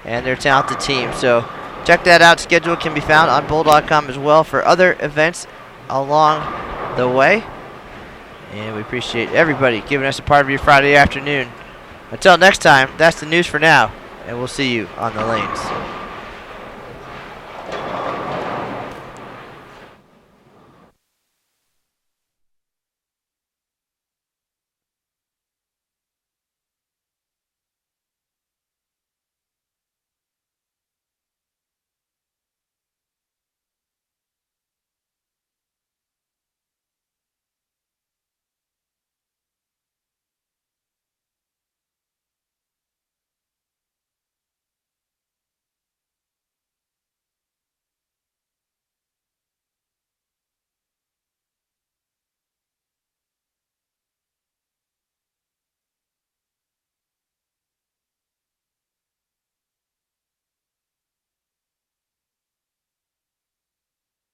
and their talented team. So check that out. Schedule can be found on bull.com as well for other events along the way. And we appreciate everybody giving us a part of your Friday afternoon. Until next time, that's the news for now, and we'll see you on the lanes.